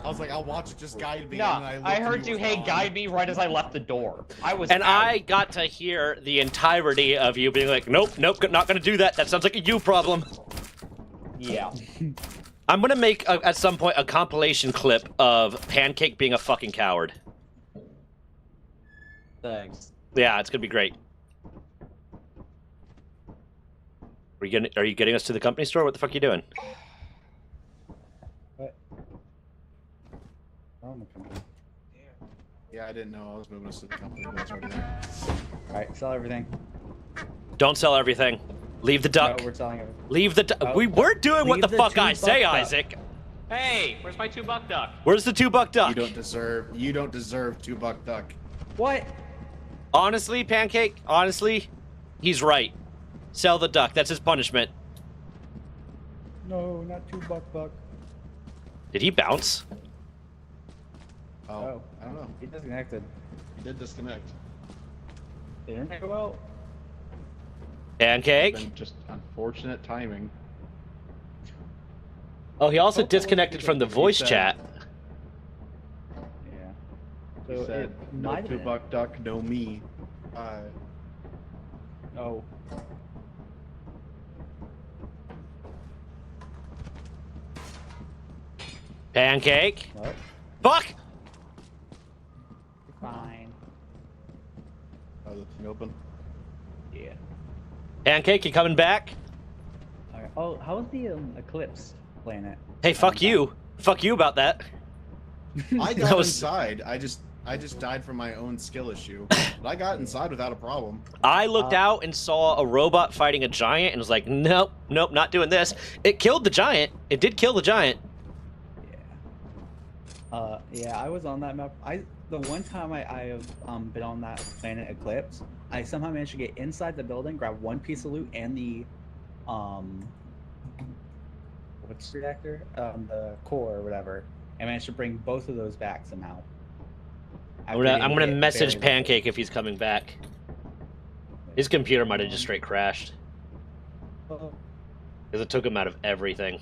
I was like, I'll watch it, just guide me. No, and then looked I and heard you. was Hey, gone. guide me right as I left the door. I was. And out. I got to hear the entirety of you being like, nope, not gonna do that. That sounds like a you problem. Yeah. I'm gonna make, at some point, a compilation clip of Pancake being a fucking coward. Thanks. Yeah, it's gonna be great. Are you getting us to the company store? What the fuck are you doing? What? Oh, my company. Yeah, I didn't know I was moving us to the company. But it's already there. Alright, sell everything. Don't sell everything. Leave the duck. No, we're selling everything. Leave the duck. Oh, we were doing what leave the the fuck two I say, bucks up. Isaac. Hey, where's my $2 duck? Where's the $2 duck? You don't deserve $2 duck. What? Honestly, Pancake, honestly, he's right. Sell the duck. That's his punishment. No, not $2 Did he bounce? Oh, I don't know. He disconnected. He did disconnect. Internet go out? Pancake? Been just unfortunate timing. Oh, he also disconnected from the voice said- chat. Yeah. He So said, it no might have been. $2 duck, no me. Oh. Pancake? What? Fuck! Fine. Oh, the thing open. Yeah. Pancake, you coming back? Alright. Oh, how's the eclipse planet? Hey, fuck you. Fuck you about that. I That got was- inside. I just died from my own skill issue. But I got inside without a problem. I looked out and saw a robot fighting a giant and was like, nope, nope, not doing this. It killed the giant. It did kill the giant. Yeah, I was on that map. The one time I have been on that planet Eclipse, I somehow managed to get inside the building, grab one piece of loot and the what's the reactor? The core or whatever. I managed to bring both of those back somehow. I'm gonna message Pancake if he's coming back. His computer might have just straight crashed. Oh. Because it took him out of everything.